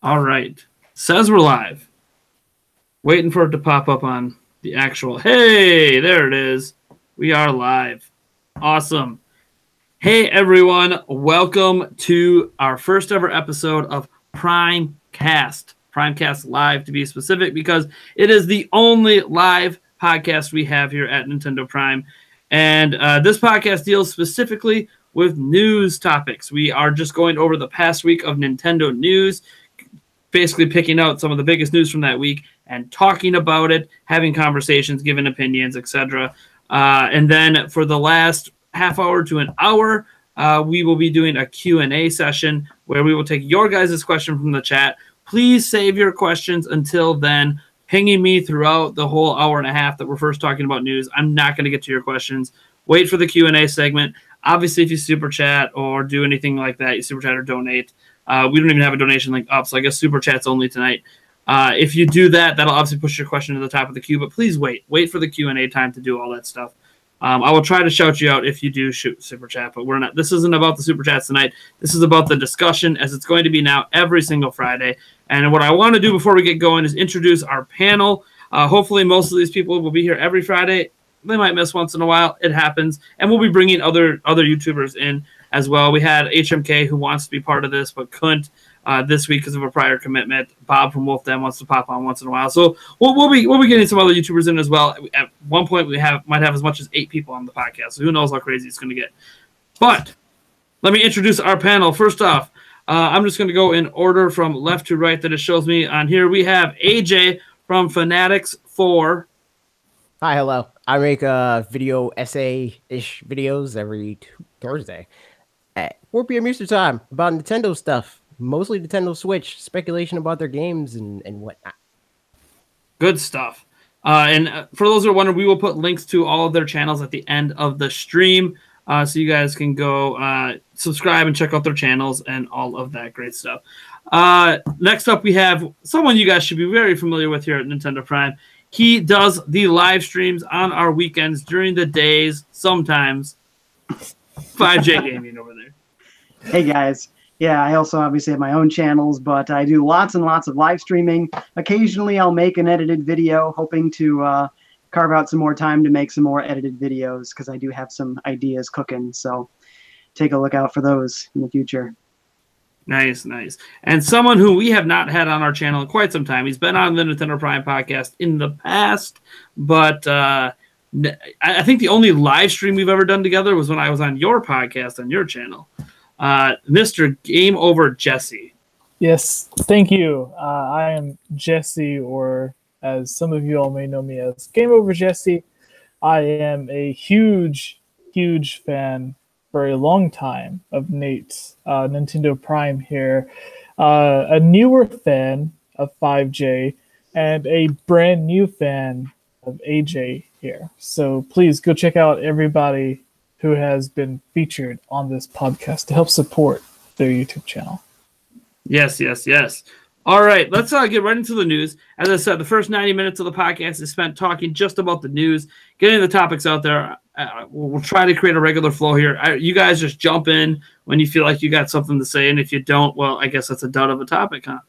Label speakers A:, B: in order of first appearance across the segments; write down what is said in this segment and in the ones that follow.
A: All right. Says we're live. Waiting for it to pop up on the actual. Hey, there it is. We are live. Awesome. Hey, everyone. Welcome to our first ever episode of Primecast. Primecast Live, to be specific, because it is the only live podcast we have here at Nintendo Prime. And this podcast deals specifically with news topics. We are just going over the past week of Nintendo news, basically picking out some of the biggest news from that week and talking about it, having conversations, giving opinions, etc. And then for the last half hour to an hour, we will be doing a Q&A session where we will take your guys' question from the chat. Please save your questions until then, pinging me throughout the whole hour and a half that we're first talking about news. I'm not going to get to your questions. Wait for the Q&A segment. Obviously, if you super chat or do anything like that, you super chat or donate. We don't even have a donation link up, so I guess super chat's only tonight. If you do that, that'll obviously push your question to the top of the queue, but please wait. Wait for the Q&A time to do all that stuff. I will try to shout you out if you do shoot super chat, but we're not. This isn't about the super chats tonight. This is about the discussion, as it's going to be now every single Friday. And what I want to do before we get going is introduce our panel. Hopefully, most of these people will be here every Friday. They might miss once in a while. It happens. And we'll be bringing other YouTubers in as well. We had HMK, who wants to be part of this but couldn't this week because of a prior commitment. Bob from Wolf Den wants to pop on once in a while. So we'll be getting some other YouTubers in as well. At one point, we might have as much as 8 people on the podcast. So who knows how crazy it's going to get. But let me introduce our panel. First off, I'm just going to go in order from left to right that it shows me on here. We have AJ from Fanatix 4.
B: Hi, hello. I make video essay-ish videos every Thursday at 4 p.m. Eastern Time about Nintendo stuff, mostly Nintendo Switch, speculation about their games and whatnot.
A: Good stuff. And for those who are wondering, we will put links to all of their channels at the end of the stream, so you guys can go subscribe and check out their channels and all of that great stuff. Next up, we have someone you guys should be very familiar with here at Nintendo Prime. He does the live streams on our weekends during the days, sometimes. FiveJay Gaming over there.
C: Hey, guys. Yeah, I also obviously have my own channels, but I do lots and lots of live streaming. Occasionally, I'll make an edited video, hoping to carve out some more time to make some more edited videos, because I do have some ideas cooking. So take a look out for those in the future.
A: Nice, nice. And someone who we have not had on our channel in quite some time. He's been on the Nintendo Prime podcast in the past, but I think the only live stream we've ever done together was when I was on your podcast on your channel. Mr. GameOverJesse.
D: Yes, thank you. I am Jesse, or as some of you all may know me as GameOverJesse. I am a huge fan for a long time of Nate's Nintendo Prime here, a newer fan of FiveJay, and a brand new fan of AJ here. So please go check out everybody who has been featured on this podcast to help support their YouTube channel.
A: Yes, yes, yes. All right, let's get right into the news. As I said, the first 90 minutes of the podcast is spent talking just about the news, getting the topics out there. We'll try to create a regular flow here. You guys just jump in when you feel like you got something to say, and if you don't, well, I guess that's a dud of a topic, huh?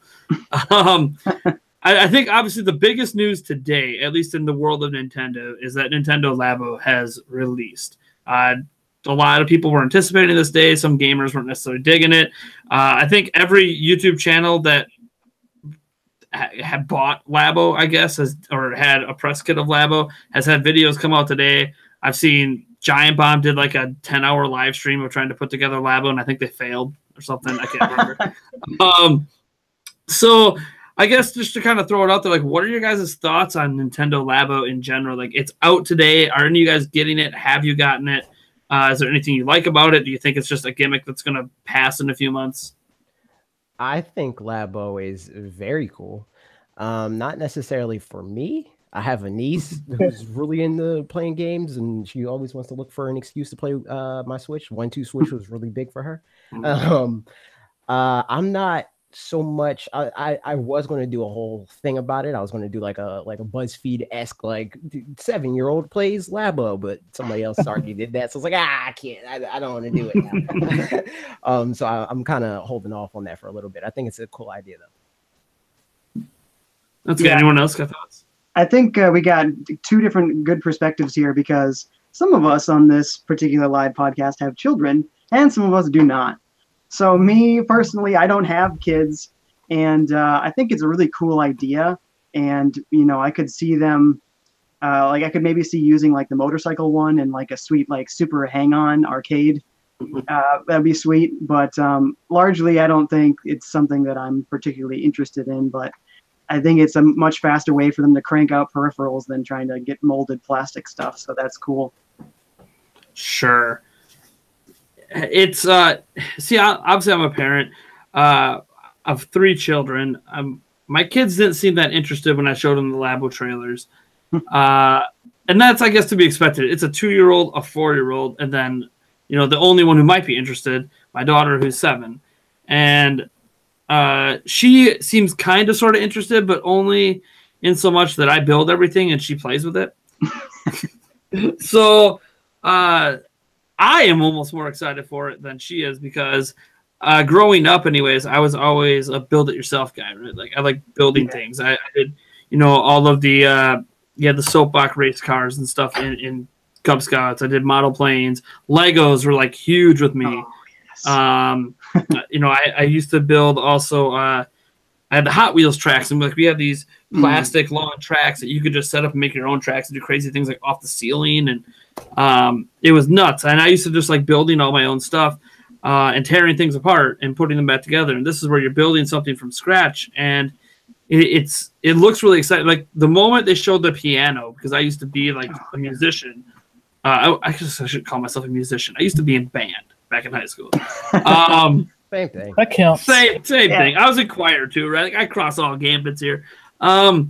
A: I think, obviously, the biggest news today, at least in the world of Nintendo, is that Nintendo Labo has released. A lot of people were anticipating this day. Some gamers weren't necessarily digging it. I think every YouTube channel that had bought Labo, I guess, or had a press kit of Labo, has had videos come out today. I've seen Giant Bomb did like a 10-hour live stream of trying to put together Labo, and I think they failed or something. I can't remember. So I guess just to kind of throw it out there, like, what are your guys' thoughts on Nintendo Labo in general? Like, it's out today. Are any of you guys getting it? Have you gotten it? Is there anything you like about it? Do you think it's just a gimmick that's going to pass in a few months?
B: I think Labo is very cool. Not necessarily for me. I have a niece who's really into playing games, and she always wants to look for an excuse to play my Switch. 1-2 Switch was really big for her. I'm not so much. I was going to do a whole thing about it. I was going to do like a BuzzFeed-esque like 7-year-old plays Labo, but somebody else already did that. So I was like, I can't. I don't want to do it now. So I'm kind of holding off on that for a little bit. I think it's a cool idea though.
A: That's good. Anyone else got thoughts?
C: I think we got two different good perspectives here because some of us on this particular live podcast have children and some of us do not. So me personally, I don't have kids, and I think it's a really cool idea. And I could see them, like I could maybe see using like the motorcycle one and like a sweet like super hang-on arcade. That'd be sweet. But largely, I don't think it's something that I'm particularly interested in. But I think it's a much faster way for them to crank out peripherals than trying to get molded plastic stuff. So that's cool.
A: Sure. It's see, obviously I'm a parent of 3 children. My kids didn't seem that interested when I showed them the Labo trailers, and that's, I guess, to be expected. It's a 2-year-old, a 4-year-old, and then the only one who might be interested, my daughter who's 7, and she seems kind of sort of interested, but only in so much that I build everything and she plays with it. So I am almost more excited for it than she is because growing up anyways, I was always a build-it-yourself guy, right? Like I like building things. I did, all of the the soapbox race cars and stuff in Cub Scouts. I did model planes. Legos were like huge with me.
C: Oh, yes.
A: I used to build also. I had the Hot Wheels tracks, and like we had these plastic long tracks that you could just set up and make your own tracks and do crazy things like off the ceiling, and it was nuts. And I used to just like building all my own stuff and tearing things apart and putting them back together. And this is where you're building something from scratch, and it looks really exciting. Like the moment they showed the piano, because I used to be like a musician. I should call myself a musician. I used to be in band back in high school.
B: Same thing.
D: That counts.
A: Same thing. I was in choir too, right? Like I cross all gambits here. I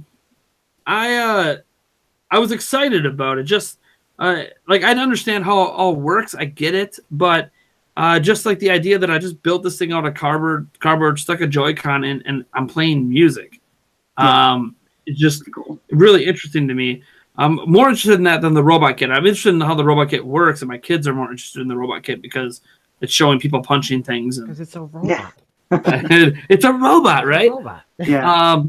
A: was excited about it. Just like I understand how it all works. I get it, but just like the idea that I just built this thing out of cardboard, stuck a Joy-Con in, and I'm playing music. It's just really interesting to me. I'm more interested in that than the robot kit. I'm interested in how the robot kit works, and my kids are more interested in the robot kit because it's showing people punching things.
B: Because it's a robot.
A: It's a robot, right?
B: It's a robot.
C: Yeah.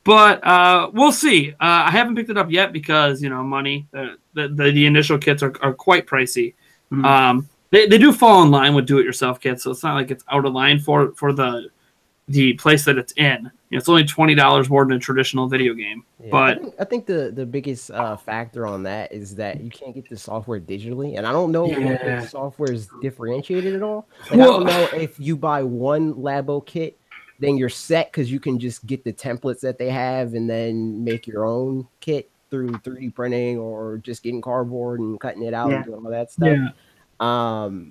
A: But we'll see. I haven't picked it up yet because the initial kits are quite pricey.
C: Mm-hmm.
A: They do fall in line with do-it-yourself kits, so it's not like it's out of line for the place that it's in. It's only $20 more than a traditional video game.
B: Yeah,
A: but
B: I think the biggest factor on that is that you can't get the software digitally, and I don't know if the software is differentiated at all. Like, I don't know if you buy one Labo kit, then you're set because you can just get the templates that they have and then make your own kit through 3D printing or just getting cardboard and cutting it out and doing all that stuff.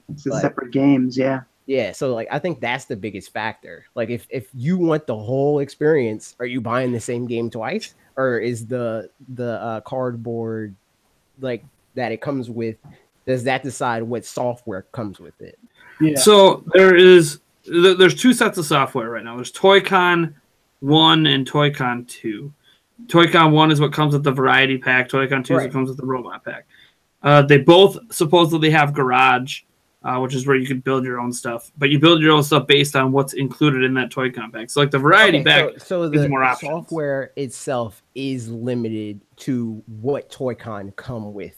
C: It's separate games.
B: Yeah, so like I think that's the biggest factor. Like if you want the whole experience, are you buying the same game twice, or is the cardboard like that it comes with? Does that decide what software comes with it?
D: Yeah.
A: So there's 2 sets of software right now. There's Toy-Con 1 and Toy-Con 2. Toy-Con 1 is what comes with the variety pack. Toy-Con 2 is what comes with the robot pack. They both supposedly have Garage, which is where you can build your own stuff. But you build your own stuff based on what's included in that Toy-Con pack. So like the variety pack
B: so
A: is more options.
B: The software itself is limited to what Toy-Con come with.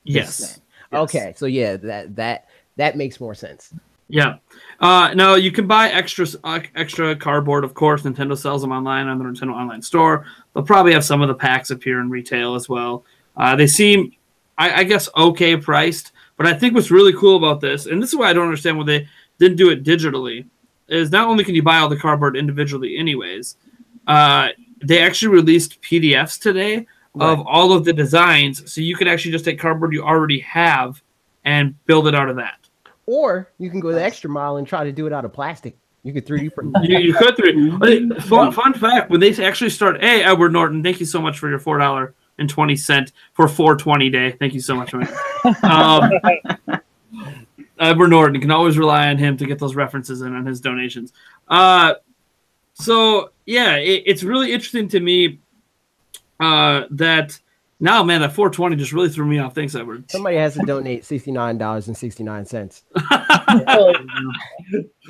A: Yes.
B: Okay, so yeah, that makes more sense.
A: Yeah. Now you can buy extra cardboard, of course. Nintendo sells them online on the Nintendo Online Store. They'll probably have some of the packs appear in retail as well. They seem, I guess, okay priced. But I think what's really cool about this, and this is why I don't understand why they didn't do it digitally, is not only can you buy all the cardboard individually anyways, they actually released PDFs today of all of the designs, so you can actually just take cardboard you already have and build it out of that.
B: Or you can go the extra mile and try to do it out of plastic. You could 3D print.
A: You could 3D. Fun fact: when they actually start, hey, Edward Norton, thank you so much for your $4.20 for 420 day. Thank you so much, man. Edward Norton. You can always rely on him to get those references in on his donations. So yeah, it's really interesting to me that now, man, that 420 just really threw me off. Thanks, Edward.
B: Somebody has to donate $69.69.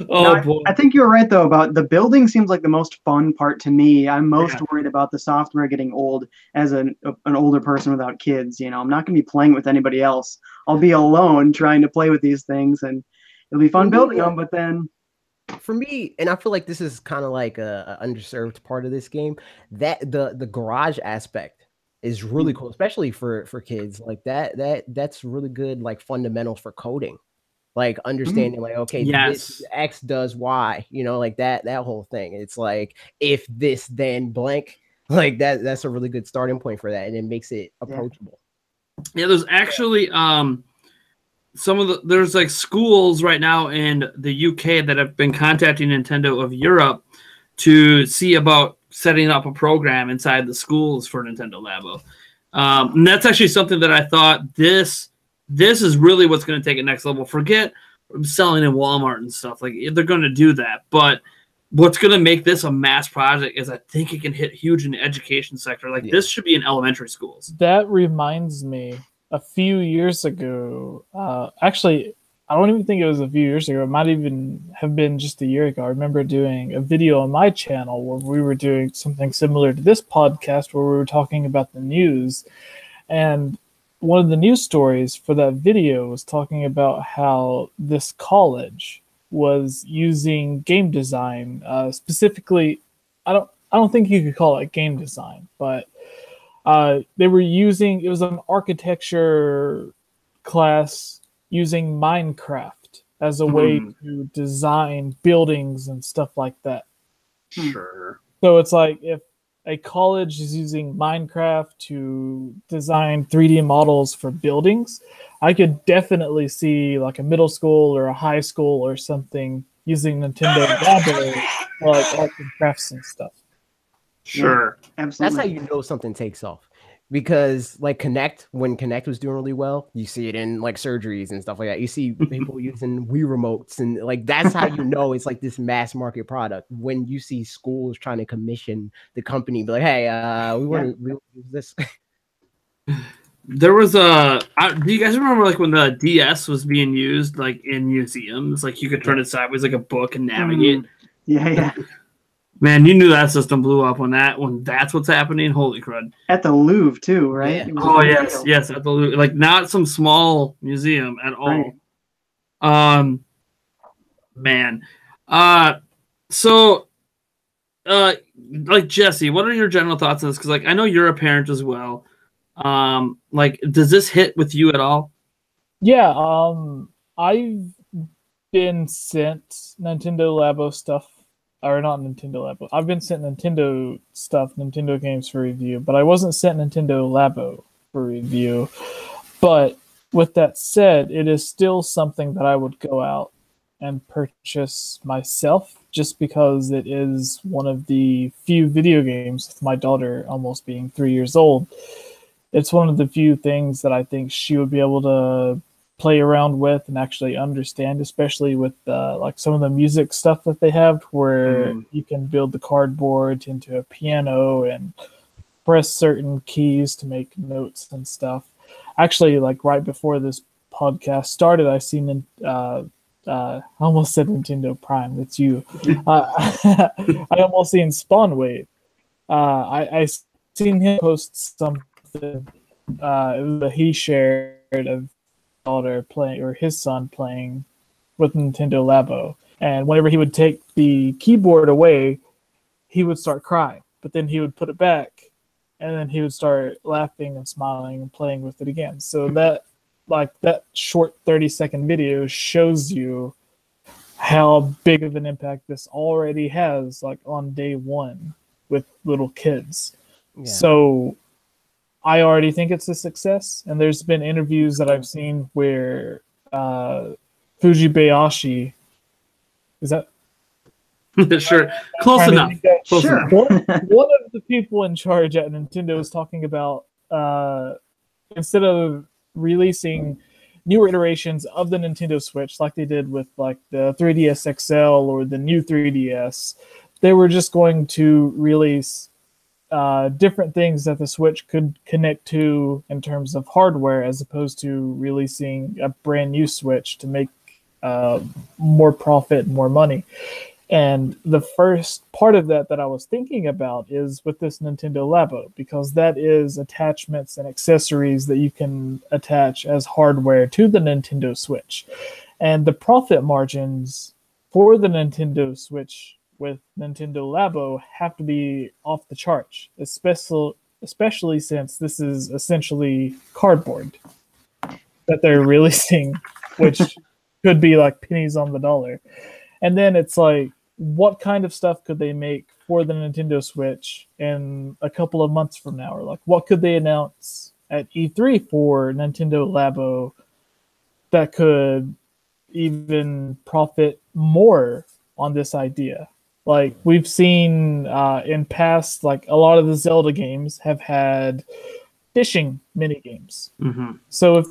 A: Oh boy.
C: I think you're right though about the building. Seems like the most fun part to me. I'm most worried about the software getting old as an older person without kids. You know, I'm not going to be playing with anybody else. I'll be alone trying to play with these things, and it'll be fun building them. But then,
B: for me, and I feel like this is kind of like a underserved part of this game, that the garage aspect is really cool, especially for kids. Like that's really good, like fundamentals for coding. Like understanding, like, okay, this X does Y, you know, like that whole thing. It's like, if this then blank, like that's a really good starting point for that, and it makes it approachable.
A: Yeah, there's actually there's like schools right now in the UK that have been contacting Nintendo of Europe to see about setting up a program inside the schools for Nintendo Labo. And that's actually something that I thought this is really what's going to take it next level. Forget selling in Walmart and stuff. Like, they're going to do that. But what's going to make this a mass project is I think it can hit huge in the education sector. Like, this should be in elementary schools.
D: That reminds me, a few years ago, actually, I don't even think it was a few years ago. It might even have been just a year ago. I remember doing a video on my channel where we were doing something similar to this podcast, where we were talking about the news. And one of the news stories for that video was talking about how this college was using game design, specifically. I don't think you could call it game design, but they were using, it was an architecture class using Minecraft as a way to design buildings and stuff like that.
A: Sure.
D: So it's like, if a college is using Minecraft to design 3D models for buildings, I could definitely see like a middle school or a high school or something using Nintendo Labo for like art and crafts and stuff.
A: Sure.
C: Yeah, absolutely.
B: That's how you know something takes off. Because like when Connect was doing really well, you see it in like surgeries and stuff like that. You see people using Wii remotes, and like that's how you know it's like this mass market product. When you see schools trying to commission the company, be like, hey, we want to use this.
A: There was do you guys remember like when the DS was being used like in museums? Like, you could turn it sideways like a book and navigate.
C: Yeah.
A: Man, you knew that system blew up when that's what's happening. Holy crud!
C: At the Louvre too, right?
B: Yeah.
A: Oh yes, at the Louvre. Like, not some small museum at all.
C: Right.
A: Man. So, like, Jesse, what are your general thoughts on this? Because like, I know you're a parent as well. Like, does this hit with you at all?
D: Yeah. I've been sent Nintendo Labo stuff. Or not Nintendo Labo. I've been sent Nintendo stuff, Nintendo games for review, but I wasn't sent Nintendo Labo for review. But with that said, it is still something that I would go out and purchase myself, just because it is one of the few video games, with my daughter almost being 3 years old. It's one of the few things that I think she would be able to play around with and actually understand, especially with like some of the music stuff that they have, where you can build the cardboard into a piano and press certain keys to make notes and stuff. Actually, like right before this podcast started, I seen I almost said Nintendo Prime. That's you. I almost seen Spawn Wave. I seen him post something. It was he shared of daughter playing, or his son playing with Nintendo Labo, and whenever he would take the keyboard away, he would start crying, but then he would put it back, and then he would start laughing and smiling and playing with it again. So that short 30-second video shows you how big of an impact this already has, like on day one with little kids. So I already think it's a success, and there's been interviews that I've seen where Fujibayashi, is that
A: sure, close enough.
C: Sure.
D: One of the people in charge at Nintendo was talking about instead of releasing newer iterations of the Nintendo Switch, like they did with like the 3DS XL or the new 3DS, they were just going to release different things that the Switch could connect to in terms of hardware, as opposed to releasing a brand new Switch to make more profit, more money. And the first part of that I was thinking about is with this Nintendo Labo, because that is attachments and accessories that you can attach as hardware to the Nintendo Switch. And the profit margins for the Nintendo Switch with Nintendo Labo have to be off the charts, especially since this is essentially cardboard that they're releasing, which could be like pennies on the dollar. And then it's like, what kind of stuff could they make for the Nintendo Switch in a couple of months from now? Or like, what could they announce at E3 for Nintendo Labo that could even profit more on this idea? Like, we've seen in past, like a lot of the Zelda games have had fishing mini games.
A: Mm-hmm.
D: So if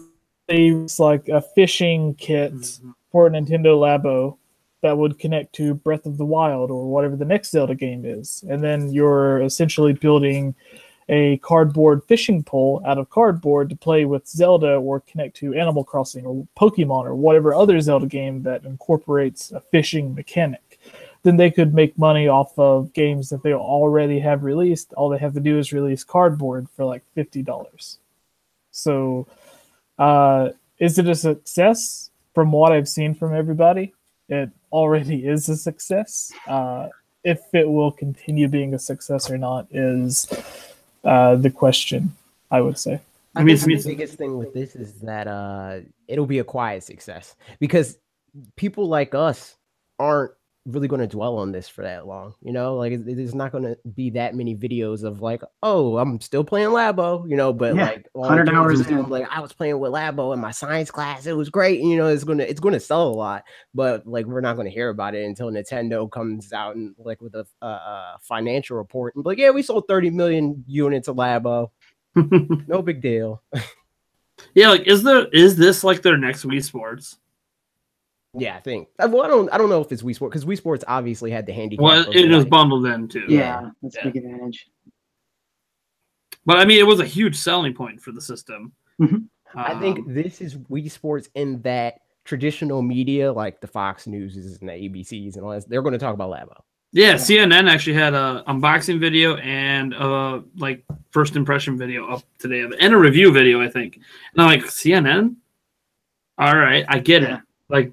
D: they use like a fishing kit for Nintendo Labo that would connect to Breath of the Wild or whatever the next Zelda game is, and then you're essentially building a cardboard fishing pole out of cardboard to play with Zelda or connect to Animal Crossing or Pokemon or whatever other Zelda game that incorporates a fishing mechanic, then they could make money off of games that they already have released. All they have to do is release cardboard for like $50. So is it a success? From what I've seen from everybody, it already is a success. If it will continue being a success or not is the question, I would say.
B: I mean, the biggest thing with this is that it'll be a quiet success, because people like us aren't really going to dwell on this for that long. You know, like there's not going to be that many videos of like, oh, I'm still playing Labo, you know, but like
C: 100 hours
B: in, like I was playing with Labo in my science class, it was great. You know, it's gonna sell a lot, but like we're not going to hear about it until Nintendo comes out and like with a financial report and be like, yeah, we sold 30 million units of Labo. No big deal.
A: Yeah, like is this like their next Wii Sports?
B: Yeah, I think. Well, I don't know if it's Wii Sports, because Wii Sports obviously had the handicap.
A: Well, it was bundled in too.
C: Yeah, that's a big advantage.
A: But I mean, it was a huge selling point for the system.
C: Mm-hmm.
B: I think this is Wii Sports in that traditional media, like the Fox Newses and the ABCs and all that, they're going to talk about Labo.
A: Yeah, CNN actually had a unboxing video and like first impression video up today, and a review video, I think. And I'm like, CNN? All right, I get it. Like,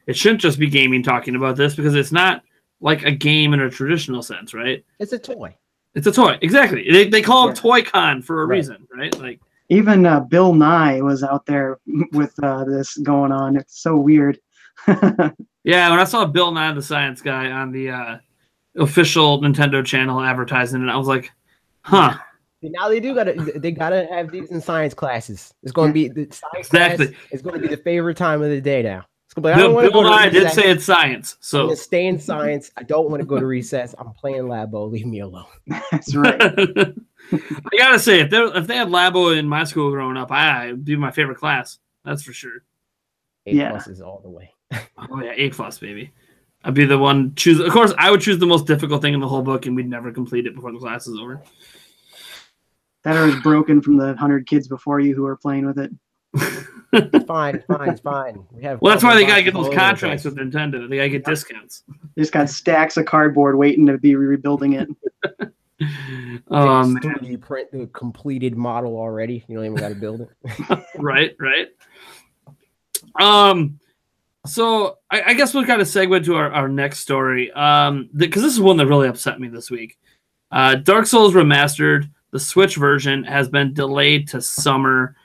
A: it shouldn't just be gaming talking about this, because it's not like a game in a traditional sense, right?
B: It's a toy.
A: It's a toy, exactly. They call it ToyCon for a reason, right? Like,
C: even Bill Nye was out there with this going on. It's so weird.
A: Yeah, when I saw Bill Nye the Science Guy on the official Nintendo channel advertising it, I was like, huh.
B: Now they gotta have these in science classes. It's going to be the science class. It's going to be the favorite time of the day now. It's going to be like,
A: Bill Nye did say it's science, so
B: I'm gonna stay in science. I don't want to go to recess. I'm playing Labo. Leave me alone.
C: That's right.
A: I gotta say, if they had Labo in my school growing up, it'd be my favorite class. That's for sure.
B: A+ is all the way.
A: Oh yeah, A+, baby. I'd be the one choose. Of course, I would choose the most difficult thing in the whole book, and we'd never complete it before the class is over.
C: That or is broken from the 100 kids before you who are playing with it.
B: It's fine. Well,
A: that's why they gotta get those contracts with Nintendo. They gotta get discounts.
C: They just got stacks of cardboard waiting to be rebuilding it.
B: 3D print the completed model already. You don't even got to build it.
A: Right. So I guess we'll kind of segue to our next story, because this is one that really upset me this week. Dark Souls Remastered, the Switch version, has been delayed to summer,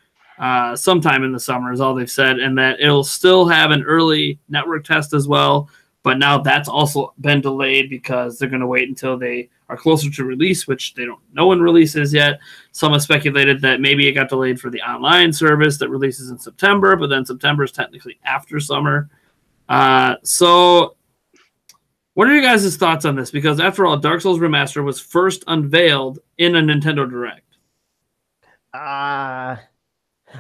A: sometime in the summer is all they've said, and that it'll still have an early network test as well. But now that's also been delayed because they're going to wait until they are closer to release, which no one releases yet. Some have speculated that maybe it got delayed for the online service that releases in September, but then September is technically after summer. So what are your guys' thoughts on this? Because after all, Dark Souls Remastered was first unveiled in a Nintendo Direct.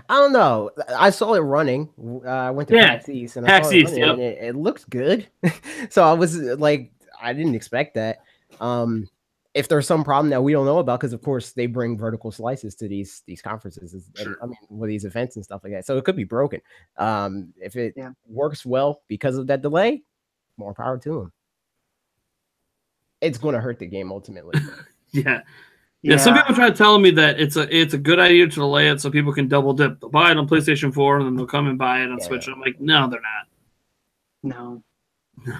B: I don't know. I saw it running. I went to PAX East and I saw it running, and it looks good. So I was like, I didn't expect that. If there's some problem that we don't know about, because of course they bring vertical slices to these conferences, and, I mean, with these events and stuff like that, so it could be broken. If it works well because of that delay, more power to them. It's going to hurt the game ultimately.
A: Yeah, some people try to tell me that it's a good idea to delay it so people can double dip. They'll buy it on PlayStation 4 and then they'll come and buy it on Switch. I'm like, no, they're not.
C: No.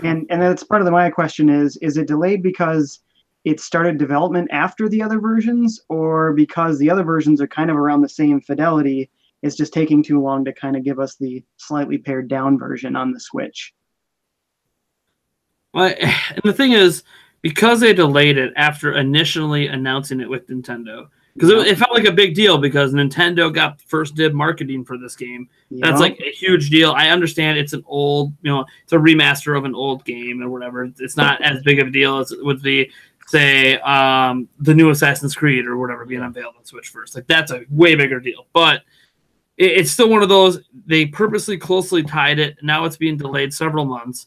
C: And that's part of my question is it delayed because it started development after the other versions, or because the other versions are kind of around the same fidelity, it's just taking too long to kind of give us the slightly pared down version on the Switch?
A: Well, and the thing is, because they delayed it after initially announcing it with Nintendo, because it felt like a big deal because Nintendo got first dib marketing for this game. That's like a huge deal. I understand it's an old, it's a remaster of an old game or whatever. It's not as big of a deal as it would be, say, the new Assassin's Creed or whatever being unveiled on Switch first. Like, that's a way bigger deal. But it's still one of those, they purposely closely tied it. Now it's being delayed several months.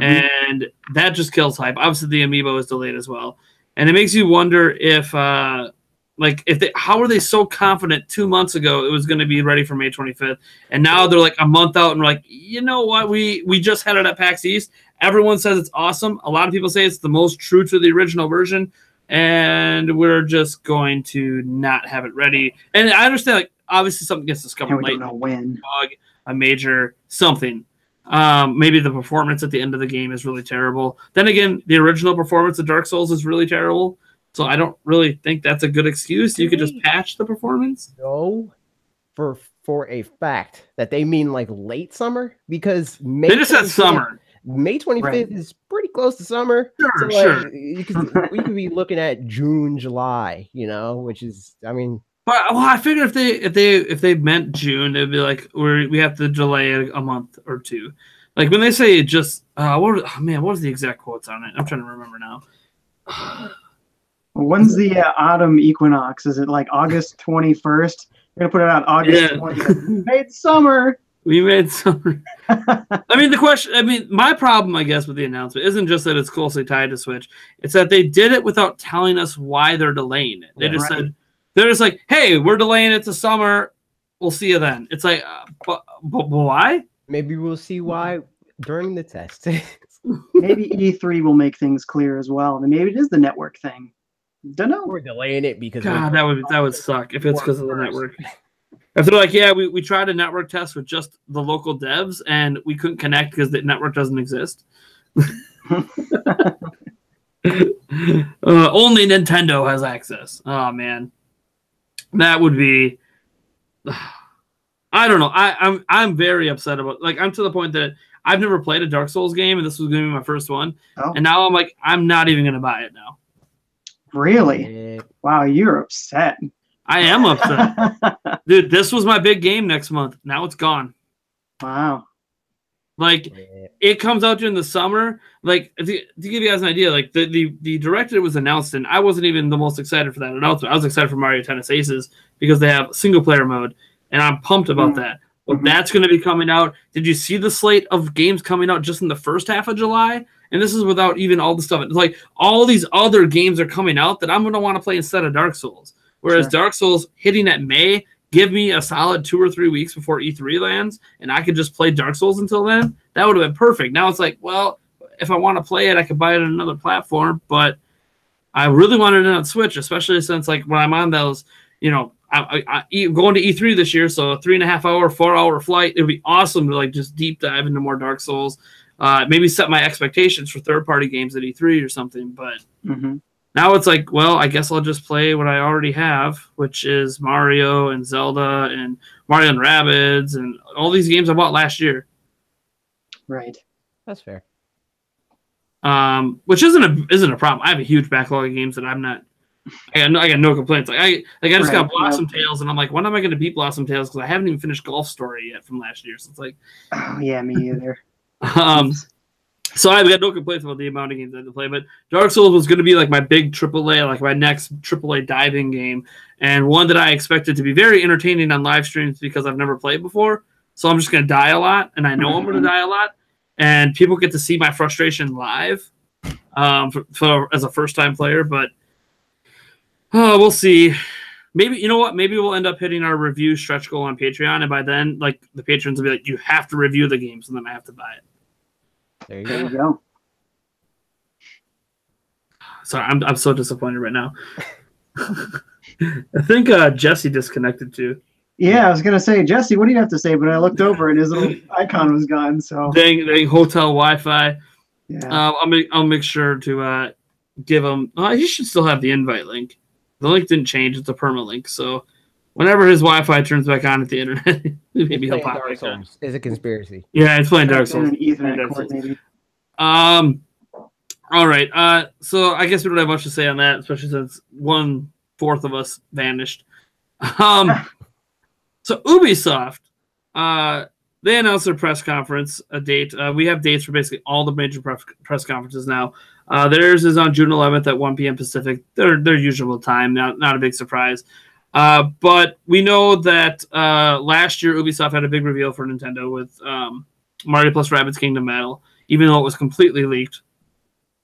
A: And that just kills hype. Obviously, the Amiibo is delayed as well. And it makes you wonder if, how are they so confident 2 months ago it was going to be ready for May 25th? And now they're like a month out and we're like, you know what? We just had it at PAX East. Everyone says it's awesome. A lot of people say it's the most true to the original version. And we're just going to not have it ready. And I understand, like, obviously something gets discovered late.
C: We don't know when.
A: A major something. Maybe the performance at the end of the game is really terrible. Then again, the original performance of Dark Souls is really terrible. So I don't really think that's a good excuse. You could just patch the performance.
B: No, for a fact that they mean like late summer, because
A: they just said summer.
B: May 25th is pretty close to summer.
A: Sure.
B: We could be looking at June, July, which is, I mean.
A: But I figured if they meant June, it'd be like we have to delay it a month or two. Like when they say just what was the exact quotes on it? I'm trying to remember now.
C: When's the autumn equinox? Is it like August 21st? We're gonna put it out August 20th. We made summer.
A: We made summer. My problem, I guess, with the announcement isn't just that it's closely tied to Switch. It's that they did it without telling us why they're delaying it. They just said. They're just like, hey, we're delaying it to summer. We'll see you then. It's like, but why?
B: Maybe we'll see why during the test.
C: Maybe E3 will make things clear as well. And maybe it is the network thing. Don't know.
B: We're delaying it because
A: that would suck if it's because of the network. If they're like, yeah, we tried a network test with just the local devs and we couldn't connect because the network doesn't exist. Only Nintendo has access. Oh man. That would be, I don't know. I'm very upset about. Like, I'm to the point that I've never played a Dark Souls game, and this was going to be my first one. And now I'm like, I'm not even going to buy it now.
C: Really? Wow, you're upset.
A: I am upset, dude. This was my big game next month. Now it's gone.
C: Wow.
A: Like, it comes out during the summer. Like, to give you guys an idea, like the direct it was announced in, I wasn't even the most excited for that announcement. I was excited for Mario Tennis Aces because they have single player mode, and I'm pumped about that. But that's going to be coming out. Did you see the slate of games coming out just in the first half of July? And this is without even all the stuff. It's like all these other games are coming out that I'm going to want to play instead of Dark Souls. Whereas Dark Souls hitting at May. Give me a solid 2 or 3 weeks before E3 lands, and I could just play Dark Souls until then. That would have been perfect. Now it's like, well, if I want to play it, I could buy it on another platform, but I really wanted it on Switch, especially since, like, when I'm on those, I going to E3 this year, so a 3.5 hour, 4 hour flight. It would be awesome to, like, just deep dive into more Dark Souls. Maybe set my expectations for third-party games at E3 or something, but... Now it's like, well, I guess I'll just play what I already have, which is Mario and Zelda and Mario and Rabbids and all these games I bought last year.
B: Right. That's fair.
A: Which isn't a problem. I have a huge backlog of games that I'm not. I got no complaints. I just got Blossom Tales, and I'm like, when am I going to beat Blossom Tales? Because I haven't even finished Golf Story yet from last year. So it's like,
C: oh yeah, me either.
A: So I've got no complaints about the amount of games I had to play, but Dark Souls was going to be like my big AAA, like my next AAA diving game, and one that I expected to be very entertaining on live streams because I've never played before. So I'm just going to die a lot, and I know I'm going to die a lot, and people get to see my frustration live as a first-time player, but we'll see. Maybe, you know what? Maybe we'll end up hitting our review stretch goal on Patreon, and by then, like, the patrons will be like, you have to review the games, and then I have to buy it.
B: There you
C: There
B: go.
C: you go.
A: Sorry, I'm so disappointed right now. I think Jesse disconnected too.
C: Yeah, I was gonna say, Jesse, what do you have to say? But I looked over and his little icon was gone. So
A: Dang hotel Wi-Fi.
C: yeah,
A: I'll make sure to give him. He should still have the invite link. The link didn't change; it's a perma link. So whenever his Wi-Fi turns back on at the internet, maybe he'll pop back on.
B: It's a conspiracy.
A: Yeah, it's playing Dark Souls.
C: An Ethernet cord, maybe.
A: All right. So I guess we don't have much to say on that, especially since 1/4 of us vanished. So Ubisoft, they announced their press conference a date. We have dates for basically all the major press conferences now. Theirs is on June 11th at 1 p.m. Pacific. Their usual time. Not a big surprise. But we know that last year Ubisoft had a big reveal for Nintendo with Mario plus Rabbids Kingdom Battle, even though it was completely leaked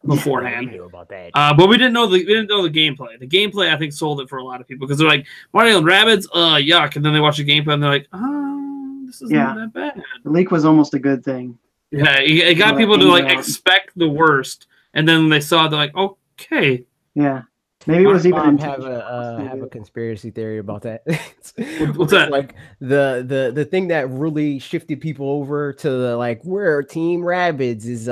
A: beforehand.
B: We knew about that.
A: But we didn't know the gameplay. The gameplay, I think, sold it for a lot of people because they're like, Mario and Rabbids, yuck. And then they watch the gameplay and they're like, this isn't that bad.
C: The leak was almost a good thing.
A: Yeah, it got people to like expect the worst, and then they saw, they're like, okay.
C: Yeah. Maybe it was even
B: have a conspiracy theory about that.
A: What's that?
B: Like the thing that really shifted people over to the like we're Team Rabbids is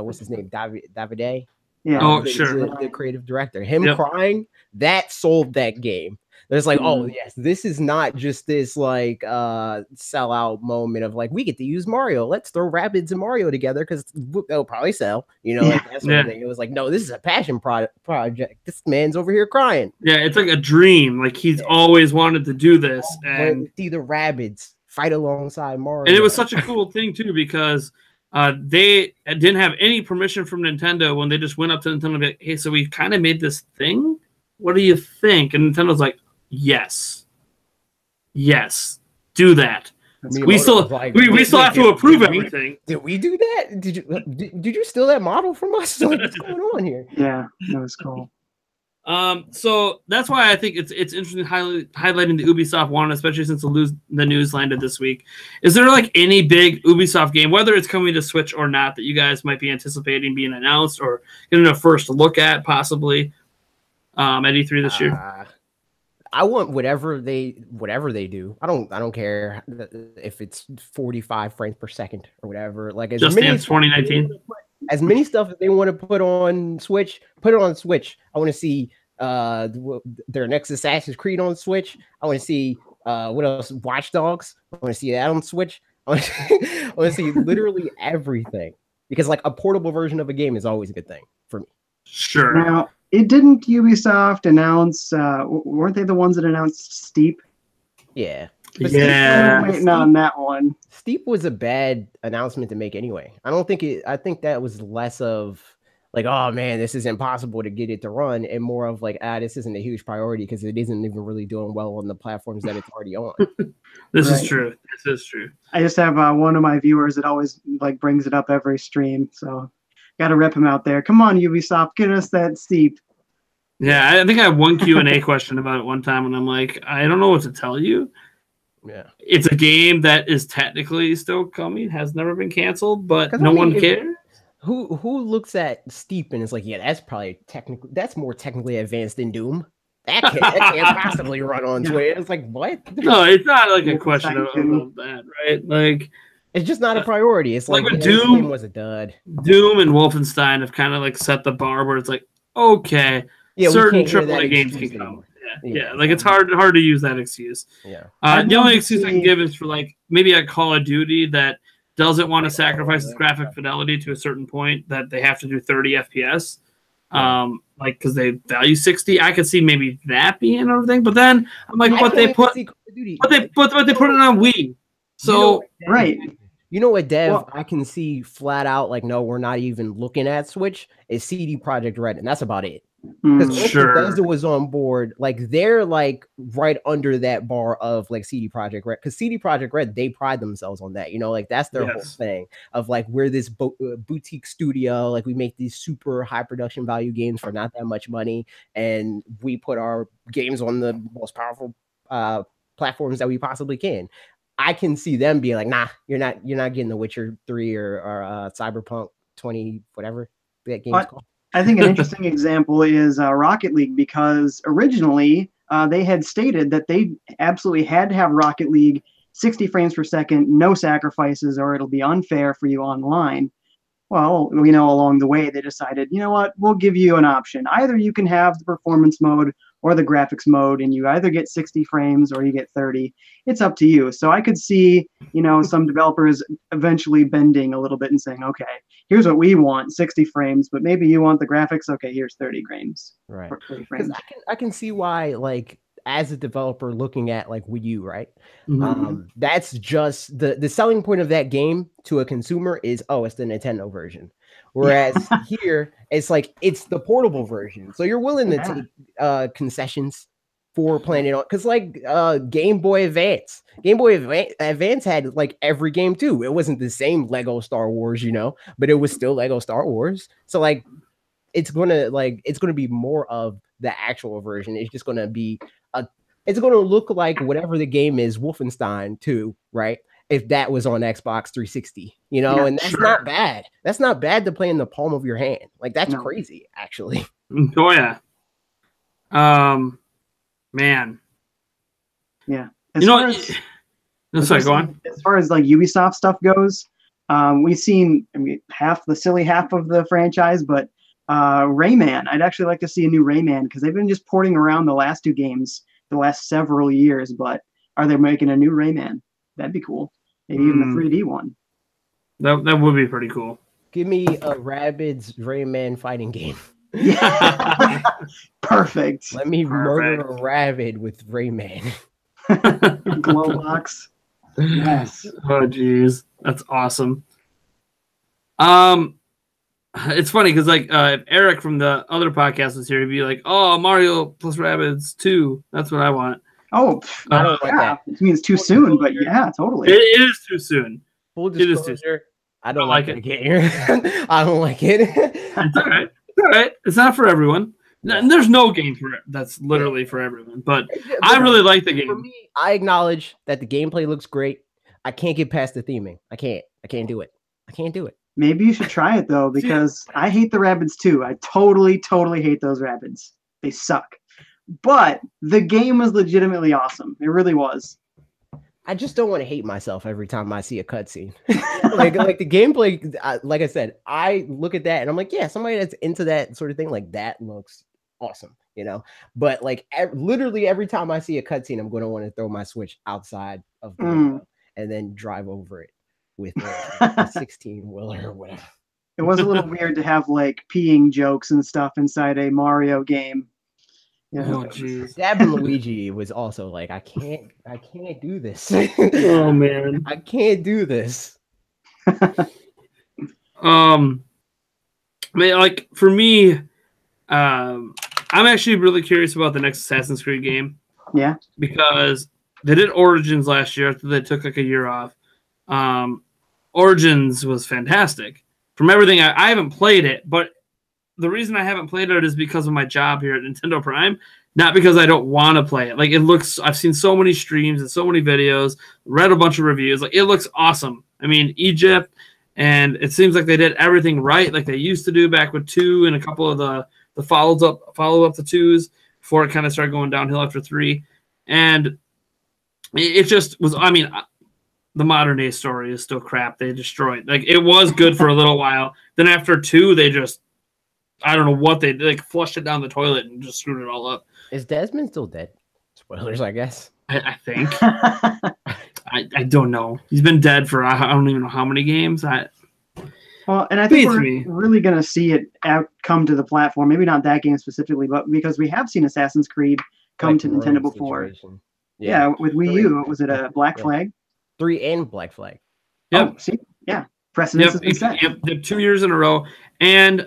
B: what's his name, Davide?
C: Yeah.
A: Oh, sure.
B: The creative director. Him crying, that sold that game. There's like, oh yes, this is not just this like sellout moment of like we get to use Mario. Let's throw Rabbids and Mario together because they'll probably sell. You know, like that sort of thing. It was like, no, this is a passion project. This man's over here crying. Yeah,
A: it's like a dream. Like he's always wanted to do this, and
B: see the Rabbids fight alongside Mario.
A: And it was such a cool thing too because they didn't have any permission from Nintendo when they just went up to Nintendo and be like, hey, so we kind of made this thing. What do you think? And Nintendo's like, yes, do that. We still have to approve everything.
B: Did we do that? Did you steal that model from us? Like, what's going on here?
C: Yeah, that was cool.
A: So that's why I think it's interesting highlighting the Ubisoft one, especially since the news landed this week. Is there like any big Ubisoft game, whether it's coming to Switch or not, that you guys might be anticipating being announced or getting a first look at possibly at E3 this year?
B: I want whatever they do. I don't care if it's 45 frames per second or whatever. Like
A: Just Dance 2019.
B: As many stuff that they want to put on Switch, put it on Switch. I want to see their next Assassin's Creed on Switch. I want to see what else? Watch Dogs. I want to see that on Switch. I want to see literally everything because like a portable version of a game is always a good thing for me.
A: Sure.
C: Now, didn't Ubisoft announce? Weren't they the ones that announced Steep?
B: Yeah.
C: But I'm waiting on that one.
B: Steep was a bad announcement to make anyway. I think that was less of like, oh man, this is impossible to get it to run, and more of like, this isn't a huge priority because it isn't even really doing well on the platforms that it's already on.
A: This is true.
C: I just have one of my viewers that always like brings it up every stream, so gotta rep him out there. Come on, Ubisoft, get us that Steep.
A: Yeah, I think I had one Q&A question about it one time, and I'm like, I don't know what to tell you.
B: Yeah,
A: it's a game that is technically still coming, has never been canceled, but no one cares.
B: Who looks at Steep and is like, yeah, that's more technically advanced than Doom. That can't possibly run on Switch. It's like, what?
A: No, it's not like a question of that, right? Like,
B: it's just not a priority. It's like
A: Doom
B: was a dud.
A: Doom and Wolfenstein have kind of like set the bar where it's like, okay, certain AAA games can come. Yeah, like it's hard to use that excuse.
B: Yeah.
A: The only excuse I can give is for like maybe a Call of Duty that doesn't want to sacrifice its graphic fidelity to a certain point that they have to do 30 FPS. Like because they value 60. I could see maybe that being another thing, but then I'm like, but they put it on Wii. So
C: right.
B: You know what, Dev?
C: Well,
B: I can see flat out like, no, we're not even looking at Switch. It's CD Projekt Red, and that's about it. Because
C: mm,
B: once
A: Sure.
B: Bethesda was on board, like they're like right under that bar of like CD Projekt Red. Because CD Projekt Red, they pride themselves on that. You know, like that's their whole
A: Yes.
B: thing of like we're this boutique studio. Like we make these super high production value games for not that much money, and we put our games on the most powerful platforms that we possibly can. I can see them being like, nah, you're not getting The Witcher 3 or Cyberpunk 20 whatever that game's called.
C: I think an interesting example is Rocket League, because originally they had stated that they absolutely had to have Rocket League 60 frames per second, no sacrifices, or it'll be unfair for you online. Well, we know along the way they decided, you know what, we'll give you an option. Either you can have the performance mode or the graphics mode, and you either get 60 frames or you get 30. It's up to you. So I could see, some developers eventually bending a little bit and saying, okay, here's what we want, 60 frames, but maybe you want the graphics. Okay, here's 30 frames.
B: Right.
C: 30
B: Because
C: frames.
B: I can see why, like, as a developer looking at like Wii U, right?
A: Mhm.
B: That's just the selling point of that game to a consumer is, oh, it's the Nintendo version. Whereas here, it's like it's the portable version. So you're willing to take concessions for playing it on, because like Game Boy Advance. Advance had like every game too. It wasn't the same Lego Star Wars, but it was still Lego Star Wars. So like it's gonna be more of the actual version. It's just gonna be it's gonna look like whatever the game is, Wolfenstein 2, right? If that was on Xbox 360,
C: Yeah,
B: and that's not bad. That's not bad to play in the palm of your hand. Like that's crazy, actually.
A: Oh yeah. Man.
C: Yeah.
A: Sorry, go on.
C: As far as like Ubisoft stuff goes, we've seen half of the franchise, but Rayman, I'd actually like to see a new Rayman, because they've been just porting around the last two games the last several years, but are they making a new Rayman? That'd be cool. Maybe even a 3D one.
A: That would be pretty cool.
B: Give me a Rabbids Rayman fighting game.
C: Yeah. Perfect.
B: Let me murder a rabbit with Rayman.
C: Glowbox. Yes.
A: Oh geez, that's awesome. It's funny because like if Eric from the other podcast was here, he'd be like, "Oh, Mario plus Rabbids 2. That's what I want."
C: Oh,
B: I don't like that.
C: It means too soon, but yeah, totally.
A: It is too soon.
B: Full disclosure, I don't like it. I don't like it.
A: It's all right. It's all right. It's not for everyone. And there's no game for it that's literally for everyone. But I really like the game.
B: For me, I acknowledge that the gameplay looks great. I can't get past the theming. I can't do it. I can't do it.
C: Maybe you should try it though, because I hate the Rabbids too. I totally hate those Rabbids. They suck. But the game was legitimately awesome. It really was.
B: I just don't want to hate myself every time I see a cutscene. like the gameplay, like I said, I look at that and I'm like, yeah, somebody that's into that sort of thing, like that looks awesome, But like literally every time I see a cutscene, I'm going to want to throw my Switch outside of the window and then drive over it with a 16-wheeler or whatever.
C: It was a little weird to have like peeing jokes and stuff inside a Mario game.
A: Oh jeez.
B: Dab and Luigi was also like, I can't do this.
A: Oh man.
B: I can't do this.
A: Like for me, I'm actually really curious about the next Assassin's Creed game.
C: Yeah.
A: Because they did Origins last year after they took like a year off. Origins was fantastic. From everything, I haven't played it, but the reason I haven't played it is because of my job here at Nintendo Prime, not because I don't want to play it. Like I've seen so many streams and so many videos, read a bunch of reviews. Like it looks awesome. I mean, Egypt, and it seems like they did everything right, like they used to do back with 2 and a couple of the follow up to 2s before it kind of started going downhill after 3. And it just was. I mean, the modern day story is still crap. They destroyed. Like it was good for a little while. Then after 2, they just, I don't know what they did. Like flushed it down the toilet and just screwed it all up.
B: Is Desmond still dead? Spoilers, I guess.
A: I think. I don't know. He's been dead for I don't even know how many games.
C: Well, and I think we're really going to see it come to the platform. Maybe not that game specifically, but because we have seen Assassin's Creed come to Nintendo before. Yeah, with Wii U. Was it a Black Flag?
B: 3 and Black Flag.
A: Yep.
C: Oh, see, yeah, precedence has been set.
A: Yep. 2 years in a row, and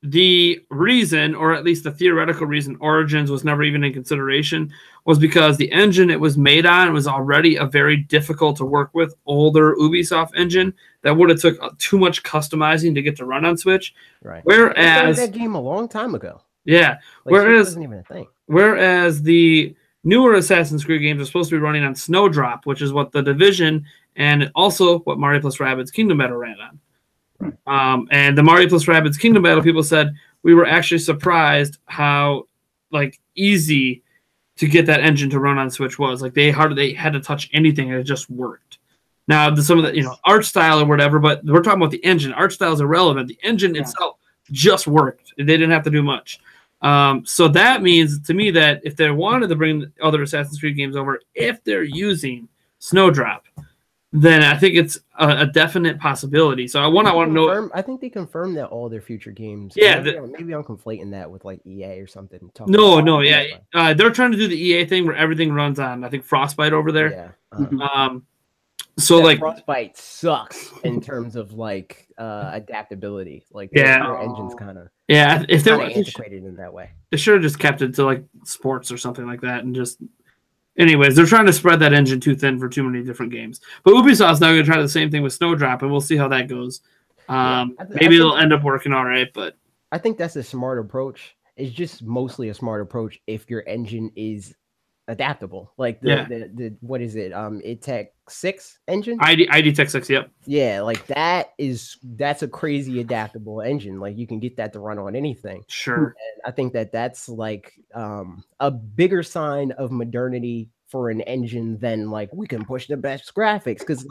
A: the reason, or at least the theoretical reason, Origins was never even in consideration, was because the engine it was made on was already a very difficult to work with older Ubisoft engine that would have took too much customizing to get to run on Switch.
B: Right.
A: Whereas
B: that game a long time ago.
A: Yeah.
B: Like,
A: whereas
B: wasn't even a thing.
A: Whereas the newer Assassin's Creed games are supposed to be running on Snowdrop, which is what The Division and also what Mario plus Rabbids Kingdom Battle ran on. And the Mario plus Rabbids Kingdom Battle, people said we were actually surprised how easy to get that engine to run on Switch was. Like they had to touch anything and it just worked. Now some of the art style or whatever, but we're talking about the engine. Art style is irrelevant. The engine itself just worked. They didn't have to do much. So that means to me that if they wanted to bring other Assassin's Creed games over, if they're using Snowdrop, then I think it's a definite possibility. So I want to know.
B: I think they confirmed that all their future games.
A: Yeah,
B: maybe I'm conflating that with like EA or something.
A: No, yeah, they're trying to do the EA thing where everything runs on, I think, Frostbite over there.
B: Yeah.
A: So
B: that Frostbite sucks in terms of adaptability. Like their engine's kind of
A: if they were
B: antiquated in that way.
A: They should have just kept it to sports or something like that and just. Anyways, they're trying to spread that engine too thin for too many different games. But Ubisoft's now going to try the same thing with Snowdrop, and we'll see how that goes. Maybe it'll end up working all right, but
B: I think that's a smart approach. It's just mostly a smart approach if your engine is adaptable. Like the what is it? Tech 6 engine?
A: ID Tech 6, yep.
B: Yeah, that's a crazy adaptable engine. Like you can get that to run on anything.
A: Sure.
B: And I think that's a bigger sign of modernity for an engine than we can push the best graphics, because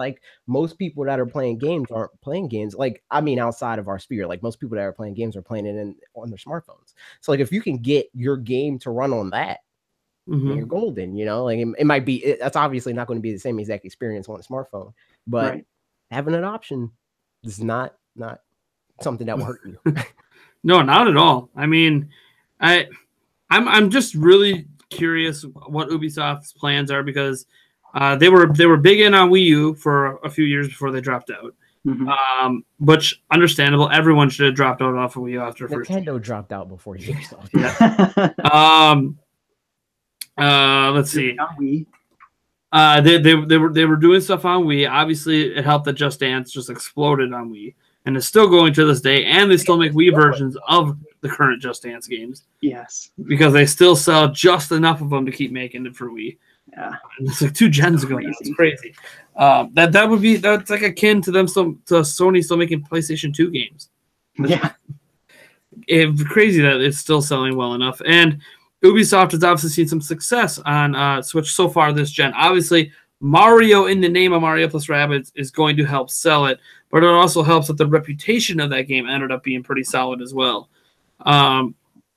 B: most people that are playing games aren't playing games outside of our sphere. Most people that are playing games are playing it on their smartphones. So if you can get your game to run on that, you're golden. It might be, that's obviously not going to be the same exact experience on a smartphone, but having an option is not something that will hurt you.
A: No, not at all. I mean, I'm just really curious what Ubisoft's plans are, because they were big in on Wii U for a few years before they dropped out. Which understandable. Everyone should have dropped out off of Wii U after first.
B: Nintendo dropped out before Ubisoft.
A: Let's see. They were doing stuff on Wii. Obviously, it helped that Just Dance just exploded on Wii, and it's still going to this day. And they still make Wii versions of the current Just Dance games.
C: Yes,
A: because they still sell just enough of them to keep making it for Wii. Yeah, and it's 2 gens ago. It's crazy. That's akin to them to Sony still making PlayStation 2 games.
C: Yeah,
A: it's crazy that it's still selling well enough. And Ubisoft has obviously seen some success on Switch so far this gen. Obviously, Mario in the name of Mario plus Rabbids is going to help sell it, but it also helps that the reputation of that game ended up being pretty solid as well.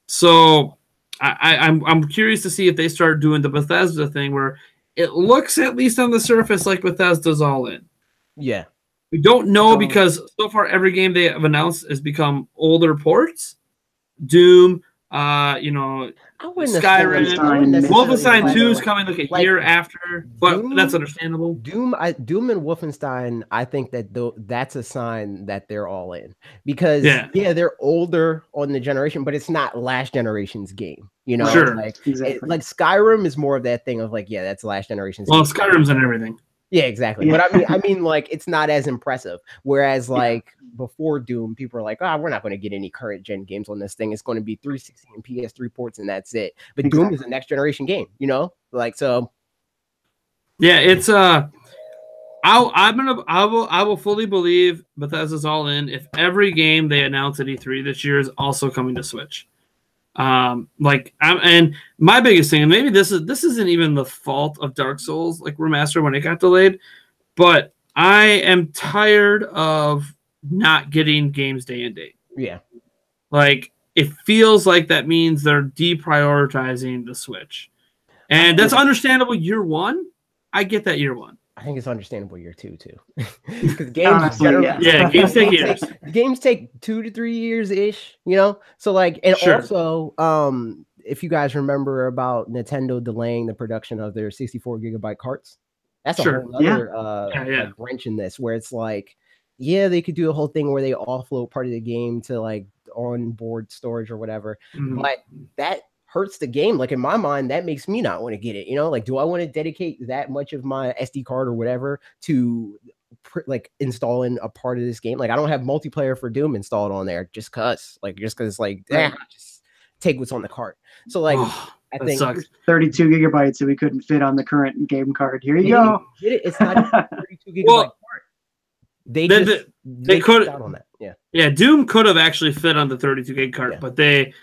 A: So I'm curious to see if they start doing the Bethesda thing where it looks, at least on the surface, like Bethesda's all in.
B: Yeah.
A: We don't know because so far every game they have announced has become older ports. Doom, Skyrim, Wolfenstein 2 is coming a year after, but that's understandable.
B: Doom and Wolfenstein, I think that's a sign that they're all in, because they're older on the generation, but it's not last generation's game.
A: Sure.
B: Exactly. Skyrim is more of that thing of that's last generation's game.
A: Skyrim's in everything.
B: Yeah, exactly. Yeah. But I mean, it's not as impressive. Whereas, before Doom, people are like, we're not going to get any current gen games on this thing. It's going to be 360 and PS3 ports, and that's it. But Doom is a next generation game, so. Yeah,
A: it's I will fully believe Bethesda's all in if every game they announce at E3 this year is also coming to Switch. And my biggest thing, and maybe this isn't even the fault of Dark Souls remaster when it got delayed, but I am tired of not getting games day and date.
B: Yeah,
A: it feels like that means they're deprioritizing the Switch, and that's understandable. Year one, I get that year one.
B: I think it's understandable year 2 too, because games
A: games take years.
B: Games take 2 to 3 years ish, So also, if you guys remember about Nintendo delaying the production of their 64 gigabyte carts That's a
A: Sure.
B: whole other
A: Yeah.
B: like wrench in this, where it's like, yeah, they could do a whole thing where they offload part of the game to like onboard storage or whatever, but that hurts the game. Like in my mind, that makes me not want to get it. You know, like, do I want to dedicate that much of my SD card or whatever to like installing a part of this game? Like, I don't have multiplayer for Doom installed on there just cause like, just take what's on the cart. So like, I think
A: sucks.
C: 32 gigabytes that we couldn't fit on the current game card. Here you go.
B: Get it? It's not a 32 gigabyte card. They could down on that.
A: Yeah, Doom could have actually fit on the 32 gig cart, but the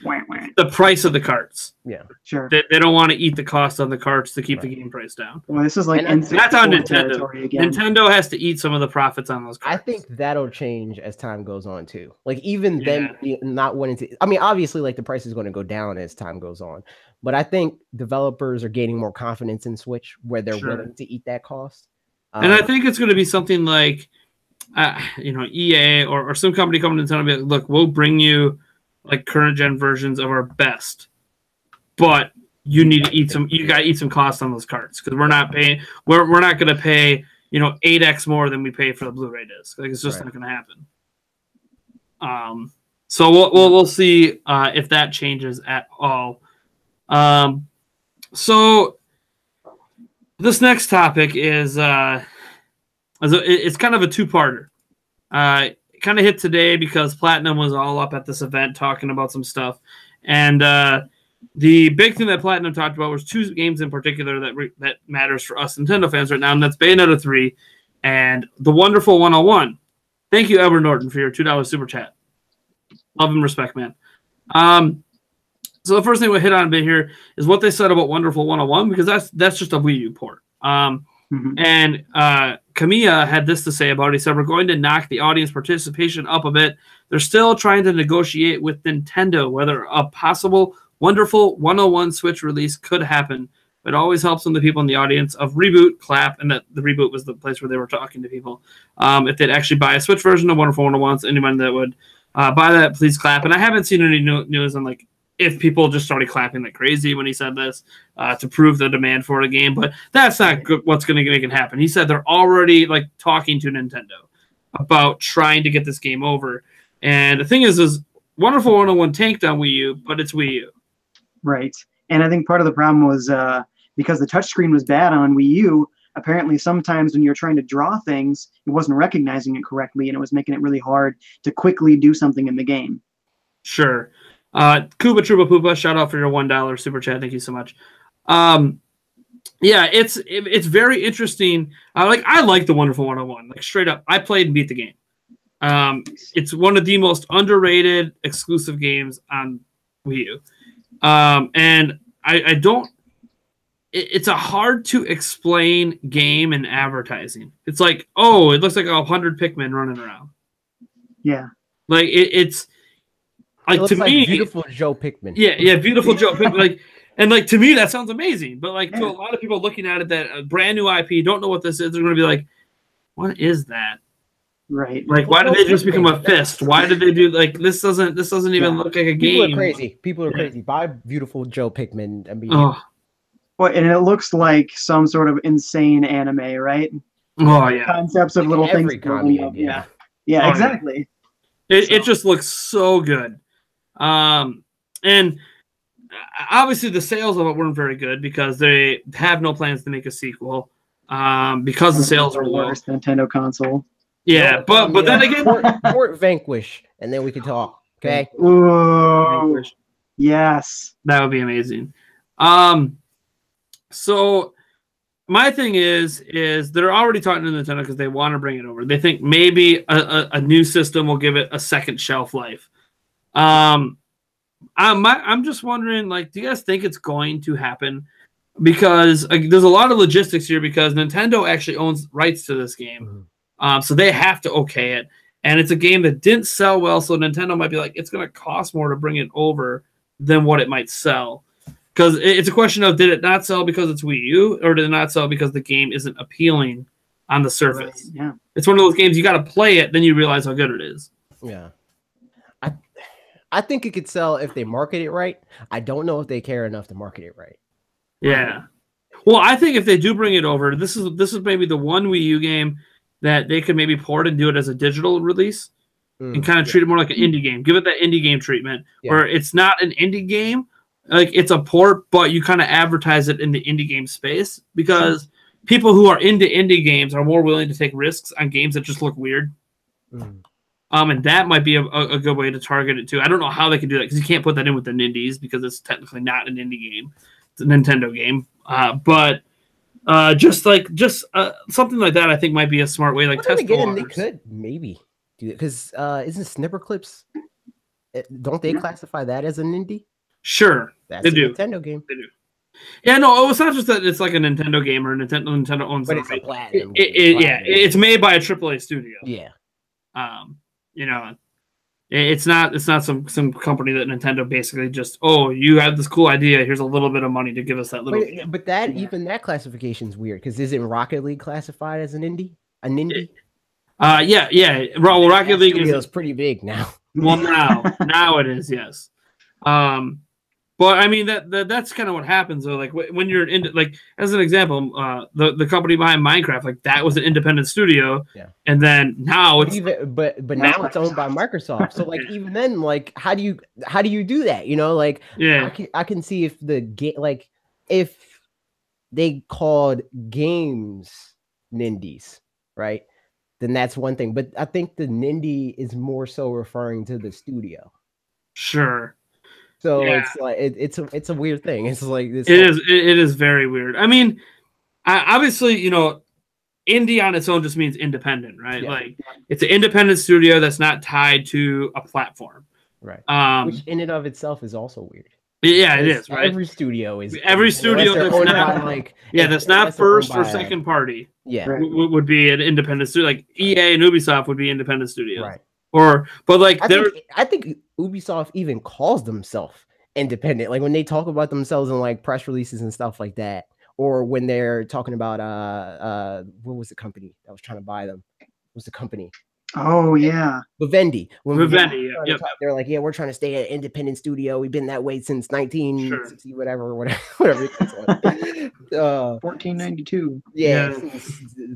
A: price of the carts.
C: Yeah, sure.
A: They don't want to eat the cost of the carts to keep the game price down.
C: Well, this is like
A: that's on Nintendo. Again. Nintendo has to eat some of the profits on those carts.
B: I think that'll change as time goes on too. Like even them not wanting to. I mean, obviously, like the price is going to go down as time goes on, but I think developers are gaining more confidence in Switch where they're willing to eat that cost.
A: And I think it's going to be something like, EA or some company coming to Nintendo and be like, look, we'll bring you like current gen versions of our best, but you need to eat some. You got to eat some costs on those carts because we're not paying. We're not going to pay 8x more than we pay for the Blu-ray disc. Like it's just not going to happen. So we'll see if that changes at all. So this next topic is it's kind of a two-parter. It kind of hit today because Platinum was all up at this event talking about some stuff, and the big thing that Platinum talked about was two games in particular that matters for us Nintendo fans right now, and that's Bayonetta 3 and The Wonderful 101. Thank you, Edward Norton, for your $2 super chat. Love and respect, man. So the first thing we hit on a bit here is what they said about Wonderful 101, because that's just a Wii U port. And Kamiya had this to say about it. He said, we're going to knock the audience participation up a bit. They're still trying to negotiate with Nintendo whether a possible Wonderful 101 Switch release could happen. It always helps when the people in the audience of Reboot clap, and that the Reboot was the place where they were talking to people. If they'd actually buy a Switch version of Wonderful 101, so anyone that would buy that, please clap. And I haven't seen any news on like if people just started clapping like crazy when he said this to prove the demand for the game, but that's not what's going to make it happen. He said they're already like talking to Nintendo about trying to get this game over. And the thing is Wonderful 101 tanked on Wii U, but it's Wii U.
C: Right. And I think part of the problem was because the touchscreen was bad on Wii U, apparently sometimes when you're trying to draw things, it wasn't recognizing it correctly, and it was making it really hard to quickly do something in the game.
A: Sure. Kuba Truba Poopa, shout out for your $1 super chat. Thank you so much. Yeah, it's very interesting. I like the Wonderful 101. Like straight up, I played and beat the game. It's one of the most underrated exclusive games on Wii U. And I don't. It's a hard to explain game in advertising. It's like, oh, it looks like 100 Pikmin running around.
C: Yeah,
A: like it's. Like
B: it
A: to
B: like
A: me,
B: beautiful Joe Pikmin.
A: Yeah, beautiful Joe Pikmin. Like to me, that sounds amazing. But like to a lot of people looking at it, that brand new IP, don't know what this is, they're going to be like, "What is that?"
C: Right.
A: Like, why did they just become a fist? Why did they do like this? Doesn't even look like a game?
B: People are crazy. Buy beautiful Joe Pikmin. I mean,
C: well, and it looks like some sort of insane anime, right?
A: Oh yeah.
C: Concepts of little things. Yeah, exactly.
A: It just looks so good. And obviously the sales of it weren't very good because they have no plans to make a sequel because the sales are low.
C: Worst Nintendo console.
A: Yeah, but then again,
B: port Vanquish, and then we can talk. Okay.
C: Ooh, yes,
A: that would be amazing. So my thing is they're already talking to Nintendo because they want to bring it over. They think maybe a new system will give it a second shelf life. I'm just wondering, like, do you guys think it's going to happen? Because there's a lot of logistics here because Nintendo actually owns rights to this game. So they have to okay it. And it's a game that didn't sell well, so Nintendo might be like, it's going to cost more to bring it over than what it might sell. Because it's a question of, did it not sell because it's Wii U, or did it not sell because the game isn't appealing on the surface?
C: Right, yeah.
A: It's one of those games, you got to play it, then you realize how good it is.
B: Yeah. I think it could sell if they market it right. I don't know if they care enough to market it right.
A: Yeah. Well, I think if they do bring it over, this is maybe the one Wii U game that they could maybe port and do it as a digital release and kind of treat it more like an indie game. Give it that indie game treatment where it's not an indie game, like it's a port, but you kind of advertise it in the indie game space because people who are into indie games are more willing to take risks on games that just look weird. And that might be a good way to target it too. I don't know how they can do that because you can't put that in with the indies because it's technically not an indie game. It's a Nintendo game. But just something like that, I think might be a smart way. Like test
B: again, they could maybe do it because isn't Snipper Clips? Don't they classify that as an indie?
A: Sure,
B: that's
A: they
B: a
A: do.
B: Nintendo game.
A: They do. Yeah, no, it's not just that it's like a Nintendo game or Nintendo owns
B: but
A: it.
B: It's a platinum.
A: It's made by a AAA studio.
B: Yeah.
A: You know, it's not some company that Nintendo basically just, oh, you have this cool idea, here's a little bit of money to give us that little.
B: But that even that classification is weird because isn't Rocket League classified as an indie? An indie?
A: Yeah. Well, Rocket League
B: is pretty big now.
A: Well, now it is, yes. But I mean that's kind of what happens though. Like when you're in, like as an example, the company behind Minecraft, like that was an independent studio, and then now it's
B: but now it's owned by Microsoft. So like even then, like how do you do that? You know, like I can see if the game, like if they called games Nindies, right? Then that's one thing. But I think the Nindie is more so referring to the studio.
A: Sure.
B: So it's like it's a weird thing. It's like this.
A: It is very weird. I mean, obviously, you know, indie on its own just means independent, right? Yeah. Like it's an independent studio that's not tied to a platform,
B: right? Which in and of itself is also weird.
A: Yeah, it is, right?
B: Every studio is
A: that's not like that's not first or second party.
B: Yeah,
A: would be an independent studio. Like EA and Ubisoft would be independent studios,
B: right?
A: But like
B: I think Ubisoft even calls themselves independent. Like when they talk about themselves in like press releases and stuff like that, or when they're talking about what was the company that was trying to buy them? What was the company?
C: Oh yeah,
B: Vivendi.
A: Vivendi.
B: They're like, yeah, we're trying to stay an independent studio. We've been that way since 1960, whatever.
C: 1492.
B: Yeah,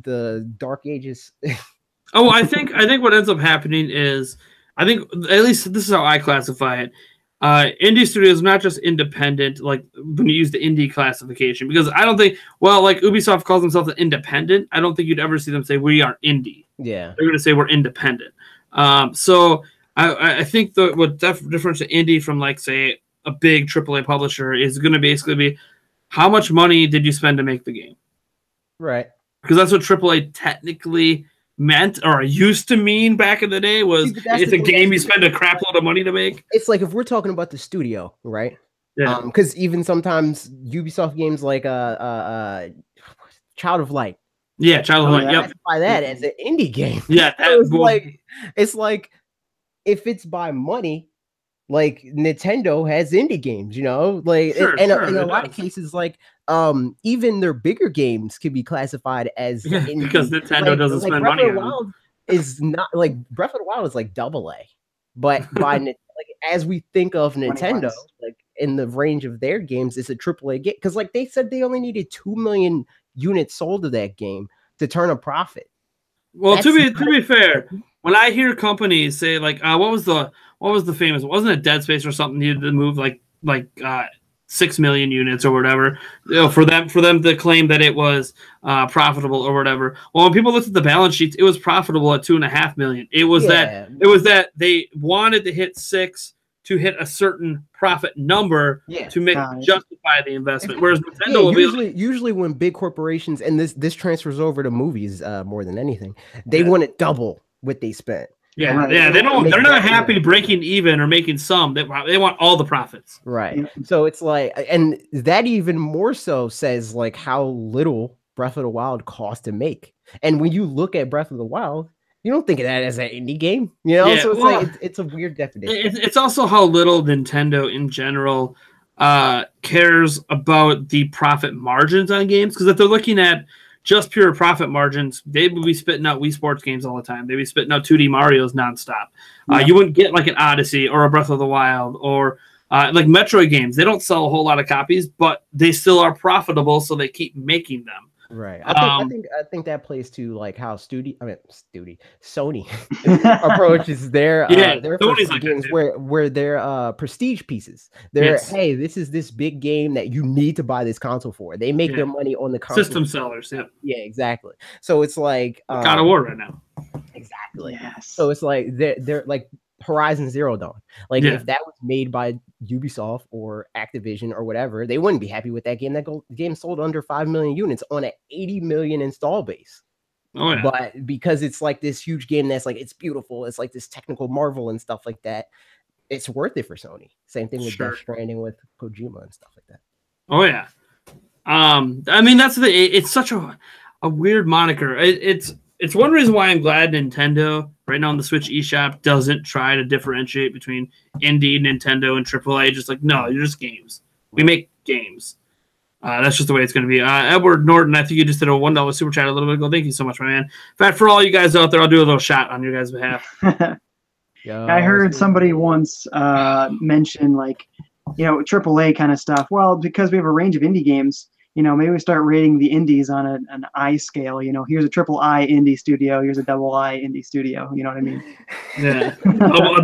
B: the Dark Ages.
A: Oh, I think what ends up happening is, I think at least this is how I classify it. Indie studios, not just independent, like when you use the indie classification, because I don't think, well, like Ubisoft calls themselves an independent. I don't think you'd ever see them say we are indie.
B: Yeah,
A: they're going to say we're independent. So I think what differentiates indie from like say a big AAA publisher is going to basically be how much money did you spend to make the game,
B: right?
A: Because that's what AAA technically meant or used to mean back in the day was it's a game you spend a crap load of money to make.
B: It's like if we're talking about the studio, right?
A: Yeah.
B: Because even sometimes Ubisoft games like Child of Light.
A: Yeah, Child of Light. Yep.
B: By that as an indie game.
A: Yeah.
B: It's like if it's by money, like Nintendo has indie games, you know, like in a lot of cases, like even their bigger games can be classified as indie,
A: because Nintendo doesn't spend money on
B: them. Is not like Breath of the Wild is like AA, but by like as we think of Nintendo, like in the range of their games, it's a AAA game because like they said they only needed 2 million units sold of that game to turn a profit.
A: Well, to be fair, when I hear companies say like, what was the famous? Wasn't it Dead Space or something needed to move like 6 million units or whatever, you know, for them to claim that it was profitable or whatever. Well, when people looked at the balance sheets, it was profitable at 2.5 million. It was that they wanted to hit 6 to hit a certain profit number to make justify the investment. Whereas Nintendo will
B: usually when big corporations, and this transfers over to movies more than anything, they want to double what they spent.
A: Yeah, they're not happy breaking even or making some. They want all the profits.
B: Right. So it's like, and that even more so says like how little Breath of the Wild cost to make. And when you look at Breath of the Wild, you don't think of that as an indie game, you know? So it's like it's a weird definition.
A: It's also how little Nintendo in general cares about the profit margins on games. Because if they're looking at just pure profit margins, they would be spitting out Wii Sports games all the time. They'd be spitting out 2D Marios nonstop. You wouldn't get like an Odyssey or a Breath of the Wild or Like Metroid games, they don't sell a whole lot of copies, but they still are profitable, so they keep making them.
B: Right. I think that plays to like how Sony approaches their first
A: like
B: games where they're prestige pieces. They're hey, this is this big game that you need to buy this console for. They make their money on the console
A: system sellers.
B: Yeah, exactly. So it's like
A: God of War right now.
B: Exactly. Yes. So it's like they're like Horizon Zero Dawn. Like if that was made by Ubisoft or Activision or whatever, they wouldn't be happy with that game. That game sold under 5 million units on an 80 million install base.
A: Oh, yeah.
B: But because it's like this huge game that's like it's beautiful, it's like this technical marvel and stuff like that, it's worth it for Sony. Same thing with Death Stranding with Kojima and stuff like that.
A: Oh yeah. I mean that's it's such a weird moniker. It's one reason why I'm glad Nintendo right now on the Switch eShop doesn't try to differentiate between indie, Nintendo, and AAA. Just like, no, you're just games. We make games. That's just the way it's going to be. Edward Norton, I think you just did a $1 super chat a little bit ago. Thank you so much, my man. In fact, for all you guys out there, I'll do a little shot on your guys' behalf.
C: I heard somebody once mention, like, AAA kind of stuff. Well, because we have a range of indie games, maybe we start rating the indies on an I scale. Here's a triple I indie studio. Here's a double I indie studio. You know what I mean?
A: Yeah,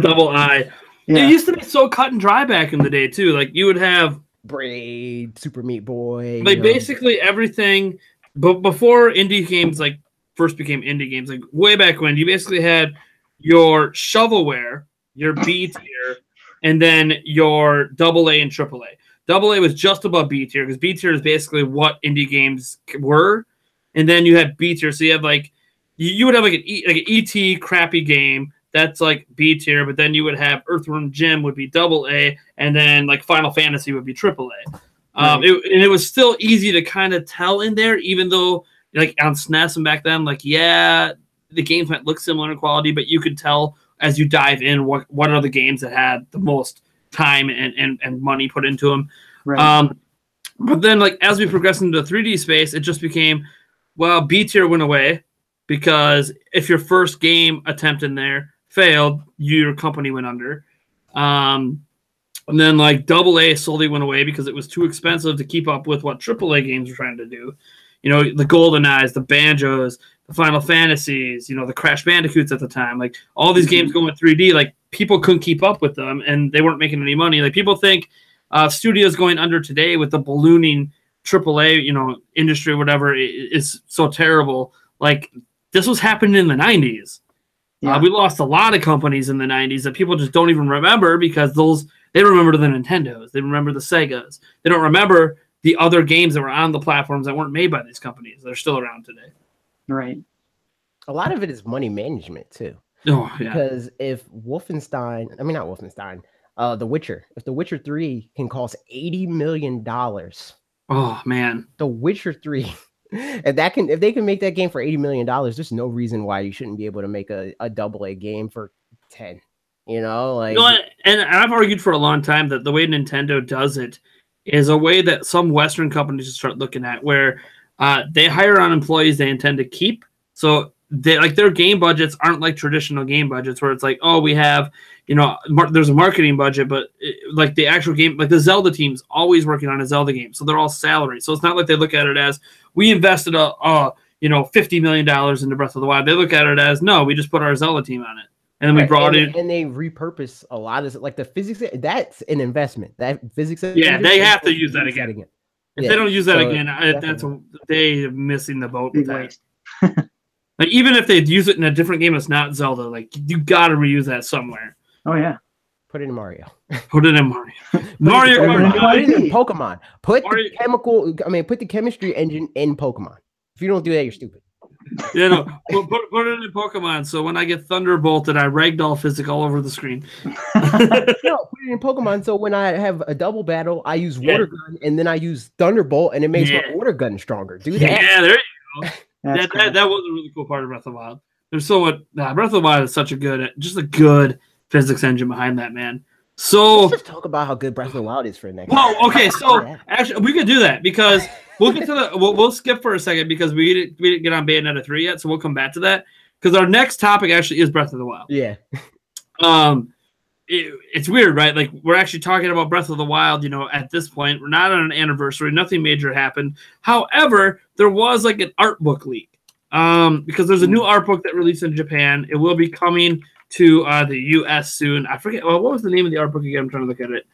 A: double I. Yeah. It used to be so cut and dry back in the day too. Like you would have
B: Braid, Super Meat Boy,
A: like basically everything. But before indie games like first became indie games, like way back when, you basically had your shovelware, your B tier, and then your double A and triple A. Double A was just above B tier because B tier is basically what indie games were, and then you had B tier. So you have like you would have like an ET crappy game that's like B tier, but then you would have Earthworm Jim would be double A, and then like Final Fantasy would be triple A. And it was still easy to kind of tell in there, even though like on SNES and back then, like the games might look similar in quality, but you could tell as you dive in what are the games that had the most time and money put into them. Right. But then like as we progressed into the 3D space, it just became, well, B tier went away because if your first game attempt in there failed, your company went under. And then like double A slowly went away because it was too expensive to keep up with what AAA games were trying to do. The GoldenEyes, the Banjos, the Final Fantasies, the Crash Bandicoots at the time, like all these games going 3D, like people couldn't keep up with them and they weren't making any money. Like people think studios going under today with the ballooning AAA, industry, or whatever, is so terrible. Like this was happening in the 90s. Yeah. We lost a lot of companies in the 90s that people just don't even remember because they remember the Nintendos, they remember the Segas, they don't remember the other games that were on the platforms that weren't made by these companies. They're still around today.
C: Right.
B: A lot of it is money management too.
A: Oh, yeah.
B: Because if The Witcher, if The Witcher 3 can cost $80 million.
A: Oh man.
B: The Witcher 3. If they can make that game for $80 million, there's no reason why you shouldn't be able to make a double A game for 10. And
A: I've argued for a long time that the way Nintendo does it is a way that some Western companies should start looking at, where they hire on employees they intend to keep. So their game budgets aren't like traditional game budgets where it's like, oh, we have, there's a marketing budget, but like the actual game, like the Zelda team's always working on a Zelda game. So they're all salary. So it's not like they look at it as we invested $50 million into Breath of the Wild. They look at it as, no, we just put our Zelda team on it. And then we brought in,
B: and they repurpose a lot of like the physics. That's an investment. That physics.
A: Yeah, they have to use that again. If they don't use that again, they're missing the boat with that. Like even if they use it in a different game, it's not Zelda. Like you got to reuse that somewhere.
C: Oh yeah,
B: put it in Mario.
A: Put it in Mario.
B: Put it in Pokemon. Put the chemistry engine in Pokemon. If you don't do that, you're stupid.
A: Put it in Pokemon. So when I get Thunderbolted, I ragdoll physics all over the screen.
B: No, put it in Pokemon. So when I have a double battle, I use Water Gun, and then I use Thunderbolt, and it makes my Water Gun stronger. Do that.
A: Yeah, there you go. That was a really cool part of Breath of the Wild. There's so much. Breath of the Wild is such a good physics engine behind that, man. So
B: let's just talk about how good Breath of the Wild is for next.
A: Well, okay, so actually we could do that because we'll get to we'll skip for a second because we didn't get on Bayonetta 3 yet, so we'll come back to that because our next topic actually is Breath of the Wild.
B: Yeah.
A: it's weird, right? Like we're actually talking about Breath of the Wild, at this point. We're not on an anniversary. Nothing major happened. However, there was like an art book leak. Because there's a new art book that released in Japan. It will be coming to the US soon. I forget, what was the name of the art book again? I'm trying to look at it.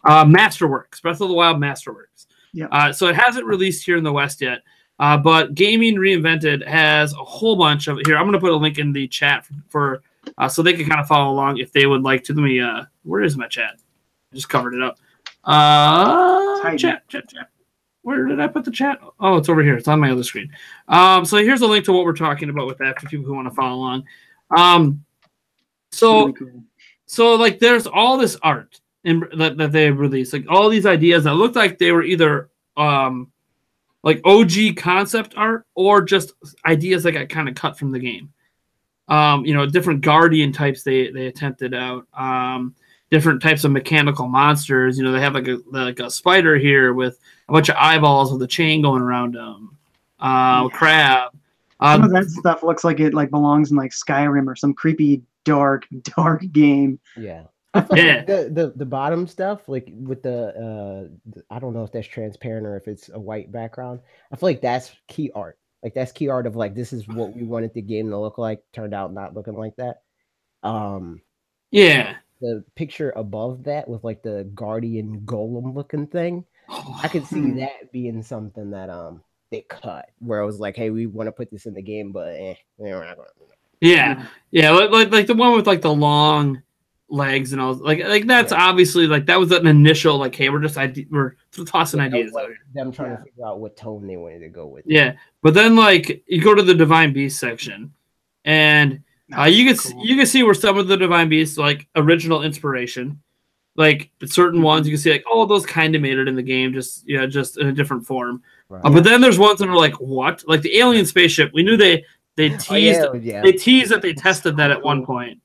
A: Masterworks, Breath of the Wild Masterworks.
C: Yeah.
A: So it hasn't released here in the West yet. But Gaming Reinvented has a whole bunch of it here. I'm going to put a link in the chat for so they can kind of follow along if they would like to. Let me, where is my chat? I just covered it up. Chat. Where did I put the chat? Oh, it's over here. It's on my other screen. So here's a link to what we're talking about with that for people who want to follow along. So like there's all this art that they released, like all these ideas that looked like they were either like OG concept art or just ideas that got kind of cut from the game. Different guardian types they attempted out. Different types of mechanical monsters. They have like a spider here with a bunch of eyeballs with a chain going around them. Crab.
C: Some of that stuff looks like it belongs in like Skyrim or some creepy dark game.
B: Yeah.
A: Yeah.
B: The bottom stuff, like with the I don't know if that's transparent or if it's a white background. I feel like that's key art. Like that's key art of like this is what we wanted the game to look like. Turned out not looking like that.
A: Yeah.
B: The picture above that with like the guardian golem looking thing, I could see that being something that they cut where it was like, hey, we want to put this in the game, but we're not gonna.
A: Yeah, like the one with like the long legs and all, like that's obviously like that was an initial like, hey, we're tossing ideas out here.
B: Them trying to figure out what tone they wanted to go with.
A: Yeah, but then like you go to the Divine Beast section, and you can see where some of the Divine Beasts like original inspiration, like certain ones you can see like, oh, those kind of made it in the game, just in a different form. Right. But then there's ones that are like, what? Like the alien spaceship. We knew they teased they teased that they tested that at one point.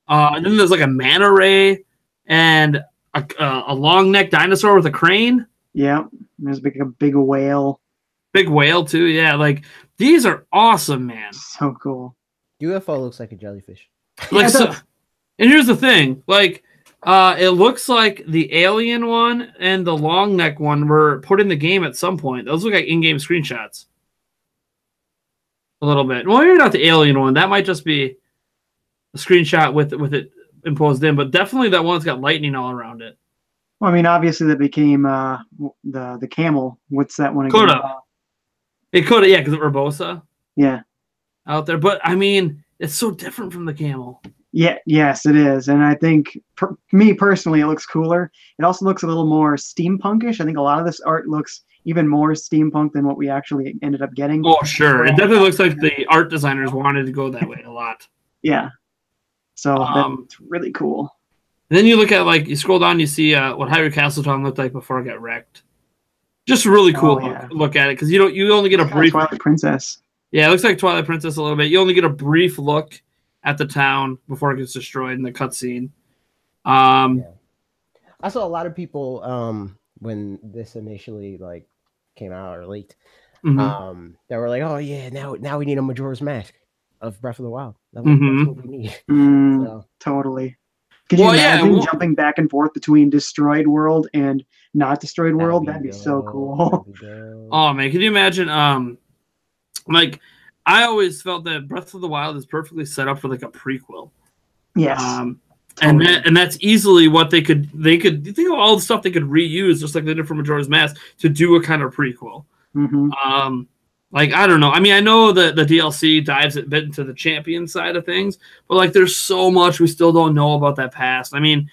A: And then there's like a manta ray and a long neck dinosaur with a crane.
C: Yeah, there's a big whale.
A: Big whale too. Yeah, like these are awesome, man.
C: So cool.
B: UFO looks like a jellyfish.
A: Like so, and here's the thing, like it looks like the alien one and the long neck one were put in the game at some point. Those look like in-game screenshots. A little bit. Well, maybe not the alien one. That might just be a screenshot with it imposed in, but definitely that one's got lightning all around it.
C: Well, I mean, obviously that became the camel. What's that one again?
A: It could have, yeah, because of Urbosa.
C: Yeah.
A: Out there, but I mean, it's so different from the camel.
C: Yeah, yes, it is, and I think me personally, it looks cooler. It also looks a little more steampunkish. I think a lot of this art looks even more steampunk than what we actually ended up getting.
A: Oh, sure, it definitely looks like the art designers wanted to go that way a lot.
C: Yeah, so that's really cool.
A: Then you look at you scroll down, you see what Hyrule Castletown looked like before it got wrecked. Just a really cool look at it because you only get a brief
C: Twilight Princess. Yeah,
A: it looks like Twilight Princess a little bit. You only get a brief look at the town before it gets destroyed in the cutscene.
B: I saw a lot of people when this initially came out or leaked, that were like, "Oh yeah, now we need a Majora's Mask of Breath of the Wild. That's what we need."
C: Totally. Could you imagine jumping back and forth between destroyed world and not destroyed world? That'd be so cool.
A: Oh man, can you imagine? I always felt that Breath of the Wild is perfectly set up for a prequel.
C: Yes.
A: And that's easily what they could think of all the stuff they could reuse, just like they did for Majora's Mask, to do a kind of prequel. I don't know. I mean, I know that the DLC dives a bit into the champion side of things, but there's so much we still don't know about that past. I mean,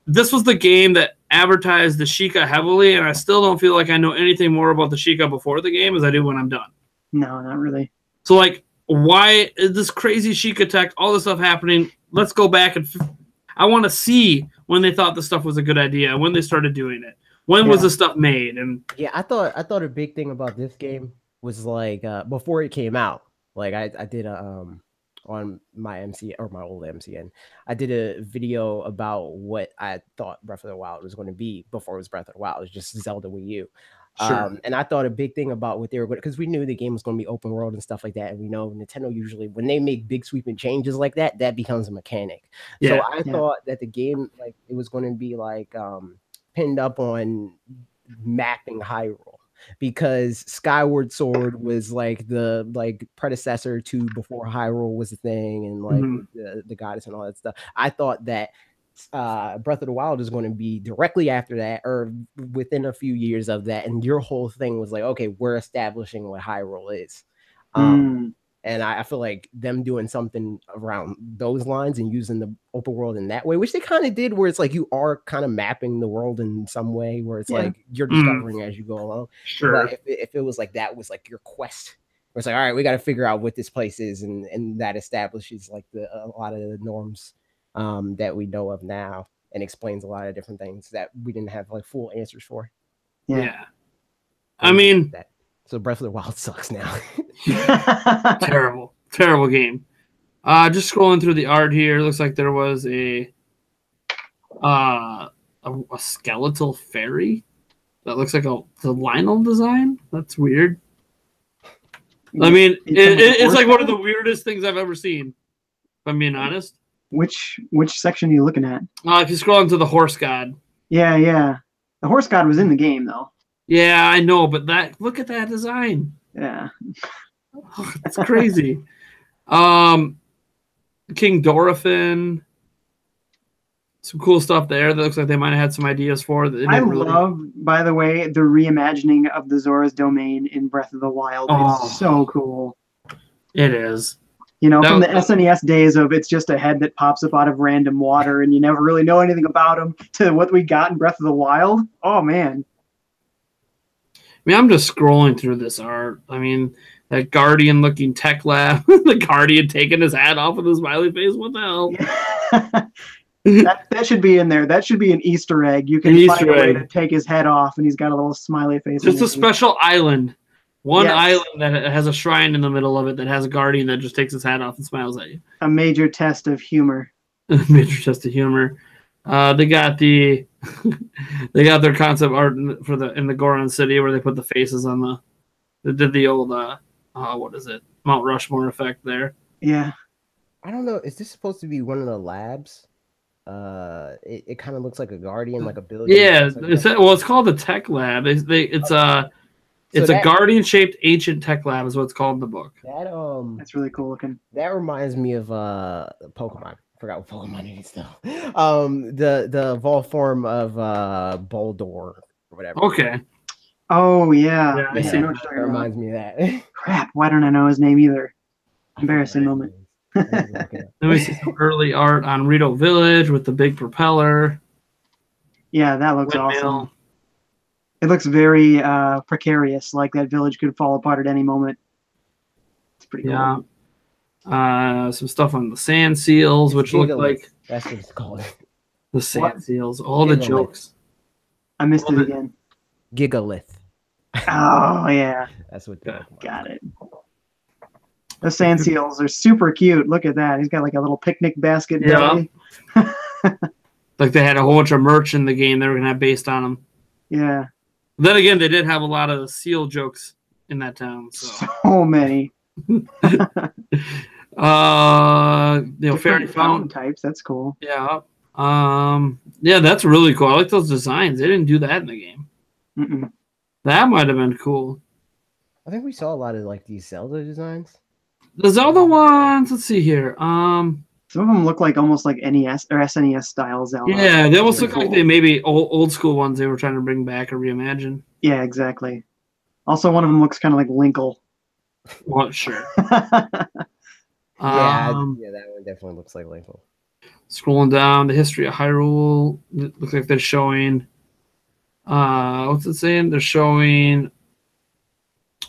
A: this was the game that advertised the Sheikah heavily, and I still don't feel like I know anything more about the Sheikah before the game as I do when I'm done.
C: No, not really.
A: So, why is this crazy Sheikah tech, all this stuff happening? Let's go back and I want to see when they thought this stuff was a good idea, when they started doing it. When was this stuff made? And
B: I thought a big thing about this game was before it came out. I did on my MC or my old MCN, I did a video about what I thought Breath of the Wild was going to be before it was Breath of the Wild. It was just Zelda Wii U.
A: Sure.
B: And I thought a big thing about what they were going to, because we knew the game was going to be open world and stuff like that. And we know Nintendo usually, when they make big sweeping changes like that, that becomes a mechanic.
A: Yeah.
B: So I thought that the game, like, it was going to be like pinned up on mapping Hyrule, because Skyward Sword was like the predecessor to before Hyrule was a thing, and like the goddess and all that stuff. I thought that Breath of the Wild is going to be directly after that, or within a few years of that, and your whole thing was like, okay, we're establishing what Hyrule is. And I feel like them doing something around those lines and using the open world in that way, which they kind of did, where it's like you are kind of mapping the world in some way, where it's like you're discovering as you go along.
A: Sure.
B: But if it was like that was like your quest, where it's like, all right, we got to figure out what this place is, and that establishes like a lot of the norms that we know of now, and explains a lot of different things that we didn't have like full answers for.
A: Yeah. I mean,
B: so Breath of the Wild sucks now.
A: terrible game. Just scrolling through the art here, it looks like there was a skeletal fairy that looks like the Lionel design. That's weird. I mean, it's like one of the weirdest things I've ever seen, if I'm being honest.
C: Which section are you looking at?
A: If you scroll into the horse god.
C: Yeah. The horse god was in the game, though.
A: Yeah, I know, but look at that design.
C: Yeah.
A: Oh, that's crazy. King Dorothin. Some cool stuff there that looks like they might have had some ideas for.
C: Love, by the way, the reimagining of the Zora's Domain in Breath of the Wild. It's so cool. It is. You know, from the SNES days of it's just a head that pops up out of random water and you never really know anything about him, to what we got in Breath of the Wild. Oh, man.
A: I mean, I'm just scrolling through this art. I mean, that Guardian-looking tech lab, the Guardian taking his hat off with his smiley face. What the hell?
C: Yeah. that should be in there. That should be an Easter egg. You can find a way to take his head off, and he's got a little smiley face.
A: Just a special island. Island that has a shrine in the middle of it that has a Guardian that just takes his hat off and smiles at you.
C: A major test of humor.
A: Major test of humor. They got they got their concept art in the Goron City, where they put the faces on they did the old what is it, Mount Rushmore effect there.
C: Yeah.
B: I don't know. Is this supposed to be one of the labs? It kind of looks like a Guardian, like a building.
A: Yeah, it's called the Tech Lab. It's a Guardian shaped ancient tech lab is what it's called in the book.
C: That's really cool looking.
B: That reminds me of Pokemon. Forgot what Pokemon it is though. The evolved form of Boldor or whatever.
A: Okay.
C: Oh yeah.
A: I see.
B: That reminds me of that.
C: Crap, why don't I know his name either? Embarrassing moment.
A: Then we see some early art on Rito Village with the big propeller.
C: Yeah, that looks awesome. It looks very precarious, like that village could fall apart at any moment. It's pretty cool.
A: Yeah. Some stuff on the sand seals, which look like...
B: That's what it's called.
A: The sand seals. All the jokes.
C: I missed it again.
B: Gigalith.
C: Oh, yeah.
B: That's what
C: got it. The sand seals are super cute. Look at that. He's got like a little picnic basket.
A: Yeah. Like they had a whole bunch of merch in the game they were going to have based on them.
C: Yeah.
A: Then again, they did have a lot of seal jokes in that town.
C: So many.
A: Fairy fountain
C: types. That's cool.
A: Yeah. Yeah, that's really cool. I like those designs. They didn't do that in the game.
C: Mm-mm.
A: That might have been cool.
B: I think we saw a lot of like these Zelda designs.
A: The Zelda ones. Let's see here.
C: Some of them look like almost like NES or SNES style Zelda.
A: Yeah, they almost look like they maybe old school ones they were trying to bring back or reimagine.
C: Yeah, exactly. Also, one of them looks kind of like Linkle.
A: Well, sure.
B: Yeah, that one definitely looks like Linkle.
A: Scrolling down, the history of Hyrule. It looks like they're showing. What's it saying? They're showing.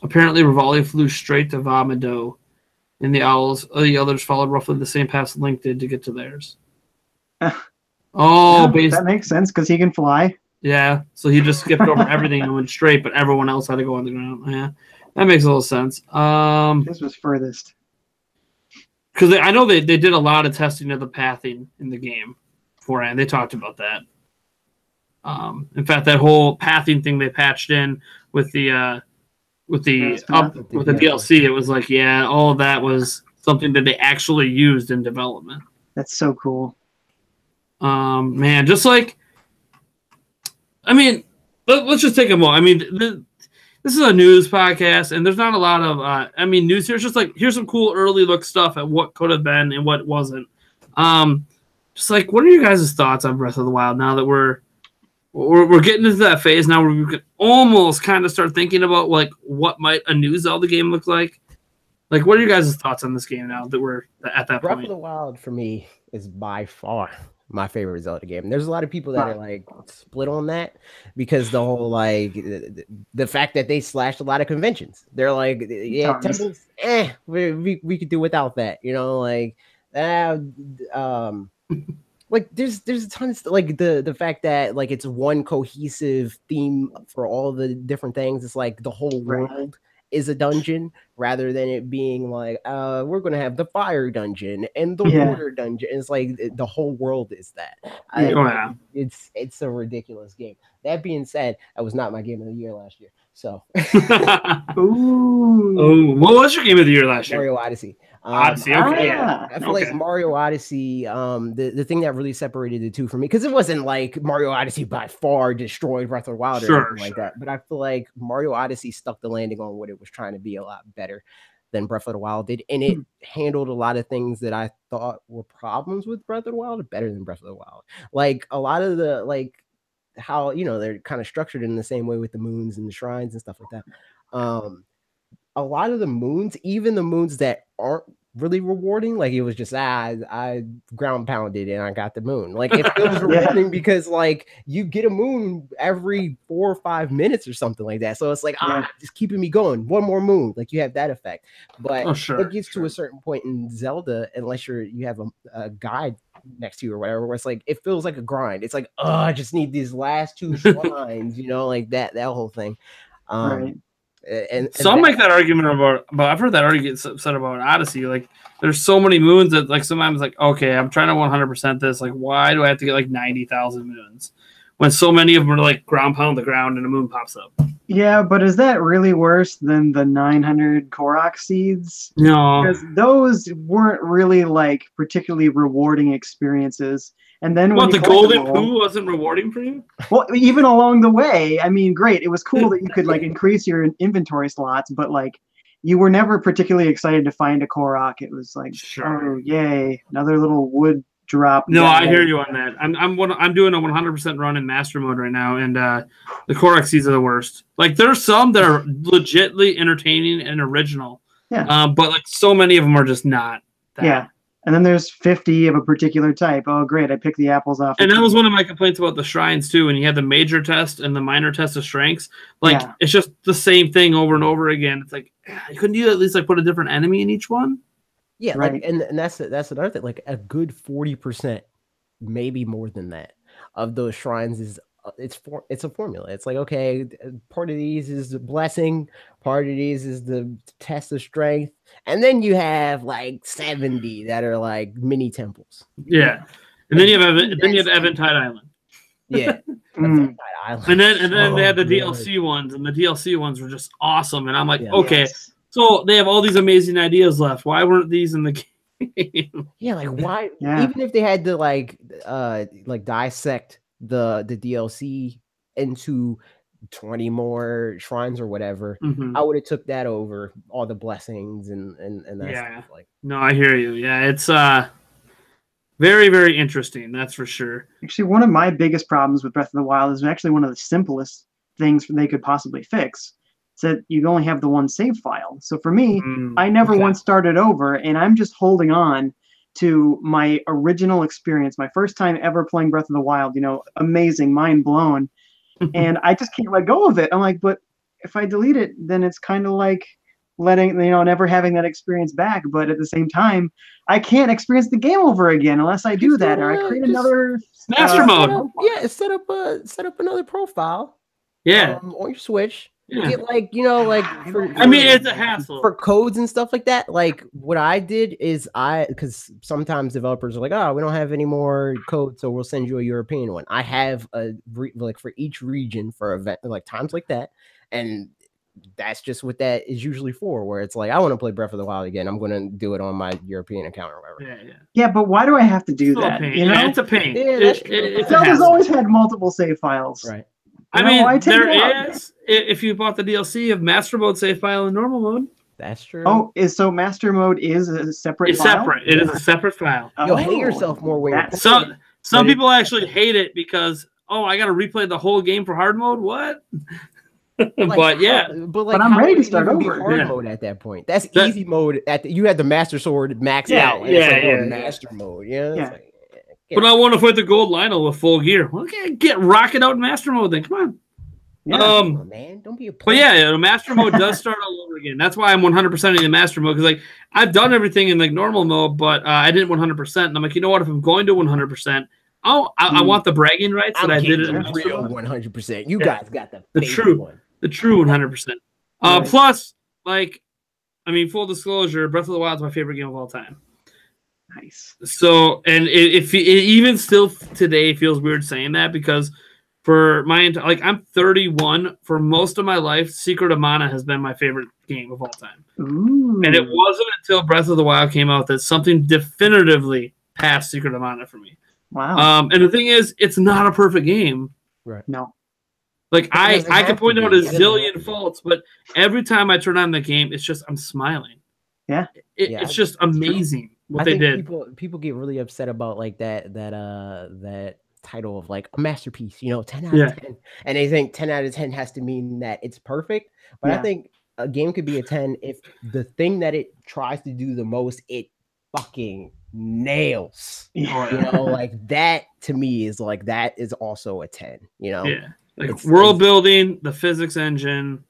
A: Apparently, Rivali flew straight to Vamado, and the others followed roughly the same path Link did to get to theirs.
C: That makes sense because he can fly.
A: Yeah, so he just skipped over everything and went straight, but everyone else had to go on the ground. Yeah, that makes a little sense.
C: This was furthest.
A: Because I know they did a lot of testing of the pathing in the game beforehand. They talked about that. In fact, that whole pathing thing they patched in with the DLC, it was like, yeah, all of that was something that they actually used in development.
C: That's so cool.
A: Man, just like, I mean, let's just take a moment. I mean, this is a news podcast, and there's not a lot of, news here. It's just like, here's some cool early look stuff at what could have been and what wasn't. Just like, what are your guys' thoughts on Breath of the Wild now that we're getting into that phase now where we can almost kind of start thinking about like what might a new Zelda game look like? Like, what are your guys' thoughts on this game now that we're at that
B: Breath
A: point?
B: of the Wild for me is by far my favorite Zelda game. There's a lot of people that are like split on that because the whole like the fact that they slashed a lot of conventions. They're like, yeah, temples, we could do without that, you know, like like there's a ton of like the fact that like it's one cohesive theme for all the different things. It's like the whole world is a dungeon rather than it being like we're gonna have the fire dungeon and the water dungeon. It's like the whole world is that. It's a ridiculous game. That being said, that was not my game of the year last year. So
A: Ooh. What was your game of the year last year?
B: Mario Odyssey.
A: Odyssey, okay.
B: I feel like Mario Odyssey, the thing that really separated the two for me, because it wasn't like Mario Odyssey by far destroyed Breath of the Wild or anything like that, but I feel like Mario Odyssey stuck the landing on what it was trying to be a lot better than Breath of the Wild did, and it handled a lot of things that I thought were problems with Breath of the Wild better than Breath of the Wild. Like a lot of the like how, you know, they're kind of structured in the same way with the moons and the shrines and stuff like that. A lot of the moons, even the moons that aren't really rewarding, like it was just I ground pounded and I got the moon. Like it feels rewarding because like you get a moon every 4 or 5 minutes or something like that. So it's like just keeping me going. One more moon, like you have that effect. But it gets to a certain point in Zelda, unless you have a guide next to you or whatever, where it's like it feels like a grind. It's like, I just need these last 2 shrines, you know, like that whole thing. And
A: some make that argument about I've heard that argument said about Odyssey. Like, there's so many moons that like sometimes like, okay, I'm trying to 100% this. Like, why do I have to get like 90,000 moons when so many of them are like ground pound the ground and a moon pops up?
C: Yeah, but is that really worse than the 900 Korok seeds?
A: No,
C: because those weren't really like particularly rewarding experiences. And then when
A: the golden poo wasn't rewarding for you?
C: Well, even along the way, I mean, great. It was cool that you could like increase your inventory slots, but like you were never particularly excited to find a Korok. It was like, oh yay, another little wood drop.
A: No, I hear you on that. I'm doing a 100% run in master mode right now, and the Korok seeds are the worst. Like there's some that are legitimately entertaining and original, but like so many of them are just not that.
C: Yeah. And then there's 50 of a particular type. Oh, great. I picked the apples off.
A: And that was one of my complaints about the shrines, too. When you had the major test and the minor test of strengths, like, it's just the same thing over and over again. It's like, couldn't you at least, like, put a different enemy in each one?
B: Yeah, like, and that's another thing. Like, a good 40%, maybe more than that, of those shrines is it's a formula. It's like, okay, part of these is the blessing, part of these is the test of strength, and then you have like 70 that are like mini temples.
A: Yeah, and then you have Eventide Island.
B: Yeah,
A: Island. And then they had the DLC ones, and the DLC ones were just awesome. And I'm like, okay, so they have all these amazing ideas left. Why weren't these in the game?
B: Yeah, like why? Yeah. Even if they had to like dissect the DLC into 20 more shrines or whatever, I would have took that over all the blessings and that stuff. Like,
A: no, I hear you. Yeah, it's very, very interesting. That's for sure.
C: Actually, one of my biggest problems with Breath of the Wild is actually one of the simplest things they could possibly fix. It's that you only have the one save file. So for me, I never once started over, and I'm just holding on to my original experience, my first time ever playing Breath of the Wild, you know, amazing, mind blown. And I just can't let go of it. I'm like, but if I delete it, then it's kind of like letting, you know, never having that experience back. But at the same time, I can't experience the game over again unless I do that, or I create another
A: master mode.
B: Set up another profile.
A: Yeah.
B: On your Switch. get like, you know, like
A: I mean, it's a hassle
B: for codes and stuff like that. Like what I did is because sometimes developers are like, oh, we don't have any more code, so we'll send you a European one. I have like for each region for event, like times like that, and that's just what that is usually for. Where it's like, I want to play Breath of the Wild again, I'm going to do it on my European account or whatever.
C: Yeah, but why do I have to do that? You know,
A: it's a pain.
B: Yeah,
C: Zelda's always had multiple save files.
B: Right.
A: I mean, there is, if you bought the DLC of Master Mode save file and normal mode.
B: That's true.
C: Oh, so Master Mode is a separate file?
A: Separate. It is a separate file.
B: You'll hate yourself more when you're
A: some people actually hate it because, oh, I got to replay the whole game for hard mode? What? But yeah.
B: But
C: I'm ready to start over.
B: Hard mode at that point. That's easy mode. You had the Master Sword maxed out. Master mode. Yeah.
A: But I want to fight the gold Lionel with full gear. Well, okay, get rocket out in Master Mode then. Come on.
B: Yeah, man, don't be a.
A: But yeah, Master Mode does start all over again. That's why I'm 100% in the Master Mode, because like I've done everything in like normal mode, but I didn't 100%. And I'm like, you know what? If I'm going to 100%, I want the bragging rights that I did it in
B: real 100%. You guys got the
A: true 100%. Plus, like, I mean, full disclosure, Breath of the Wild is my favorite game of all time.
C: Nice.
A: So, and it even still today feels weird saying that, because for my entire, like, I'm 31. For most of my life, Secret of Mana has been my favorite game of all time.
C: Ooh.
A: And it wasn't until Breath of the Wild came out that something definitively passed Secret of Mana for me.
C: Wow.
A: And the thing is, it's not a perfect game.
B: Right.
C: No.
A: Like, I can point out a zillion faults, but every time I turn on the game, it's just, I'm smiling.
C: Yeah.
A: It's just amazing what they did.
B: People get really upset about like that title of like a masterpiece, you know, 10 out of 10. And they think 10 out of 10 has to mean that it's perfect. But I think a game could be a 10 if the thing that it tries to do the most, it fucking nails.
C: Yeah.
B: You know, like that to me is like, that is also a 10, you know?
A: Yeah. Like world building, the physics engine,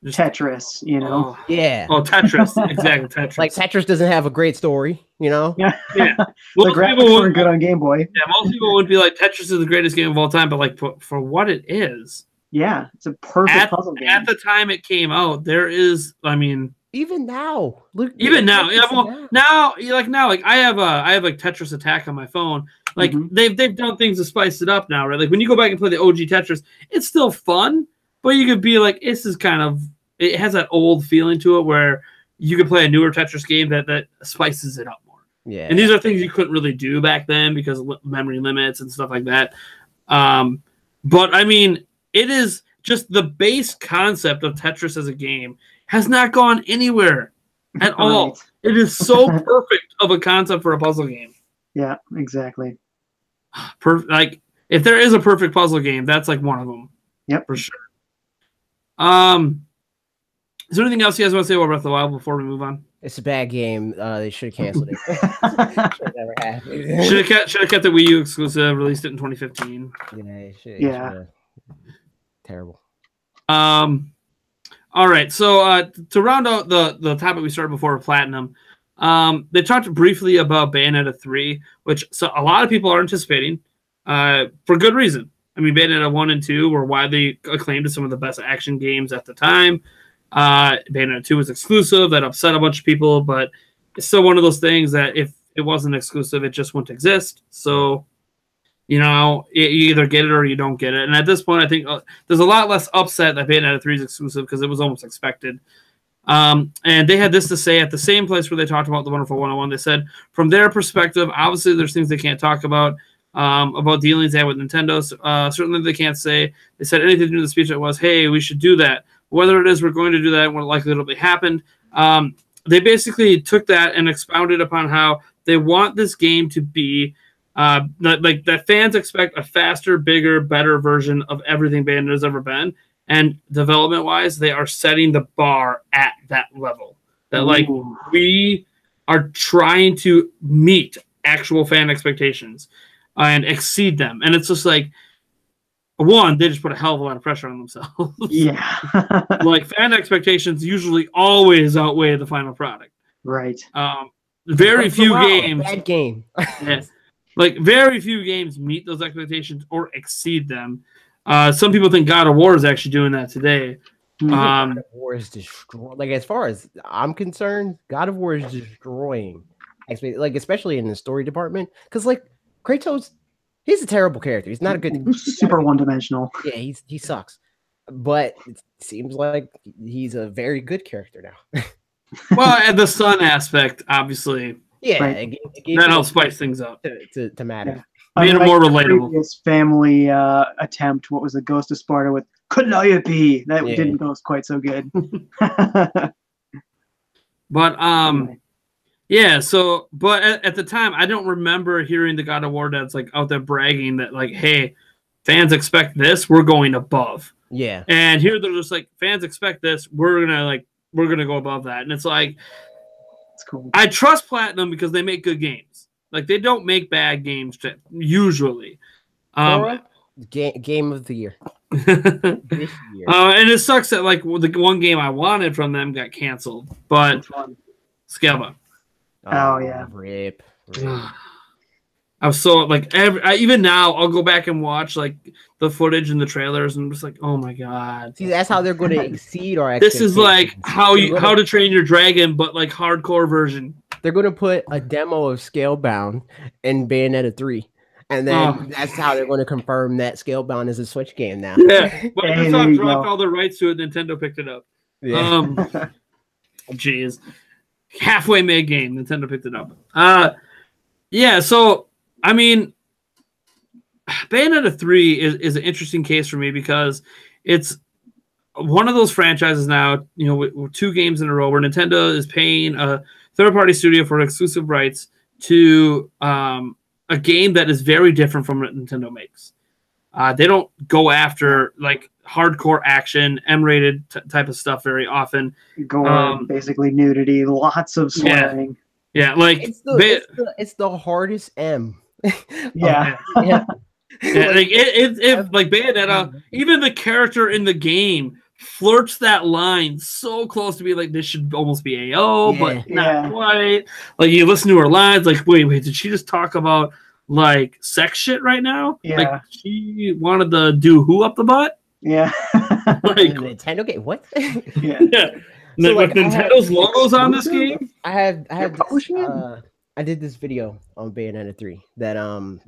C: just, Tetris, you know?
A: Tetris. Exactly, Tetris.
B: Like Tetris doesn't have a great story, you know?
C: Yeah.
A: Most
C: the graphics were good on Game Boy.
A: Yeah, most people would be like, Tetris is the greatest game of all time, but like for what it is.
C: Yeah, it's a perfect puzzle game.
A: At the time it came out, there is, I mean,
B: even now,
A: now, I have like Tetris Attack on my phone. Like they've done things to spice it up now, right? Like when you go back and play the OG Tetris, it's still fun, but you could be like, this is kind of, it has that old feeling to it where you could play a newer Tetris game that spices it up more.
B: Yeah.
A: And these are things you couldn't really do back then because of memory limits and stuff like that. But I mean, it is just the base concept of Tetris as a game has not gone anywhere at all. It is so perfect of a concept for a puzzle game.
C: Yeah, exactly.
A: Like, if there is a perfect puzzle game, that's like one of them.
C: Yep,
A: for sure. Is there anything else you guys want to say about Breath of the Wild before we move on?
B: It's a bad game. They should have canceled it. Should never happened.
A: Should have kept the Wii U exclusive. Released it in 2015.
B: Yeah. Terrible.
A: All right. So to round out the topic we started before with Platinum, they talked briefly about Bayonetta 3, which a lot of people are anticipating for good reason. I mean, Bayonetta 1 and 2 were widely acclaimed as some of the best action games at the time. Bayonetta 2 was exclusive. That upset a bunch of people, but it's still one of those things that if it wasn't exclusive, it just wouldn't exist. So, you know, you either get it or you don't get it. And at this point, I think there's a lot less upset that Bayonetta 3 is exclusive because it was almost expected. And they had this to say at the same place where they talked about the Wonderful 101. They said, from their perspective, obviously there's things they can't talk about dealings they had with Nintendo. Certainly they can't say. They said anything to do with the speech that was, hey, we should do that. Whether it is we're going to do that, what likely it'll be happened. They basically took that and expounded upon how they want this game to be like that fans expect a faster, bigger, better version of everything Bayonetta has ever been. And development-wise, they are setting the bar at that level. That like we are trying to meet actual fan expectations and exceed them. And it's just like, one, they just put a hell of a lot of pressure on themselves.
C: Yeah.
A: Like fan expectations usually always outweigh the final product.
C: Right.
A: Very few games.
B: Bad game.
A: Yes. Like very few games meet those expectations or exceed them. Some people think God of War is actually doing that today.
B: God of War is destroying. Like, as far as I'm concerned, God of War is destroying. Like, especially in the story department, because like Kratos, he's a terrible character. He's not a good.
C: Super one-dimensional.
B: Yeah, he sucks. But it seems like he's a very good character now.
A: Well, and the son aspect, obviously.
B: Yeah,
C: Right.
B: it
A: That helps spice things up.
B: to matter.
A: Made it
C: Unlike
A: more
C: the
A: relatable.
C: previous family attempt, what was the Ghost of Sparta with Calliope? That
B: Yeah.
C: didn't go quite so good.
A: But yeah. So, but at the time, I don't remember hearing the God of War dads like out there bragging that like, hey, fans expect this, we're going above.
B: Yeah.
A: And here they're just like, fans expect this, we're gonna go above that. And it's like,
C: It's cool.
A: I trust Platinum because they make good games. Like they don't make bad games usually.
B: Game of the year. This year.
A: And it sucks that like the one game I wanted from them got canceled. But
C: Which one?
A: Scalba.
C: Oh, yeah.
B: Rip.
A: I was so like even now I'll go back and watch like the footage and the trailers and I'm just like, oh my god.
B: See, that's how they're going to exceed our
A: This is like
B: expectations.
A: how to Train Your Dragon, but like hardcore version.
B: They're going to put a demo of Scalebound in Bayonetta 3. And then that's how they're going to confirm that Scalebound is a Switch game now.
A: Yeah. But
C: Hey,
A: Microsoft
C: there you
A: dropped
C: go.
A: all the rights to it, Nintendo picked it up.
B: Yeah.
A: Jeez. Halfway made game, Nintendo picked it up. Yeah, so I mean Bayonetta 3 is an interesting case for me because it's one of those franchises now, you know, with 2 games in a row where Nintendo is paying a third-party studio for exclusive rights to a game that is very different from what Nintendo makes. They don't go after like hardcore action, M-rated type of stuff very often.
C: Gore, basically nudity, lots of swearing.
A: Yeah, like
B: it's the hardest M.
C: Yeah.
B: Yeah.
A: Yeah, like it like Bayonetta, even the character in the game flirts that line so close to be like this should almost be AO, but not quite. Like you listen to her lines, like wait, did she just talk about like sex shit right now?
C: Yeah.
A: Like she wanted to do who up the butt?
C: Yeah.
A: Like
B: Nintendo game? What?
C: Yeah.
A: yeah.
B: So,
A: Like Nintendo's logos on this
C: exclusive?
A: game.
B: I had
C: publishing
B: this,
C: it?
B: I did this video on Bayonetta 3 that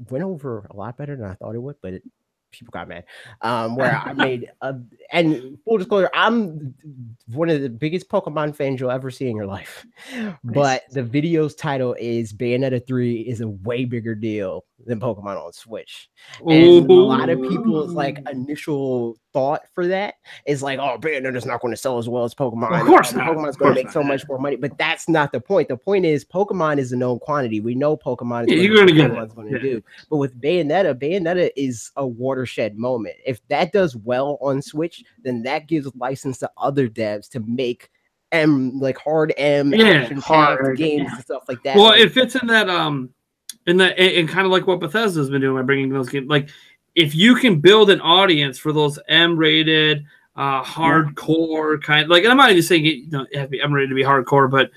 B: went over a lot better than I thought it would, but people got mad. Where I made and full disclosure, I'm one of the biggest Pokemon fans you'll ever see in your life. But the video's title is Bayonetta 3 is a way bigger deal than Pokemon on Switch. And a lot of people's like initial thought for that is like, oh, Bayonetta's not going to sell as well as Pokemon.
A: Of course not.
B: Pokemon's going to make so much more money, but that's not the point. The point is Pokemon is a known quantity. We know Pokemon is
A: you're gonna get
B: Pokemon's going to do. But with Bayonetta is a watershed moment. If that does well on Switch, then that gives license to other devs to make like hard action packed games and stuff like that.
A: Well, it fits in that in kind of like what Bethesda's been doing by bringing those games. Like if you can build an audience for those M-rated, hardcore kind, like, and I'm not even saying it has to be M-rated to be hardcore, but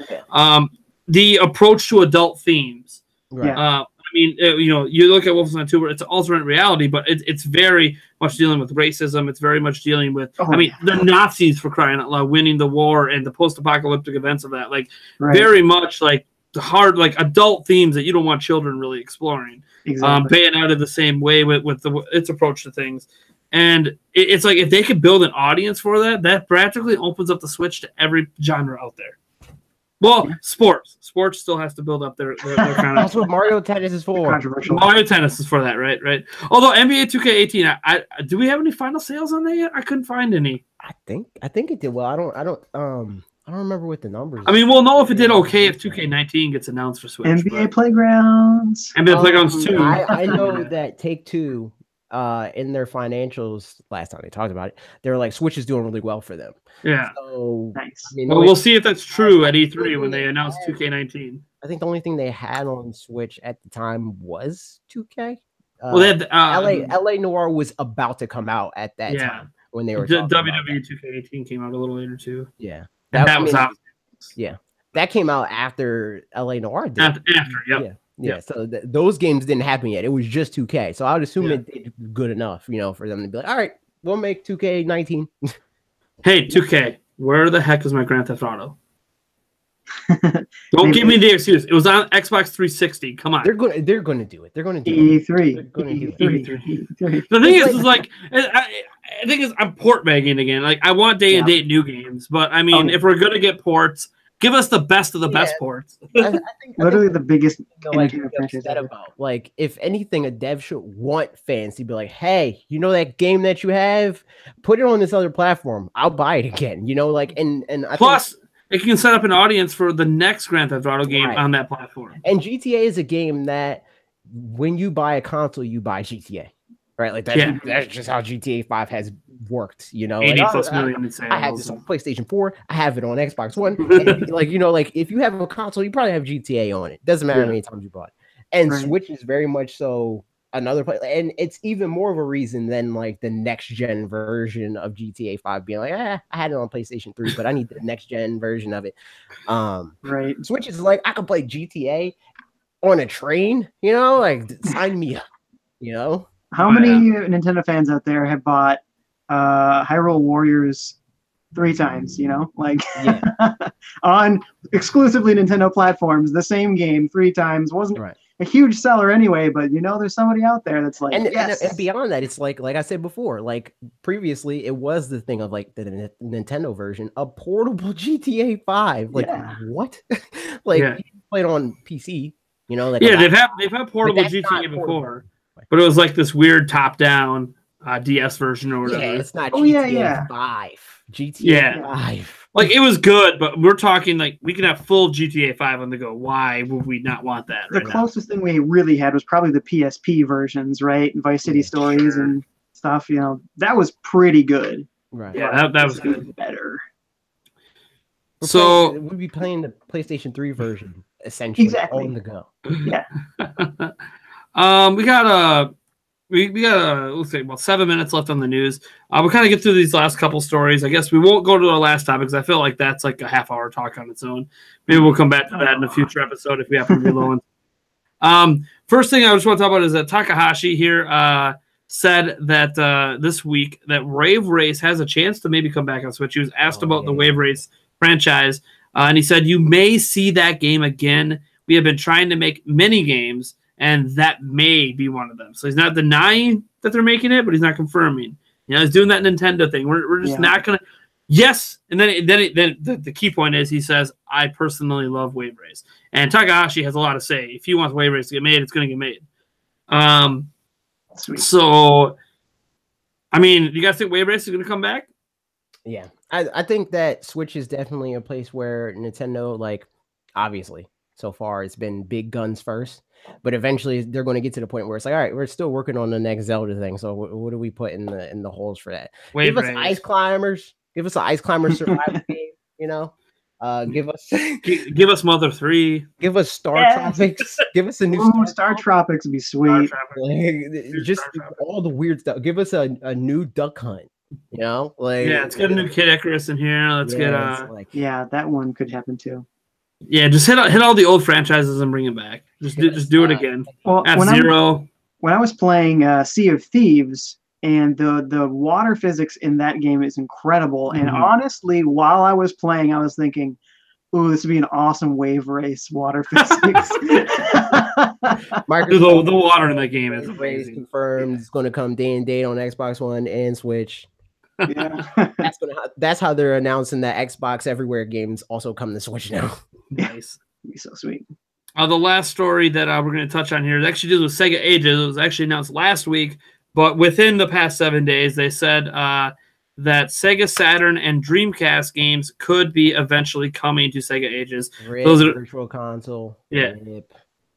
A: the approach to adult themes.
B: Right.
A: I mean, you look at Wolfenstein 2, where it's an alternate reality, but it's very much dealing with racism. It's very much dealing with, the Nazis, for crying out loud, winning the war and the post-apocalyptic events of that. Like, very much like the hard, like adult themes that you don't want children really exploring.
C: Exactly.
A: Bayonetta the same way with its approach to things. And it's like if they could build an audience for that practically opens up the Switch to every genre out there. Well, sports still has to build up their kind of.
B: That's what Mario Tennis is for.
C: Controversial.
A: Mario Tennis is for that, right? Although NBA 2K18, I do we have any final sales on that yet? I couldn't find any.
B: I think it did well. I don't remember what the numbers.
A: I mean, we'll know if it did okay if 2K19 gets announced for Switch.
C: NBA Playgrounds.
A: NBA Playgrounds 2.
B: I know that Take-Two, in their financials last time they talked about it, they were like Switch is doing really well for them.
A: Yeah.
B: So
C: Nice.
B: I mean,
A: well, we'll see if that's true at E3 when they announce 2K19.
B: I think the only thing they had on Switch at the time was 2K.
A: Well, they had
B: LA Noir was about to come out at that time when they were
A: WWE 2K18 came out a little later too.
B: Yeah.
A: That was out.
B: Yeah. That came out after LA Noir did.
A: After,
B: Yeah. So those games didn't happen yet. It was just 2K. So I would assume it did good enough, for them to be like, all right, we'll make 2K19.
A: Hey, 2K, where the heck is my Grand Theft Auto? Don't give me the excuse. It was on Xbox 360. Come on.
B: They're gonna do it. They're gonna do it.
C: E3.
B: They're gonna do it.
C: E3.
A: The thing is like, I think is I'm port begging again. Like, I want day and date new games, but I mean, if we're gonna get ports, give us the best of the best ports.
B: I think
C: Literally the biggest
B: like,
C: franchise ever.
B: about. Like, if anything, a dev should want fans to be like, hey, you know that game that you have? Put it on this other platform. I'll buy it again. You know, like, and I
A: Plus, it can set up an audience for the next Grand Theft Auto game on that platform.
B: And GTA is a game that when you buy a console, you buy GTA. Right? Like, that's just how GTA 5 has worked, you know.
A: 80
B: like,
A: plus million in sales.
B: I have this on PlayStation 4. I have it on Xbox One. And, like, you know, like, if you have a console, you probably have GTA on it. Doesn't matter how many times you bought it. And Switch is very much so another place. And it's even more of a reason than, like, the next-gen version of GTA 5 being like, I had it on PlayStation 3, but I need the next-gen version of it. Switch is like, I can play GTA on a train, you know? Like, sign me up, you know?
C: How many Nintendo fans out there have bought Hyrule Warriors 3 times, you know? Like, on exclusively Nintendo platforms, the same game 3 times. Wasn't a huge seller anyway, but, you know, there's somebody out there that's like,
B: and beyond that, it's like I said before, like, previously, it was the thing of, like, the Nintendo version, a portable GTA 5. Like, what? Like, you play it on PC, you know? Like,
A: they've had portable GTA before. But it was like this weird top-down DS version or whatever.
B: Yeah, it's not GTA 5. GTA 5.
A: Like, it was good, but we're talking like we can have full GTA 5 on the go. Why would we not want that?
C: The closest thing we really had was probably the PSP versions, right? Vice City Stories and stuff. You know, that was pretty good.
B: Right.
A: Yeah, that was good.
C: Better.
B: So we'd be playing the PlayStation 3 version essentially on the go.
C: Yeah.
A: We got let's say about 7 minutes left on the news. We'll kind of get through these last couple stories. I guess we won't go to our last topic because I feel like that's like a half-hour talk on its own. Maybe we'll come back to that in a future episode if we happen to be low. First thing I just want to talk about is that Takahashi here said that this week that Wave Race has a chance to maybe come back on Switch. He was asked about the Wave Race franchise, and he said, "You may see that game again. We have been trying to make many games, and that may be one of them." So he's not denying that they're making it, but he's not confirming. You know, he's doing that Nintendo thing. We're just not gonna. Yes, and then the key point is he says, "I personally love Wave Race," and Takahashi has a lot to say. If he wants Wave Race to get made, it's going to get made. So, I mean, you guys think Wave Race is going to come back?
B: Yeah, I think that Switch is definitely a place where Nintendo, like, obviously, so far it's been big guns first, but eventually they're going to get to the point where it's like, all right, we're still working on the next Zelda thing. So what do we put in the holes for that?
A: Wave
B: Give us
A: Race.
B: Ice Climbers. Give us an Ice Climber survival game. You know, give us
A: Mother 3.
B: Give us Star Tropics. Give us a new
C: Star Tropics would be sweet.
B: Just all the weird stuff. Give us a new Duck Hunt. You know, like,
A: let's get a new Kid Icarus in here. Let's get
C: that one could happen too.
A: Yeah, just hit all the old franchises and bring it back. Just do it again.
C: Well,
A: F-Zero.
C: When I was playing Sea of Thieves, and the water physics in that game is incredible. And honestly, while I was playing, I was thinking, "Ooh, this would be an awesome Wave Race water physics."
A: The water in that game is amazing.
B: Confirmed. It's going to come day and date on Xbox One and Switch.
C: Yeah,
B: that's how they're announcing that Xbox Everywhere games also come to Switch now.
A: Nice,
C: it'd be so sweet.
A: The last story that we're going to touch on here is actually deals with Sega Ages. It was actually announced last week, but within the past 7 days, they said that Sega Saturn and Dreamcast games could be eventually coming to Sega Ages.
B: Those are Virtual Console.
A: Yeah.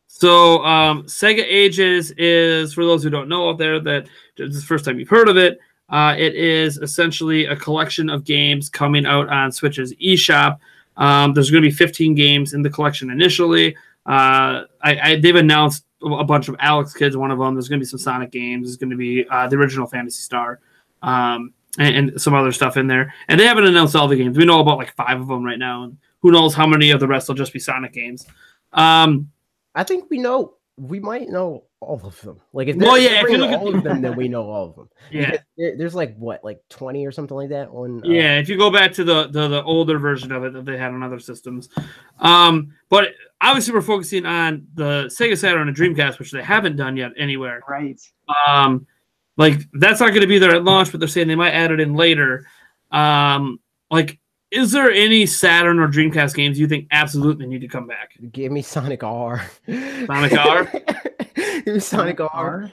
A: So Sega Ages is, for those who don't know out there, that this is the first time you've heard of it. It is essentially a collection of games coming out on Switch's eShop. There's going to be 15 games in the collection initially. They've announced a bunch of Alex Kids, one of them. There's going to be some Sonic games. There's going to be the original Phantasy Star and some other stuff in there. And they haven't announced all the games. We know about like 5 of them right now. And who knows how many of the rest will just be Sonic games.
B: I think we know we might know all of them. Like if
A: Well,
B: they're
A: yeah, if you
B: bringing
A: look at
B: all of them, then we know all of them.
A: Yeah.
B: There's like what, like 20 or something like that on.
A: Yeah, if you go back to the older version of it that they had on other systems, but obviously we're focusing on the Sega Saturn and Dreamcast, which they haven't done yet anywhere.
C: Right.
A: Like that's not going to be there at launch, but they're saying they might add it in later. Like, is there any Saturn or Dreamcast games you think absolutely need to come back?
B: Give me Sonic R.
A: Sonic R.
B: Give me Sonic R.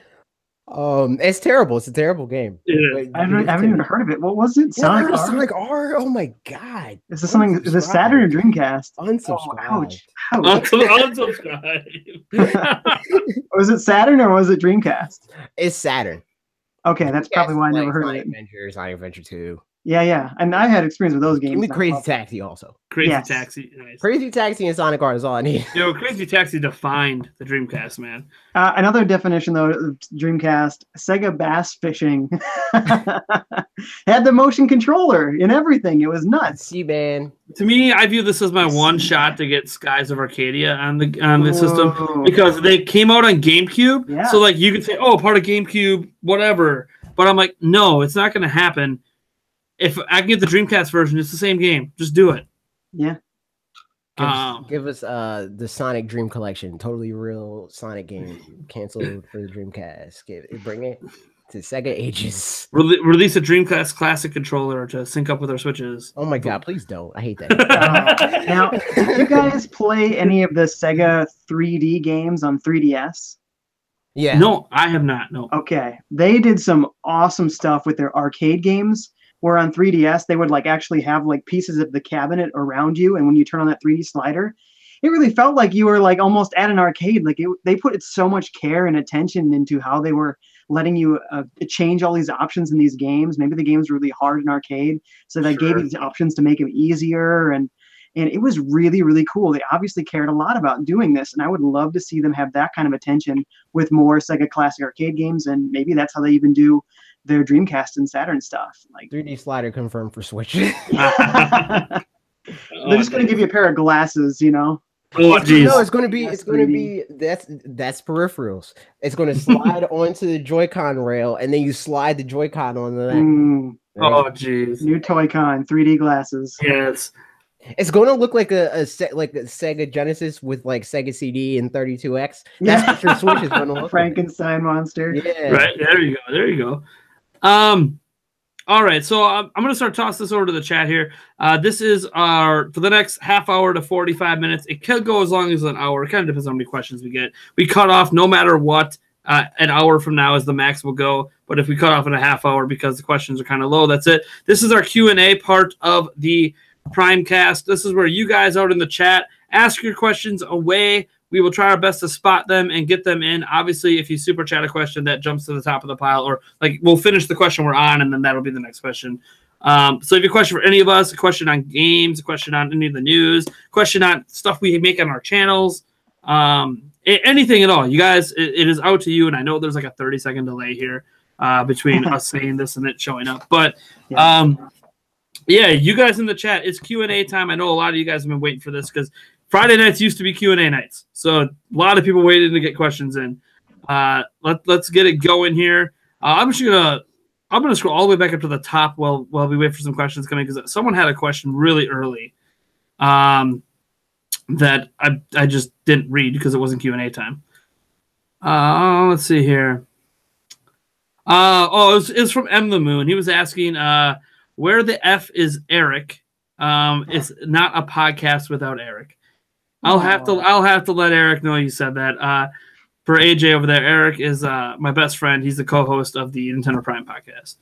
B: It's terrible. It's a terrible game.
A: Yeah.
C: I haven't even heard of it. What was it? Sonic R?
B: Sonic R? Oh my god.
C: Is this something? Is it Saturn or Dreamcast?
B: Unsubscribe.
C: Oh, ouch.
A: Unsubscribe.
C: Was it Saturn or was it Dreamcast?
B: It's Saturn.
C: Okay, that's probably why I never heard
B: Sonic
C: of it.
B: Adventure, Sonic Adventure 2.
C: Yeah. And I had experience with those games.
B: Give me Crazy Taxi also.
A: Crazy
C: Yes.
A: Taxi. Nice.
B: Crazy Taxi and Sonic R is all I need.
A: Yo, Crazy Taxi defined the Dreamcast, man.
C: Another definition, though, of Dreamcast, Sega Bass Fishing. Had the motion controller in everything. It was nuts.
B: C-Man.
A: To me, I view this as my one shot to get Skies of Arcadia on the system because they came out on GameCube.
C: Yeah.
A: So like you could say, oh, part of GameCube, whatever. But I'm like, no, it's not going to happen. If I can get the Dreamcast version, it's the same game. Just do it.
C: Yeah.
B: Give us the Sonic Dream Collection, totally real Sonic game, canceled for the Dreamcast. Bring it to Sega ages.
A: Release a Dreamcast Classic controller to sync up with our Switches.
B: Oh my god, please don't. I hate that.
C: Now, do you guys play any of the Sega 3D games on 3DS?
B: Yeah.
A: No, I have not. No.
C: Okay. They did some awesome stuff with their arcade games. Where on 3DS, they would like actually have like pieces of the cabinet around you. And when you turn on that 3D slider, it really felt like you were like almost at an arcade. Like they put so much care and attention into how they were letting you change all these options in these games. Maybe the games were really hard in arcade. So they gave you these options to make them easier. And it was really, really cool. They obviously cared a lot about doing this. And I would love to see them have that kind of attention with more Sega Classic arcade games. And maybe that's how they even do their Dreamcast and Saturn stuff. Like
B: 3D slider confirmed for Switch.
C: They're just going to give you a pair of glasses, you know.
A: Oh, geez.
B: No, it's going to be that's peripherals. It's going to slide onto the Joy-Con rail, and then you slide the Joy-Con on the neck.
A: Oh, jeez.
C: New Toy-Con 3D glasses.
A: Yes.
B: It's going to look like a Sega Genesis with like Sega CD and 32X. That's what your Switch is going to look
C: Frankenstein monster.
B: Yeah.
A: Right. There you go. There you go. All right. So I'm going to start tossing this over to the chat here. This is for the next half hour to 45 minutes. It could go as long as an hour. It kind of depends on how many questions we get. We cut off no matter what. An hour from now is the max we'll go. But if we cut off in a half hour because the questions are kind of low, that's it. This is our Q&A part of the Primecast. This is where you guys out in the chat ask your questions away. We will try our best to spot them and get them in. Obviously, if you super chat a question, that jumps to the top of the pile, or like we'll finish the question we're on, and then that'll be the next question. So if you have a question for any of us, a question on games, a question on any of the news, question on stuff we make on our channels, anything at all, you guys, it is out to you. And I know there's like a 30-second delay here between us saying this and it showing up, but yeah, you guys in the chat, it's Q&A time. I know a lot of you guys have been waiting for this because Friday nights used to be Q&A nights. So a lot of people waited to get questions in. Let's get it going here. I'm gonna scroll all the way back up to the top while we wait for some questions coming because someone had a question really early that I just didn't read because it wasn't Q&A time. Let's see here. It's from M the Moon. He was asking where the F is Eric. It's not a podcast without Eric. I'll have to let Eric know you said that. For AJ over there, Eric is my best friend. He's the co-host of the Nintendo Prime podcast.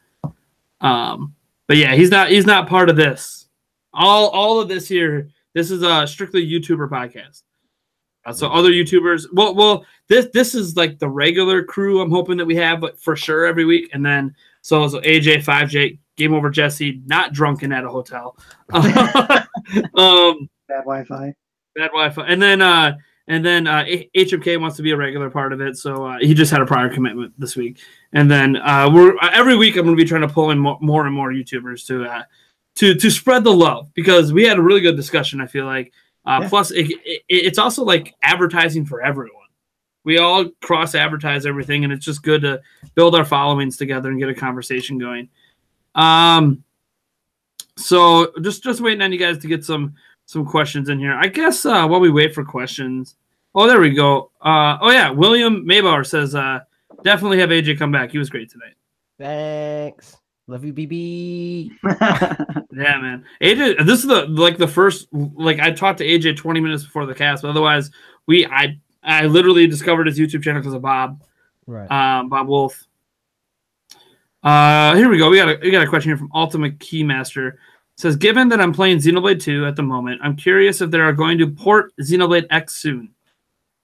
A: But yeah, he's not part of this. All of this here. This is a strictly YouTuber podcast. So other YouTubers. Well, this is like the regular crew. I'm hoping that we have, but for sure every week. And then so AJ, FiveJay, GameOverJesse, not drunken at a hotel.
C: Bad Wi-Fi.
A: Bad Wi-Fi. And then HMK wants to be a regular part of it, so he just had a prior commitment this week. And then every week I'm going to be trying to pull in more and more YouTubers to spread the love because we had a really good discussion. I feel like plus it's also like advertising for everyone. we all cross advertise everything, and it's just good to build our followings together and get a conversation going. So just waiting on you guys to get some questions in here. I guess while we wait for questions. Oh, there we go. Oh yeah, William Maybauer says definitely have AJ come back. He was great tonight.
B: Thanks. Love you, BB.
A: Yeah, man. AJ, this is the first, like, I talked to AJ 20 minutes before the cast, but otherwise I literally discovered his YouTube channel because of Bob.
B: Right.
A: Bob Wolf. Here we go. We got a question here from Ultimate Keymaster. It says, given that I'm playing Xenoblade 2 at the moment, I'm curious if they are going to port Xenoblade X soon.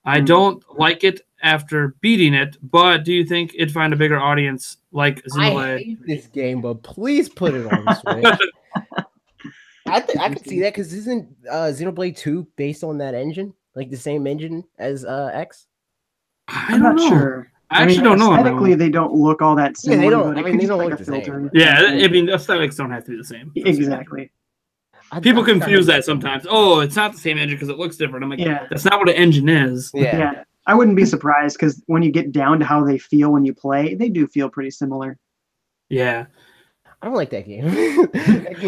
A: I don't like it after beating it, but do you think it'd find a bigger audience like Xenoblade?
B: I hate this game, but please put it on the Switch. I can see that because isn't Xenoblade 2 based on that engine, like the same engine as X?
C: I'm not sure.
A: I actually don't know.
C: Aesthetically, they don't look all that similar.
B: Yeah, they don't.
C: But
B: I mean, they don't look the same.
A: Yeah, I mean, aesthetics don't have to be the same.
C: Exactly.
A: People confuse that sometimes. Oh, it's not the same engine because it looks different. I'm like,
C: yeah,
A: that's not what an engine is.
C: Yeah. I wouldn't be surprised because when you get down to how they feel when you play, they do feel pretty similar.
A: Yeah.
B: I don't like that game.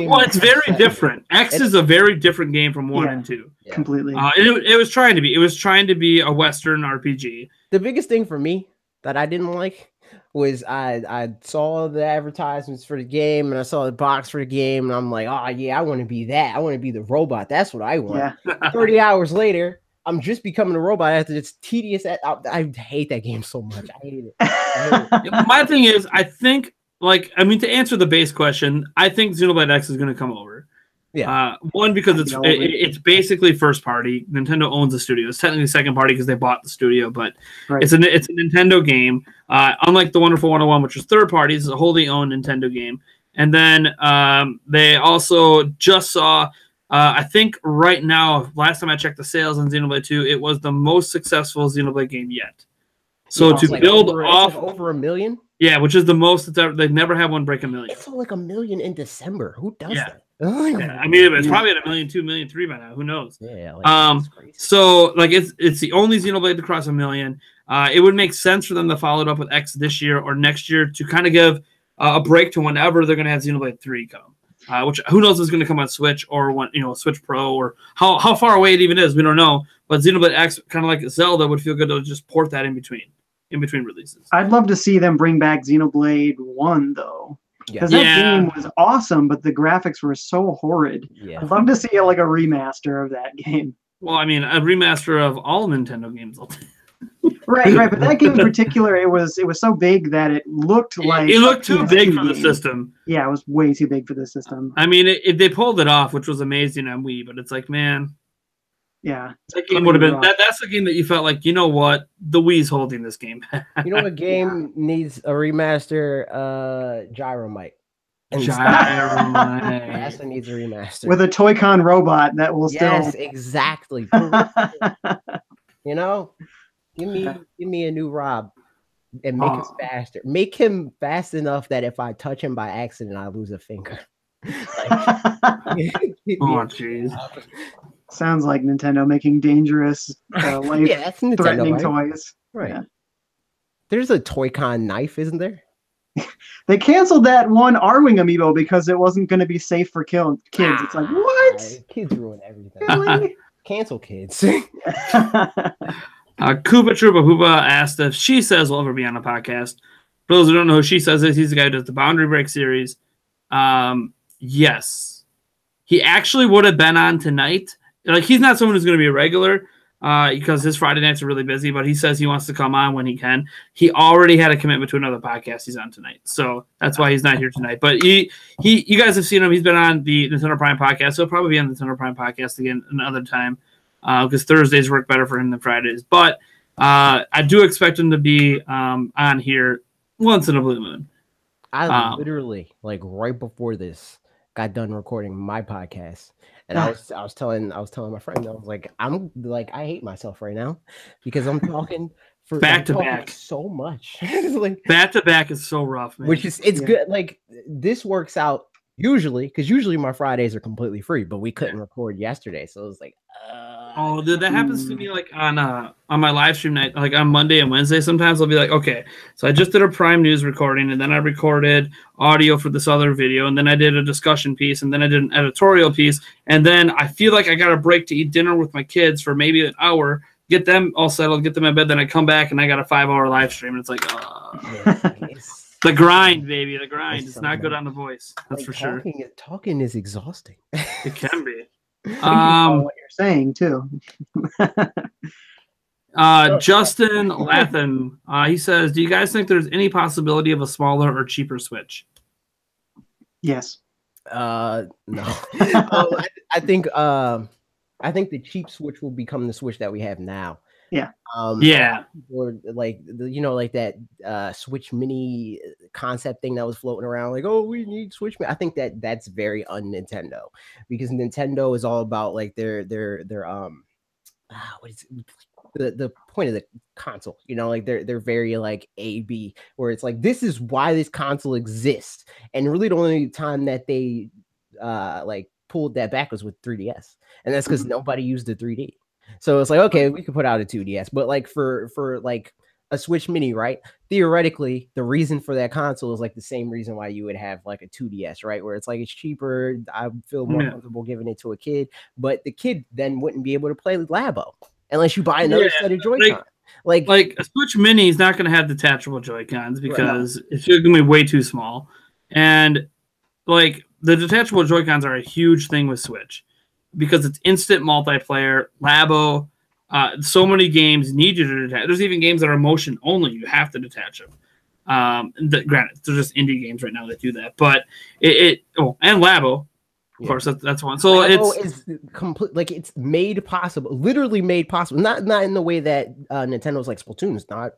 A: Well, it's very different. X is a very different game from 1 and 2.
B: Yeah.
C: Completely.
A: It was trying to be. It was trying to be a Western RPG.
B: The biggest thing for me that I didn't like was I saw the advertisements for the game and I saw the box for the game and I'm like, oh yeah, I want to be that. I want to be the robot. That's what I want.
C: Yeah.
B: 30 hours later, I'm just becoming a robot after this tedious. I hate that game so much. I hate it.
A: My thing is, I think, to answer the base question, I think Xenoblade X is going to come over.
B: Yeah.
A: One, because it's basically first party. Nintendo owns the studio. It's technically second party because they bought the studio, but it's a Nintendo game. Unlike the Wonderful 101, which is third party, this is a wholly owned Nintendo game. And then they also just saw. I think right now, last time I checked the sales on Xenoblade 2, it was the most successful Xenoblade game yet. So to build off
B: over 1 million,
A: yeah, which is the most they've never had one break 1 million.
B: It's like 1 million in December. Who does that?
A: Yeah, I mean, it's probably at 1 million, 2 million, 3 by now. Who knows?
B: Yeah.
A: So it's the only Xenoblade to cross 1 million. It would make sense for them to follow it up with X this year or next year to kind of give a break to whenever they're going to have Xenoblade 3 come. Which who knows is going to come on Switch or Switch Pro or how far away it even is. We don't know. But Xenoblade X, kind of like Zelda, would feel good to just port that in between releases.
C: I'd love to see them bring back Xenoblade 1 though, because that game was awesome, but the graphics were so horrid.
B: Yeah.
C: I'd love to see a remaster of that game.
A: Well, I mean, a remaster of all Nintendo games.
C: Right. But that game in particular, it was so big that it looked like
A: it looked too big for the system.
C: Yeah, it was way too big for the system.
A: I mean, they pulled it off, which was amazing on Wii, but it's like, man,
C: yeah,
A: that game would have been that's the game that you felt like, you know what, the Wii's holding this game.
B: You know what game needs a remaster? Gyromite.
A: Gyromite
B: needs a remaster
C: with a Toy-Con robot that will still.
B: Yes, exactly. Give me a new Rob and make him faster. Make him fast enough that if I touch him by accident, I lose a finger.
A: Jeez.
C: Sounds like Nintendo making dangerous, life-threatening toys.
B: Right.
C: Yeah.
B: There's a Toy-Con knife, isn't there?
C: They canceled that one R-Wing amiibo because it wasn't going to be safe for kids. It's like, what?
B: Kids ruin everything. Really? Cancel kids.
A: Koopa Troopa Hoopa asked if She Says will ever be on a podcast. For those who don't know who She Says is, he's the guy who does the Boundary Break series. Yes. He actually would have been on tonight. Like, he's not someone who's going to be a regular because his Friday nights are really busy, but he says he wants to come on when he can. He already had a commitment to another podcast he's on tonight. So that's why he's not here tonight. But you guys have seen him. He's been on the Nintendo Prime podcast. He'll probably be on the Nintendo Prime podcast again another time. Because Thursdays work better for him than Fridays. But I do expect him to be on here once in a blue moon.
B: I literally, right before this, got done recording my podcast. And I was telling my friend, I was like, I hate myself right now because I'm talking for
A: back to back
B: so much.
A: Back to back is so rough, man.
B: Which is good. Like, this works out usually because usually my Fridays are completely free, but we couldn't record yesterday. So it was like,
A: Oh, dude, that happens to me like on my live stream night, like on Monday and Wednesday. Sometimes I'll be like, okay, so I just did a Prime News recording, and then I recorded audio for this other video, and then I did a discussion piece, and then I did an editorial piece, and then I feel like I got a break to eat dinner with my kids for maybe an hour, get them all settled, get them in bed, then I come back and I got a 5-hour live stream, and it's like, the grind, baby, the grind. It's not good on the voice, that's for sure.
B: Talking is exhausting.
A: It can be.
C: What you're saying too.
A: Justin Lathan, he says, do you guys think there's any possibility of a smaller or cheaper Switch?
C: Yes.
B: No. I think the cheap Switch will become the Switch that we have now.
C: Yeah.
B: Or like like that Switch Mini concept thing that was floating around, like, oh, we need Switch Mini. I think that's very un-Nintendo, because Nintendo is all about like their what is it? The point of the console, like they're very like A/B, where it's like, this is why this console exists, and really the only time that they like pulled that back was with 3DS, and that's because nobody used the 3D. So it's like, okay, we could put out a 2DS, but like for like a Switch Mini, right? Theoretically, the reason for that console is like the same reason why you would have like a 2DS, right? Where it's like, it's cheaper. I feel more comfortable giving it to a kid, but the kid then wouldn't be able to play Labo unless you buy another set of Joy-Con. Like
A: a Switch Mini is not going to have detachable Joy-Cons because it's going to be way too small. And like the detachable Joy-Cons are a huge thing with Switch, because it's instant multiplayer. Labo, so many games need you to detach. There's even games that are motion only. You have to detach them. Granted, they're just indie games right now that do that. But and Labo, of course, that's one. So
B: Labo is complete, like, it's made possible, literally made possible. Not in the way that Nintendo's like Splatoon is not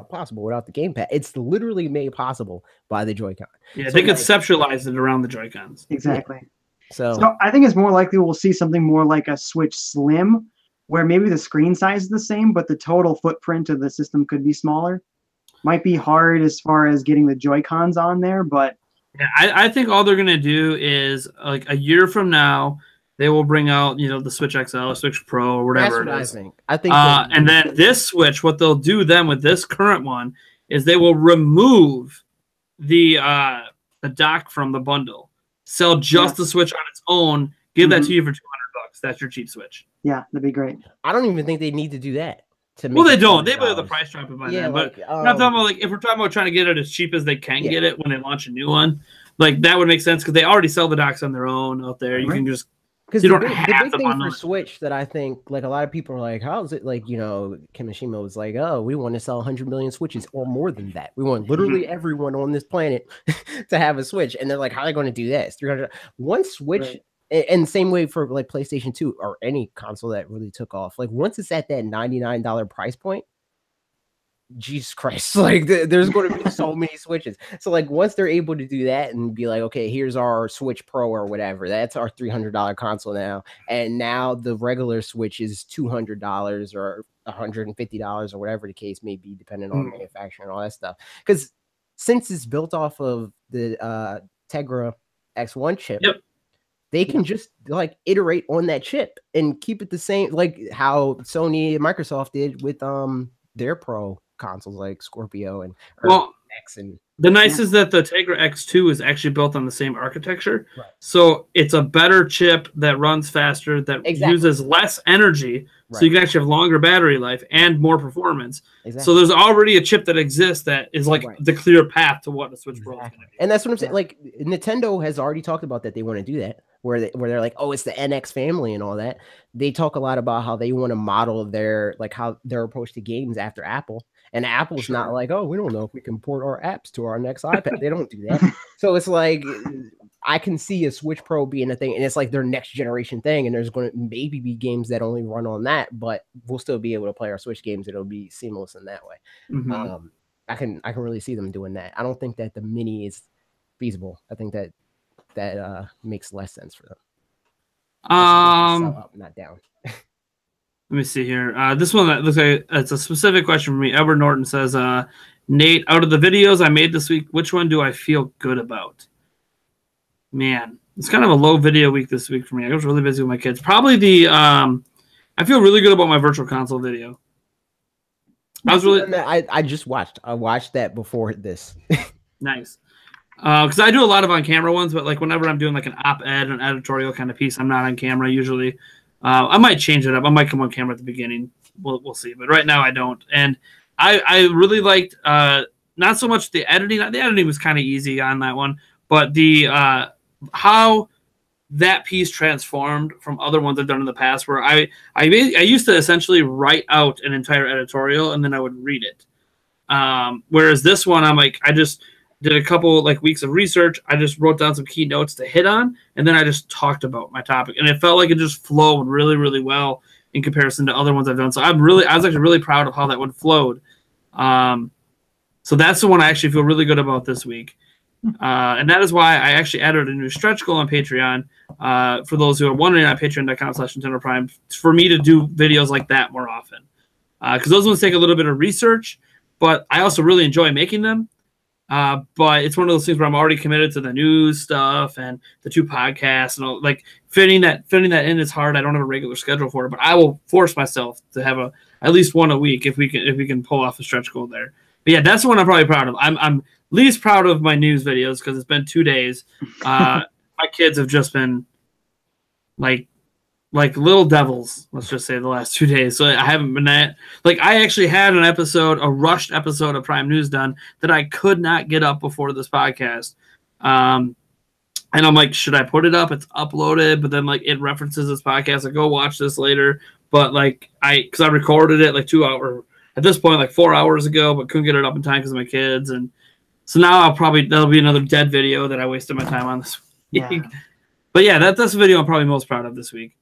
B: possible without the gamepad. It's literally made possible by the Joy-Con.
A: Yeah, so they conceptualized it around the Joy-Cons.
C: Exactly.
B: Yeah.
C: So I think it's more likely we'll see something more like a Switch Slim, where maybe the screen size is the same, but the total footprint of the system could be smaller. Might be hard as far as getting the Joy-Cons on there, but
A: yeah, I think all they're gonna do is, like, a year from now, they will bring out the Switch XL, Switch Pro, or whatever it is.
B: I think
A: and then this Switch, what they'll do then with this current one is they will remove the dock from the bundle. Sell just the Switch on its own. Give that to you for $200. That's your cheap Switch.
C: Yeah, that'd be great.
B: I don't even think they need to do that.
A: Well, they don't. They put the price drop by then. But
B: like,
A: I'm talking about, like, if we're talking about trying to get it as cheap as they can get it when they launch a new one, like, that would make sense, because they already sell the docks on their own out there. You can just,
B: because
A: you
B: the
A: don't
B: big,
A: have
B: the big
A: to
B: thing for
A: bundle it.
B: Switch that I think, like, a lot of people are like, how is it, like, Kimishima was like, oh, we want to sell 100 million Switches or more than that. We want literally everyone on this planet to have a Switch. And they're like, how are they going to do that? It's 300. One Switch, and same way for like PlayStation 2 or any console that really took off. Like, once it's at that $99 price point, Jesus Christ, like there's going to be so many Switches. So like, once they're able to do that and be like, okay, here's our Switch Pro or whatever, that's our $300 console now, and now the regular Switch is $200 or $150 or whatever the case may be, depending on manufacturing and all that stuff. Because since it's built off of the Tegra X1 chip, they can just like iterate on that chip and keep it the same, like how Sony and Microsoft did with their Pro consoles like Scorpio and X. And
A: the nice is that the Tegra X2 is actually built on the same architecture,
B: right.
A: So it's a better chip that runs faster, that uses less energy, so you can actually have longer battery life and more performance. So there's already a chip that exists that is like the clear path to what the Switch Pro is going to be.
B: And that's what I'm saying. Like, Nintendo has already talked about that they want to do that, where they're like, oh, it's the NX family and all that. They talk a lot about how they want to model their, like, how their approach to games after Apple. And Apple's not like, oh, we don't know if we can port our apps to our next iPad. They don't do that. So it's like, I can see a Switch Pro being a thing, and it's like their next generation thing. And there's going to maybe be games that only run on that, but we'll still be able to play our Switch games. It'll be seamless in that way. I can really see them doing that. I don't think that the Mini is feasible. I think that makes less sense for them. Sell up, not down.
A: Let me see here. This one that looks like it's a specific question for me. Edward Norton says, Nate, out of the videos I made this week, which one do I feel good about? Man, it's kind of a low video week this week for me. I was really busy with my kids. Probably the I feel really good about my virtual console video.
B: I just watched. I watched that before this.
A: Nice. Because I do a lot of on-camera ones, but like whenever I'm doing like an op-ed, an editorial kind of piece, I'm not on camera usually. I might change it up. I might come on camera at the beginning. We'll see. But right now I don't. And I really liked not so much the editing. The editing was kind of easy on that one, but the how that piece transformed from other ones I've done in the past, where I used to essentially write out an entire editorial and then I would read it. Whereas this one, I'm like, I just did a couple like weeks of research. I just wrote down some key notes to hit on, and then I just talked about my topic, and it felt like it just flowed really, really well in comparison to other ones I've done. So I was actually really proud of how that one flowed. So that's the one I actually feel really good about this week. And that is why I actually added a new stretch goal on Patreon. For those who are wondering, on patreon.com/Nintendo Prime, for me to do videos like that more often. Because those ones take a little bit of research, but I also really enjoy making them. But it's one of those things where I'm already committed to the news stuff and the 2 podcasts and all. Like fitting that in is hard. I don't have a regular schedule for it, but I will force myself to have at least one a week if we can pull off a stretch goal there. But yeah, that's the one I'm probably proud of. I'm least proud of my news videos because it's been 2 days. My kids have just been like little devils, let's just say, the last 2 days. So I haven't been I actually had a rushed episode of Prime News done that I could not get up before this podcast. And I'm like, should I put it up? It's uploaded, but then like it references this podcast. I go watch this later. But like because I recorded it like 2 hours at this point, like 4 hours ago, but couldn't get it up in time because of my kids. And so now that'll be another dead video that I wasted my time on this week. Yeah. But yeah, that's the video I'm probably most proud of this week.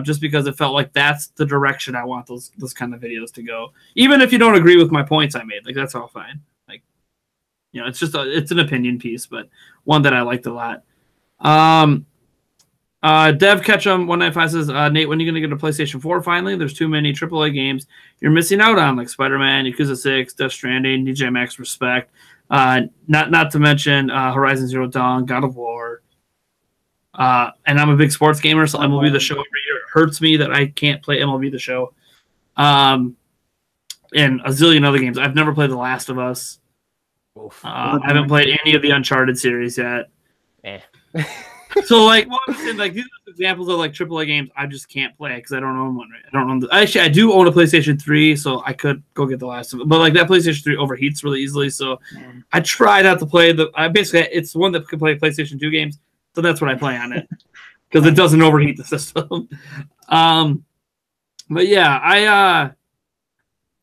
A: Just because it felt like that's the direction I want those kind of videos to go. Even if you don't agree with my points I made, like that's all fine. Like, it's just it's an opinion piece, but one that I liked a lot. Dev Ketchum 195 says, Nate, when are you gonna get a PlayStation 4 finally? There's too many AAA games you're missing out on, like Spider-Man, Yakuza 6, Death Stranding, DJ Max Respect. Not to mention Horizon Zero Dawn, God of War. And I'm a big sports gamer, so MLB The Show every year. It hurts me that I can't play MLB The Show. And a zillion other games. I've never played The Last of Us. I haven't played any of the Uncharted series yet. So, like, I'm saying, like, these are examples of, like, AAA games I just can't play because I don't own one. Right? I don't own actually, I do own a PlayStation 3, so I could go get The Last of It. But, like, that PlayStation 3 overheats really easily, so I try not to play it's the one that can play PlayStation 2 games. So that's what I play on it because it doesn't overheat the system. But yeah, I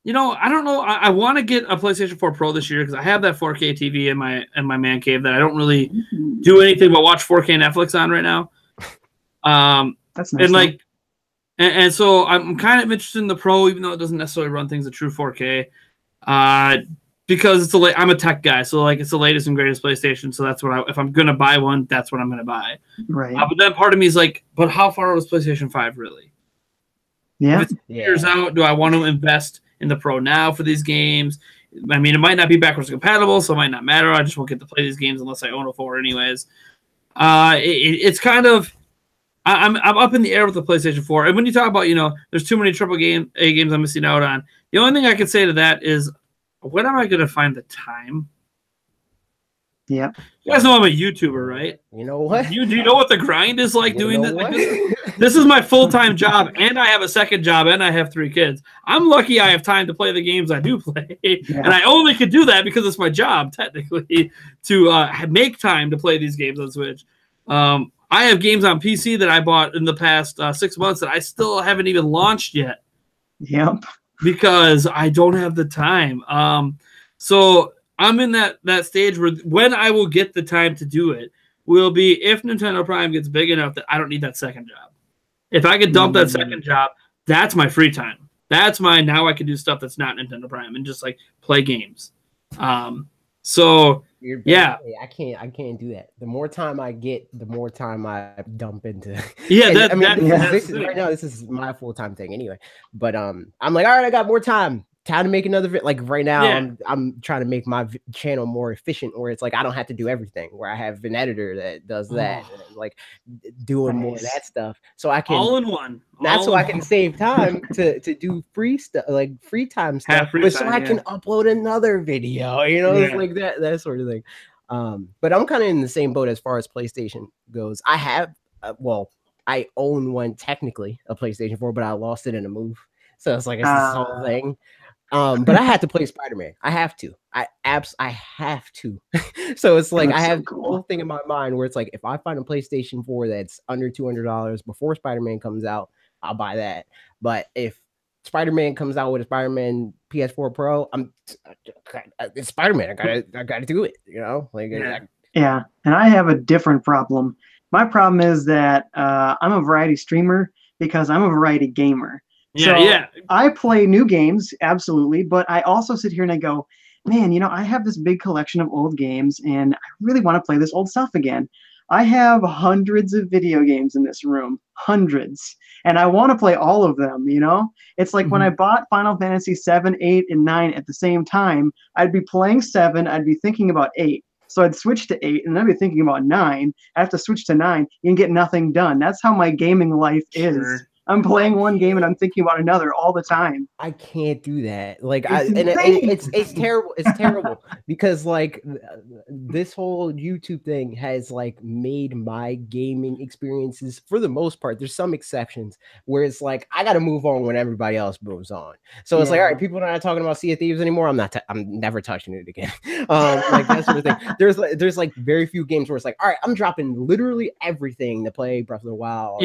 A: don't know. I want to get a PlayStation 4 Pro this year because I have that 4K TV in my man cave that I don't really do anything but watch 4K Netflix on right now.
C: That's nice.
A: And and so I'm kind of interested in the Pro, even though it doesn't necessarily run things at true 4K. Because I'm a tech guy, so like it's the latest and greatest PlayStation. So that's what if I'm gonna buy one, that's what I'm gonna buy.
C: Right.
A: But then part of me is like, but how far was PlayStation 5 really?
C: Yeah.
A: If it's years out, do I want to invest in the Pro now for these games? I mean, it might not be backwards compatible, so it might not matter. I just won't get to play these games unless I own a 4 anyways. It's kind of I'm up in the air with the PlayStation 4. And when you talk about there's too many AAA games I'm missing out on, the only thing I can say to that is, when am I going to find the time?
C: Yeah.
A: You guys know I'm a YouTuber, right?
B: You know what?
A: Do you know what the grind is like doing this? Like this is my full-time job, and I have a second job, and I have 3 kids. I'm lucky I have time to play the games I do play. Yeah. And I only could do that because it's my job, technically, to make time to play these games on Switch. I have games on PC that I bought in the past 6 months that I still haven't even launched yet.
C: Yep.
A: Because I don't have the time. So I'm in that stage where when I will get the time to do it will be if Nintendo Prime gets big enough that I don't need that second job. If I could dump that second job, that's my free time. That's now I can do stuff that's not Nintendo Prime and just like play games. So yeah,
B: I can't do that. The more time I get, the more time I dump into.
A: Yeah,
B: right now this is my full-time thing anyway. But I'm like, all right, I got more time. time to make another video. Like right now,
A: Yeah.
B: I'm trying to make my channel more efficient, where it's like I don't have to do everything. Where I have an editor that does that, and I'm like doing more of that stuff, so I can
A: all in one.
B: That's so I can save time to do free stuff, like free time stuff, but so I can upload another video. You know, it's like that sort of thing. But I'm kind of in the same boat as far as PlayStation goes. I have, I own one technically, a PlayStation 4, but I lost it in a move. So it's like it's this whole thing. But I had to play Spider-Man. I have to. I have to. So it's like I have the whole thing in my mind where it's like if I find a PlayStation 4 that's under $200 before Spider-Man comes out, I'll buy that. But if Spider-Man comes out with a Spider-Man PS4 Pro, it's Spider-Man. I gotta do it. You know, like
C: yeah. And I have a different problem. My problem is that I'm a variety streamer because I'm a variety gamer. I play new games, absolutely, but I also sit here and I go, man, you know, I have this big collection of old games, and I really want to play this old stuff again. I have hundreds of video games in this room, hundreds, and I want to play all of them, you know? It's like when I bought Final Fantasy 7, 8, and 9 at the same time, I'd be playing 7, I'd be thinking about 8. So I'd switch to 8, and I'd be thinking about 9. I have to switch to 9 and get nothing done. That's how my gaming life is. I'm playing one game and I'm thinking about another all the time.
B: I can't do that. Like, it's terrible. It's terrible because like this whole YouTube thing has like made my gaming experiences, for the most part, there's some exceptions where it's like I got to move on when everybody else moves on. So it's like, all right, people are not talking about Sea of Thieves anymore. I'm never touching it again. Like that sort of thing. There's like very few games where it's like, all right, I'm dropping literally everything to play Breath of the Wild.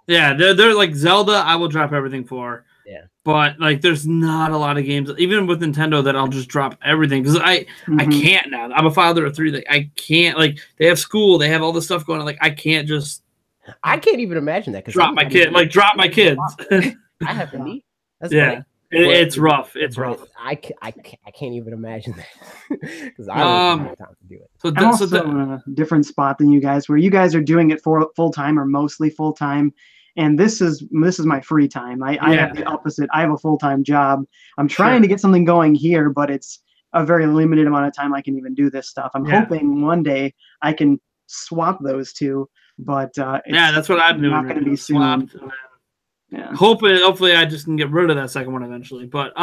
A: Yeah, they're like Zelda, I will drop everything for.
B: Yeah.
A: But like there's not a lot of games, even with Nintendo, that I'll just drop everything. Because I can't now. I'm a father of 3. Like I can't, like they have school, they have all this stuff going on. Like I can't
B: even imagine that.
A: Drop my kids.
B: I have a knee. That's
A: it's rough. It's rough.
B: I can't even imagine that because I don't have time to do it.
C: So I'm also in a different spot than you guys, where you guys are doing it for full time or mostly full time, and this is my free time. I have the opposite. I have a full time job. I'm trying to get something going here, but it's a very limited amount of time I can even do this stuff. I'm hoping one day I can swap those two, but
A: that's what I'm doing.
C: Not going to be soon.
A: Hopefully I just can get rid of that second one eventually. But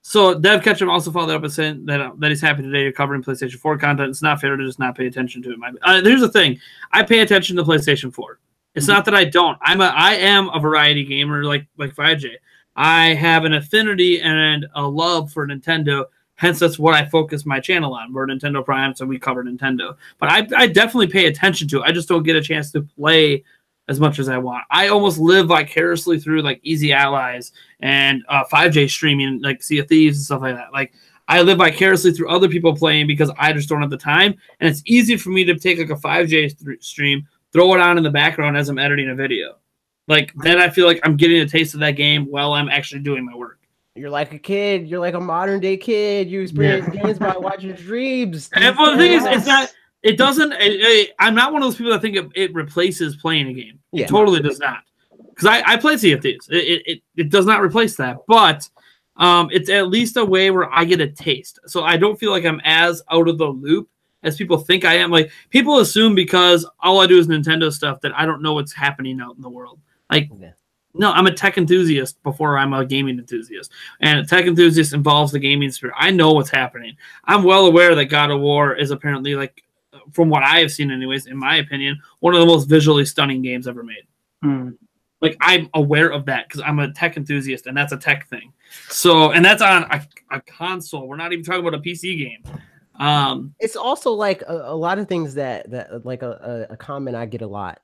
A: so Dev Ketchum also followed up with saying that he's happy today you're covering PlayStation 4 content. It's not fair to just not pay attention to it. Here's the thing. I pay attention to PlayStation 4. It's not that I don't. I am a variety gamer like FiveJay. I have an affinity and a love for Nintendo. Hence, that's what I focus my channel on. We're Nintendo Prime, so we cover Nintendo. But I definitely pay attention to it. I just don't get a chance to play as much as I want. I almost live vicariously through like Easy Allies and FiveJay streaming, like Sea of Thieves and stuff like that. Like I live vicariously through other people playing because I just don't have the time. And it's easy for me to take like a FiveJay stream, throw it on in the background as I'm editing a video. Like then I feel like I'm getting a taste of that game while I'm actually doing my work.
B: You're like a kid. You're like a modern day kid. You experience games by watching streams.
A: And the thing is that it doesn't. I'm not one of those people that think it replaces playing a game. It totally does not. Because I played Sea of Thieves. It does not replace that. But it's at least a way where I get a taste. So I don't feel like I'm as out of the loop as people think I am. Like people assume because all I do is Nintendo stuff that I don't know what's happening out in the world. Like no, I'm a tech enthusiast before I'm a gaming enthusiast. And a tech enthusiast involves the gaming sphere. I know what's happening. I'm well aware that God of War is apparently like, from what I have seen anyways, in my opinion, one of the most visually stunning games ever made. Like, I'm aware of that because I'm a tech enthusiast, and that's a tech thing. So, and that's on a console. We're not even talking about a PC game.
B: It's also like a lot of things that like a comment I get a lot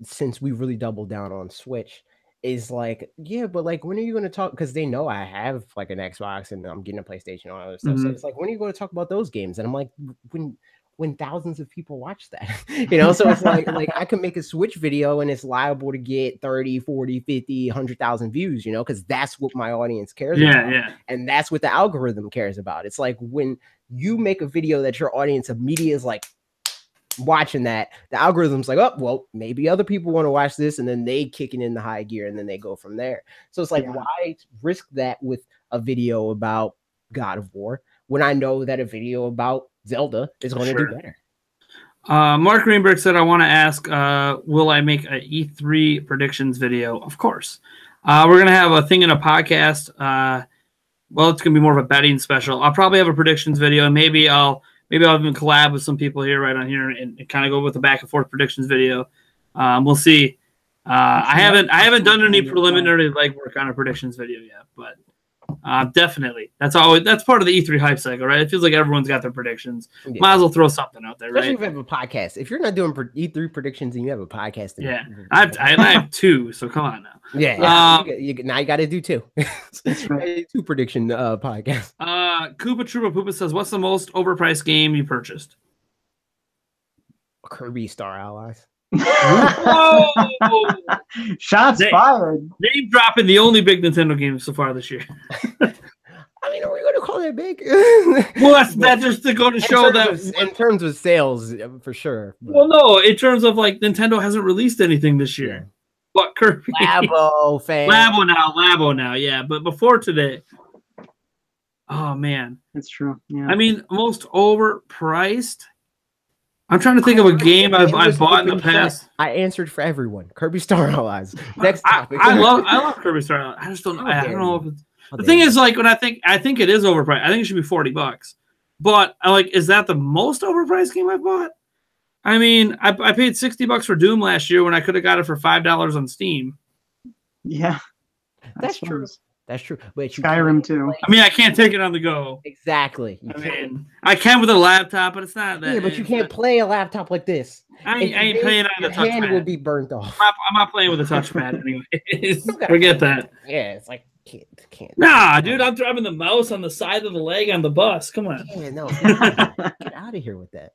B: since we really doubled down on Switch is like, yeah, but like, when are you going to talk? Because they know I have like an Xbox and I'm getting a PlayStation and all that other stuff. So it's like, when are you going to talk about those games? And I'm like, when thousands of people watch that, you know? So it's like I can make a Switch video and it's liable to get 30, 40, 50, 100,000 views, you know, because that's what my audience cares about. And that's what the algorithm cares about. It's like when you make a video that your audience immediately is like watching that, the algorithm's like, oh, well, maybe other people want to watch this, and then they kick it in the high gear and then they go from there. So it's like, why risk that with a video about God of War when I know that a video about Zelda is going to do better.
A: Mark Greenberg said, I want to ask, will I make an E3 predictions video? Of course. We're going to have a thing in a podcast. Well, it's going to be more of a betting special. I'll probably have a predictions video, and maybe I'll even collab with some people here right on here and kind of go with the back and forth predictions video. We'll see. I haven't done any preliminary legwork on a predictions video yet, but definitely that's part of the E3 hype cycle, right? It feels like everyone's got their predictions. Yeah. Might as well throw something out there,
B: especially
A: right?
B: if you have a podcast. If you're not doing E3 predictions and you have a podcast,
A: yeah, I have 2, so come on now.
B: Yeah, now you got to do 2.
C: Right.
B: 2 prediction podcasts.
A: Koopa Troopa Poopa says, "What's the most overpriced game you purchased?"
B: Kirby Star Allies.
A: Whoa!
C: Shots fired.
A: Name dropping the only big Nintendo game so far this year.
B: I mean, are we going to call that big?
A: Well, that's just to go to show that
B: in terms of sales, for sure. But.
A: Well, no, in terms of like Nintendo hasn't released anything this year. Yeah. What Kirby? Labo now, yeah. But before today, oh man,
C: that's true. Yeah.
A: I mean, most overpriced. I'm trying to think of a game I've bought in the past.
B: I answered for everyone. Kirby Star Allies. Next topic.
A: I love Kirby Star Allies. I just don't know. I don't know if it's, the thing is, like, when I think it is overpriced. I think it should be $40. But is that the most overpriced game I've bought? I mean, I paid $60 for Doom last year when I could have got it for $5 on Steam.
C: Yeah,
B: that's true. That's true. But
C: Skyrim too.
A: I mean, I can't take it on the go.
B: Exactly.
A: I can with a laptop, but it's not that.
B: Yeah, but you can't play a laptop like this.
A: I ain't playing on the touchpad.
B: Your hand will be burnt off.
A: I'm not playing with a touchpad anyways. Forget that.
B: Yeah, it's like can't.
A: Nah, dude, I'm driving the mouse on the side of the leg on the bus. Come on.
B: Yeah, no, get out of here with that.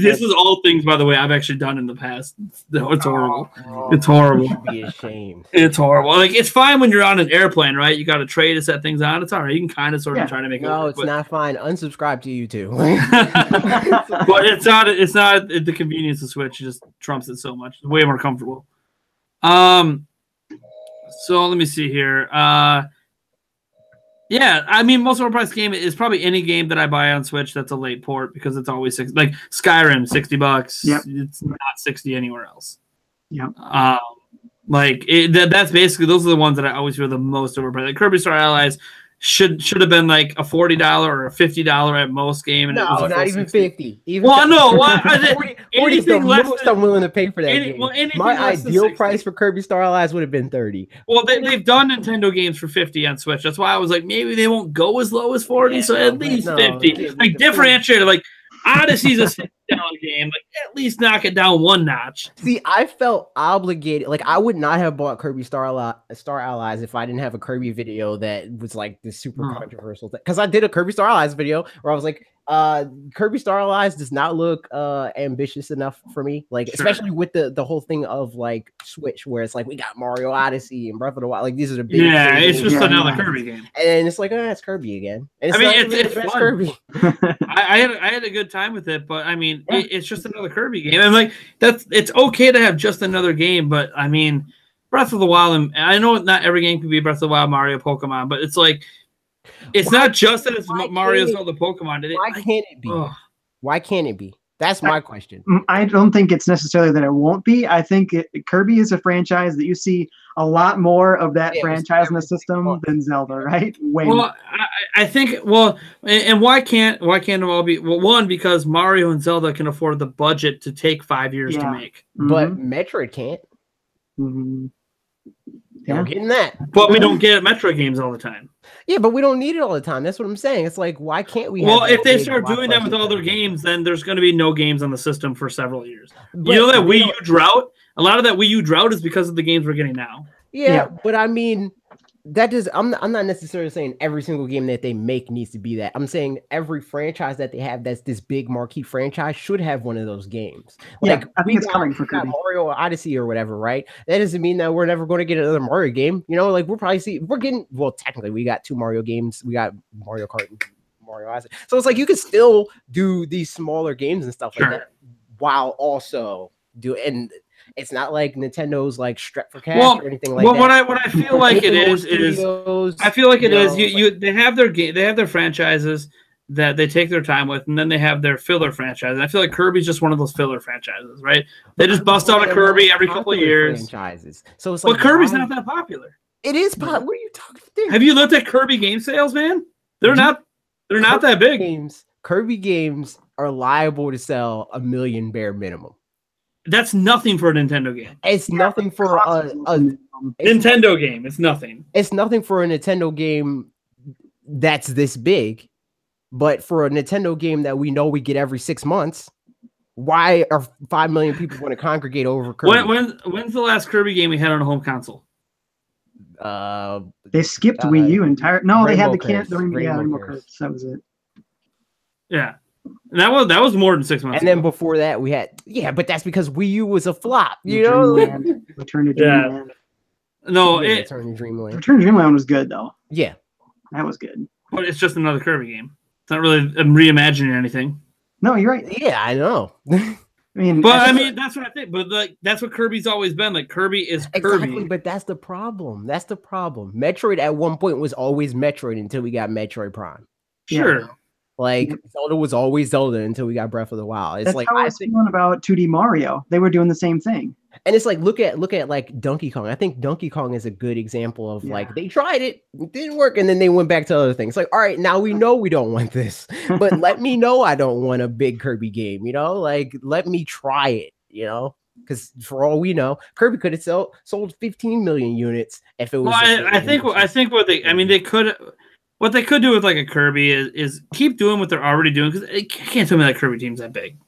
A: This is all things, by the way, I've actually done in the past. No, it's horrible. It's horrible.
B: You should be ashamed.
A: It's horrible. Like, it's fine when you're on an airplane, right? You got a tray to set things on. It's all right. You can kind of sort of try to make it work.
B: No, it's not fine. Unsubscribe to YouTube.
A: But it's not the convenience of Switch. It just trumps it so much. It's way more comfortable. So let me see here. Yeah, I mean, most overpriced game is probably any game that I buy on Switch that's a late port because it's always like Skyrim, $60.
C: Yep.
A: It's not 60 anywhere else.
C: Yeah.
A: That's basically, those are the ones that I always feel the most overpriced. Like Kirby Star Allies should have been like a $40 or a $50 at most game. And
B: no, not even 50.
A: Well, no,
B: 40 is the most I'm willing to pay for that game. My ideal price for Kirby Star Allies would have been 30.
A: Well, they've done Nintendo games for 50 on Switch. That's why I was like, maybe they won't go as low as 40, so at least 50. Like, differentiated, like, Odyssey's a $60 game. Like, at least knock it down one notch.
B: See, I felt obligated. Like, I would not have bought Kirby Star Allies if I didn't have a Kirby video that was like this super controversial thing. Because I did a Kirby Star Allies video where I was like, Kirby Star Allies does not look ambitious enough for me. Like, especially with the whole thing of like Switch, where it's like we got Mario Odyssey and Breath of the Wild. Like, these are the big
A: it's just another Kirby game.
B: And it's like, oh, it's Kirby again. And
A: it's fun. Kirby. I had a good time with it, but I mean, it's just another Kirby game. And like, it's okay to have just another game, but I mean, Breath of the Wild, and I know not every game can be Breath of the Wild, Mario, Pokemon, but it's like, it's not just that it's Mario, Zelda, Pokemon.
B: Why can't it be? Why can't it be? That's my question.
C: I don't think it's necessarily that it won't be. I think Kirby is a franchise that you see a lot more of that franchise in the system than Zelda, right? Way more.
A: I think, and why can't it all be? Well, one, because Mario and Zelda can afford the budget to take 5 years to make.
B: But Metroid can't. Yeah, we're getting that.
A: But we don't get Metroid games all the time.
B: Yeah, but we don't need it all the time. That's what I'm saying. It's like, why can't we?
A: Well, if they start doing that with all their games, then there's going to be no games on the system for several years. But you know that Wii U drought? A lot of that Wii U drought is because of the games we're getting now.
B: Yeah, but I mean, that is, I'm not necessarily saying every single game that they make needs to be that. I'm saying every franchise that they have that's this big marquee franchise should have one of those games. Like,
C: I think it's coming for Kirby.
B: Mario Odyssey or whatever, right? That doesn't mean that we're never going to get another Mario game. You know, like we're getting, well, technically we got 2 Mario games. We got Mario Kart and Mario Odyssey. So it's like you could still do these smaller games and stuff like that while also It's not like Nintendo's like strapped for cash or anything like that.
A: What I feel like it is I feel like it is they have their game, they have their franchises that they take their time with, and then they have their filler franchise. I feel like Kirby's just one of those filler franchises, right? They just bust out a Kirby every couple of years.
B: Franchises. So it's like,
A: but Kirby's not that popular.
B: It is popular. What are you talking about?
A: Have you looked at Kirby game sales, man? They're not that big.
B: Kirby games are liable to sell 1 million bare minimum.
A: That's nothing for a Nintendo game.
B: It's nothing for a
A: Nintendo game. It's nothing.
B: It's nothing for a Nintendo game that's this big. But for a Nintendo game that we know we get every 6 months, why are 5 million people going to congregate over Kirby?
A: When's the last Kirby game we had on a home console?
C: They skipped Wii U entire. No, they had the Rainbow Curse. That was it.
A: Yeah, and that was more than 6 months.
B: And then before that, we had but that's because Wii U was a flop. You know,
C: Return to Dreamland.
A: No,
C: Return to Dreamland was good though.
B: Yeah,
C: that was good.
A: But it's just another Kirby game. It's not really reimagining anything.
C: No, you're right.
B: Yeah, I know.
C: I mean,
A: that's what I think. But like, that's what Kirby's always been. Like, Kirby is Kirby.
B: Exactly, but that's the problem. That's the problem. Metroid at one point was always Metroid until we got Metroid Prime.
A: Sure.
C: Yeah.
B: Like Zelda was always Zelda until we got Breath of the Wild. It's
C: that's
B: like
C: how I was feeling about 2D Mario. They were doing the same thing.
B: And it's like look at like Donkey Kong. I think Donkey Kong is a good example of like they tried it didn't work, and then they went back to other things. Like, all right, now we know we don't want this, but let me know I don't want a big Kirby game. You know, like let me try it. You know, because for all we know, Kirby could have sold 15 million units if it was.
A: Well, I think they could. What they could do with like a Kirby is keep doing what they're already doing, because I can't tell me that Kirby team's that big.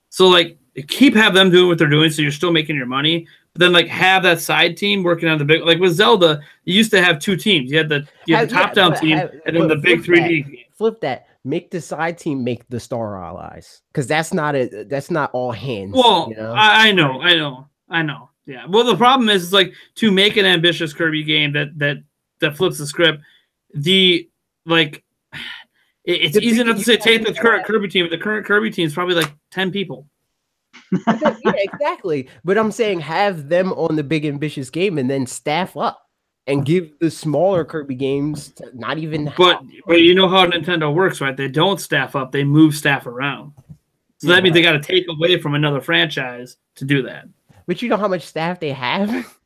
A: So like have them doing what they're doing, so you're still making your money. But then like have that side team working on the big, like with Zelda, you used to have two teams. You had the top down team and then the big 3D game.
B: Flip that. Make the side team make the Star Allies, because that's not all hands.
A: Well,
B: you know?
A: I know. Yeah. Well, the problem is like to make an ambitious Kirby game that flips the script. It's easy enough to say take the current Kirby team, but the current Kirby team is probably like 10 people.
B: Yeah, exactly. But I'm saying have them on the big ambitious game and then staff up and give the smaller Kirby games not even.
A: But you know how Nintendo works, right? They don't staff up; they move staff around. So that means they got to take away from another franchise to do that.
B: But you know how much staff they have.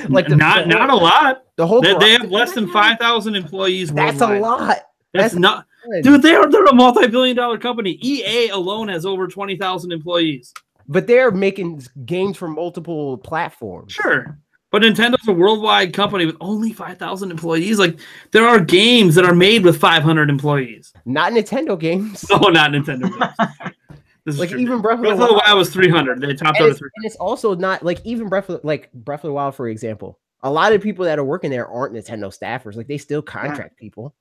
A: Like not a lot.
B: The whole
A: they have less than 5,000 employees.
B: That's
A: worldwide.
B: a lot.
A: That's not, dude. They're a multi-billion-dollar company. EA alone has over 20,000 employees.
B: But they're making games for multiple platforms.
A: Sure, but Nintendo's a worldwide company with only 5,000 employees. Like there are games that are made with 500 employees.
B: Not Nintendo games.
A: No, not Nintendo games.
B: Like even Breath of the
A: Wild was 300. They topped out at 300.
B: And it's also not like even Breath of the Wild, for example. A lot of people that are working there aren't Nintendo staffers. Like they still contract people.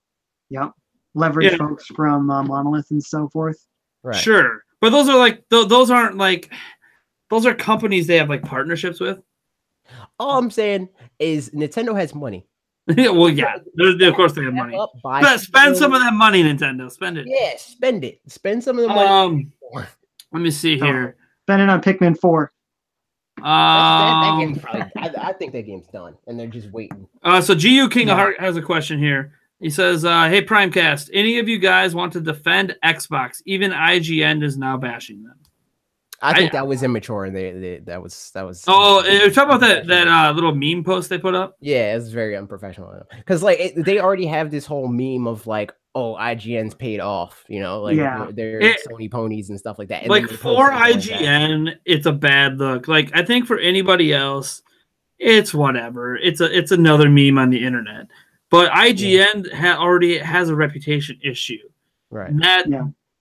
C: Yep. Leverage folks from Monolith and so forth.
A: Right. Sure. But those are like those aren't like those are companies they have like partnerships with.
B: All I'm saying is Nintendo has money.
A: Well, yeah. Of course they have money. Spend some of that money, Nintendo. Spend it.
B: Yeah, spend it. Spend some of the money.
A: Let me see here.
C: Spend it on Pikmin 4.
B: That game's probably, I think that game's done, and they're just waiting.
A: So GU King of Heart has a question here. He says, "Hey Primecast, any of you guys want to defend Xbox? Even IGN is now bashing them."
B: I think that was immature, and that was.
A: Oh, you're talking about that little meme post they put up?
B: Yeah, it's very unprofessional. Because like they already have this whole meme of like, oh, IGN's paid off, you know, like they're Sony ponies and stuff like that. And
A: like for IGN, it's a bad look. Like I think for anybody else, it's whatever. It's another meme on the internet. But IGN already has a reputation issue,
B: right?
A: And that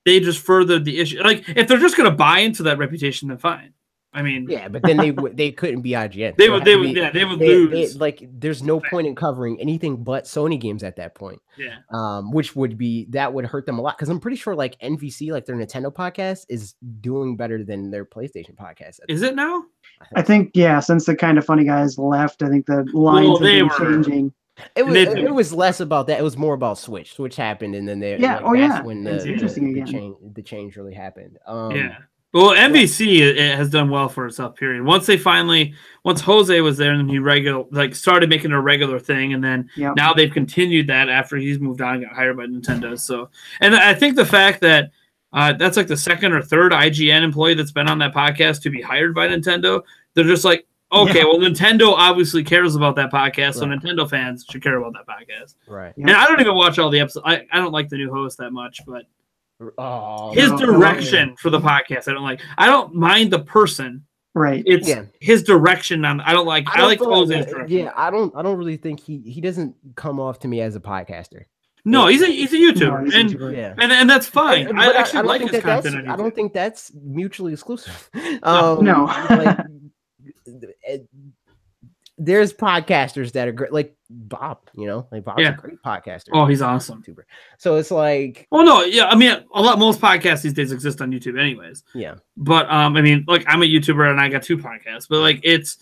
A: they just furthered the issue. Like if they're just gonna buy into that reputation, then fine. I mean,
B: yeah, but then they couldn't be IGN.
A: They would lose.
B: Like, there's no point in covering anything but Sony games at that point.
A: Yeah.
B: Which would hurt them a lot, because I'm pretty sure like NVC, like their Nintendo podcast, is doing better than their PlayStation podcast.
A: Is it now?
C: I think since the Kind of Funny guys left, I think the lines have been changing.
B: It was less about that. It was more about Switch. Switch happened, and then that's when the change really happened.
A: Well, MVC it has done well for itself. Period. Once Jose was there, and he started making it a regular thing, and then now they've continued that after he's moved on and got hired by Nintendo. So, and I think the fact that that's like the second or third IGN employee that's been on that podcast to be hired by Nintendo, they're just like, okay, well, Nintendo obviously cares about that podcast, so Nintendo fans should care about that podcast.
B: Right.
A: And I don't even watch all the episodes. I don't like the new host that much, but his direction for the podcast, I don't mind the person.
C: Right.
A: It's his direction on. I like Jose's direction.
B: Yeah, I don't really think he doesn't come off to me as a podcaster.
A: No, he's a YouTuber, and that's fine. I actually like his content.
B: I don't think that's mutually exclusive.
C: No.
B: There's podcasters that are great, like Bob. Bob's a great podcaster.
A: Oh, he's awesome.
B: YouTuber. So it's like,
A: well, no, yeah. I mean, most podcasts these days exist on YouTube, anyways.
B: Yeah.
A: But I mean, like, I'm a YouTuber and I got 2 podcasts, but like, it's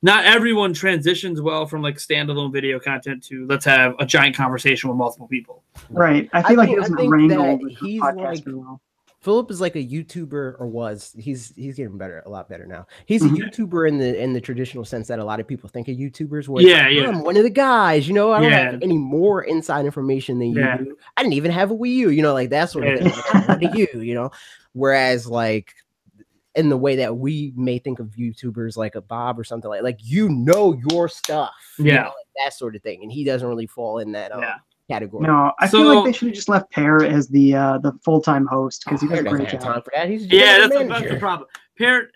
A: not everyone transitions well from like standalone video content to let's have a giant conversation with multiple people.
C: Right. I feel like he doesn't wrangle the podcast very well.
B: Philip is like a YouTuber, or was. He's getting better, a lot better now. He's a YouTuber in the traditional sense that a lot of people think of YouTubers. Where I'm one of the guys. I don't have any more inside information than you do. I didn't even have a Wii U. Like that sort of thing. What do you? Whereas like in the way that we may think of YouTubers like a Bob or something like your stuff. Like that sort of thing, and he doesn't really fall in that. Category.
C: No, I feel like they should have just left Pear as the full-time host because he does a great job.
B: Time for that. He's
A: that's the problem. Pear,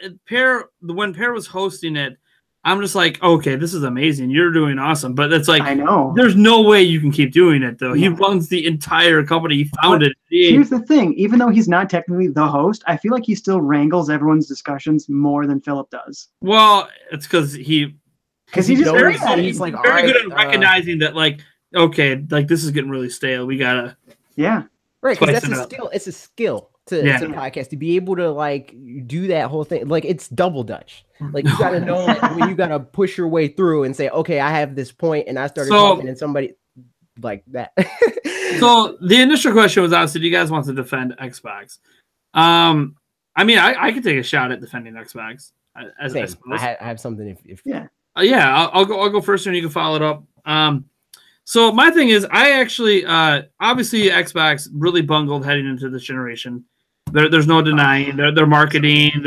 A: when Pear was hosting it, I'm just like, okay, this is amazing. You're doing awesome, but it's like,
C: I know
A: there's no way you can keep doing it though. He runs the entire company. He founded it.
C: Here's the thing: even though he's not technically the host, I feel like he still wrangles everyone's discussions more than Philip does.
A: Well, it's because he's just very good. He's
B: like
A: very good at recognizing that, like, okay, like this is getting really stale. We gotta,
B: right? Because that's a skill. It's a skill to podcast to be able to like do that whole thing. Like it's double Dutch. Like you gotta know when you gotta push your way through and say, okay, I have this point, and I started talking, and somebody like that.
A: So the initial question was obviously, do you guys want to defend Xbox? I mean, I could take a shot at defending Xbox. I
B: have something.
A: I'll go first, and you can follow it up. So my thing is, I actually, obviously Xbox really bungled heading into this generation. There's no denying their marketing,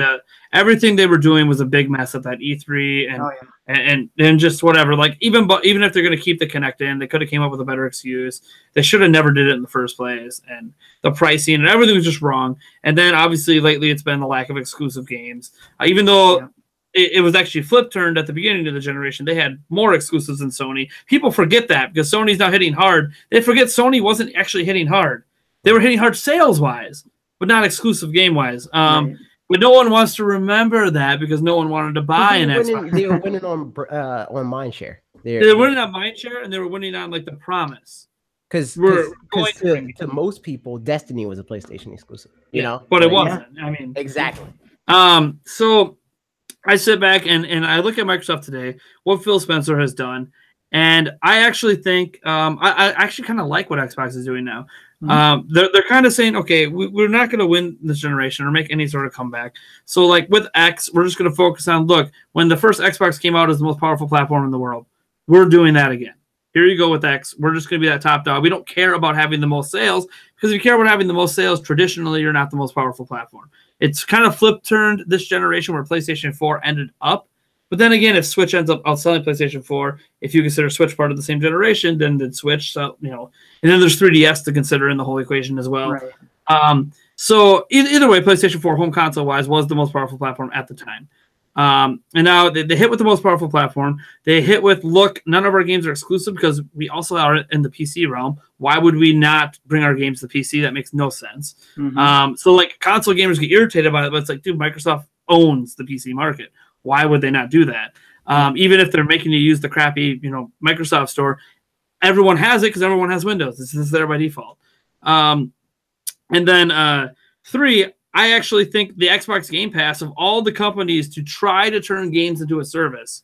A: everything they were doing was a big mess at that E3 and just whatever. Like even if they're going to keep the Kinect in, they could have came up with a better excuse. They should have never did it in the first place. And the pricing and everything was just wrong. And then obviously lately it's been the lack of exclusive games, even though. It was actually flip-turned at the beginning of the generation. They had more exclusives than Sony. People forget that because Sony's now hitting hard. They forget Sony wasn't actually hitting hard. They were hitting hard sales-wise, but not exclusive game-wise. But no one wants to remember that because no one wanted to buy an Xbox.
B: They were winning on mindshare.
A: They were winning on mindshare, and they were winning on like the promise.
B: Because to most people, Destiny was a PlayStation exclusive. You know,
A: but it wasn't. I mean,
B: exactly.
A: So I sit back and I look at Microsoft today, what Phil Spencer has done, and I actually think I actually kind of like what Xbox is doing now. They're kind of saying, okay, we're not going to win this generation or make any sort of comeback. So like with X, we're just going to focus on, look, when the first Xbox came out as the most powerful platform in the world, we're doing that again. Here you go with X. We're just going to be that top dog. We don't care about having the most sales because if you care about having the most sales, traditionally, you're not the most powerful platform. It's kind of flip-turned this generation where PlayStation 4 ended up. But then again, if Switch ends up outselling PlayStation 4, if you consider Switch part of the same generation, then did Switch. So, and then there's 3DS to consider in the whole equation as well. Right. So either way, PlayStation 4 home console-wise was the most powerful platform at the time. And now they hit with the most powerful platform. They hit with, look, none of our games are exclusive because we also are in the PC realm. Why would we not bring our games to PC? That makes no sense. So like console gamers get irritated about it, but it's like, dude, Microsoft owns the PC market. Why would they not do that? Even if they're making you use the crappy, Microsoft store, everyone has it because everyone has Windows. This is there by default. And then 3, I actually think the Xbox Game Pass, of all the companies to try to turn games into a service,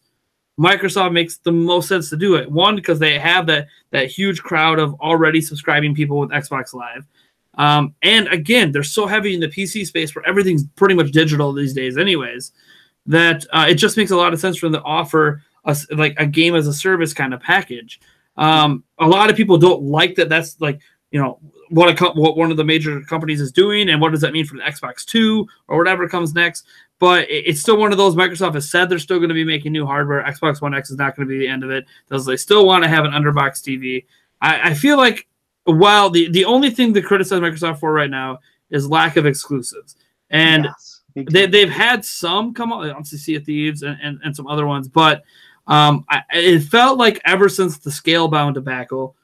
A: Microsoft makes the most sense to do it. One, because they have that huge crowd of already subscribing people with Xbox Live. And again, they're so heavy in the PC space where everything's pretty much digital these days anyways, that it just makes a lot of sense for them to offer us like a game as a service kind of package. A lot of people don't like that. That's like, you know, what one of the major companies is doing, and what does that mean for the Xbox 2 or whatever comes next. But it's still one of those. Microsoft has said they're still going to be making new hardware. Xbox One X is not going to be the end of it. They still want to have an underbox TV. I feel like while the only thing to criticize Microsoft for right now is lack of exclusives. And they've had some come out, obviously Sea of Thieves and some other ones, but it felt like ever since the Scalebound debacle,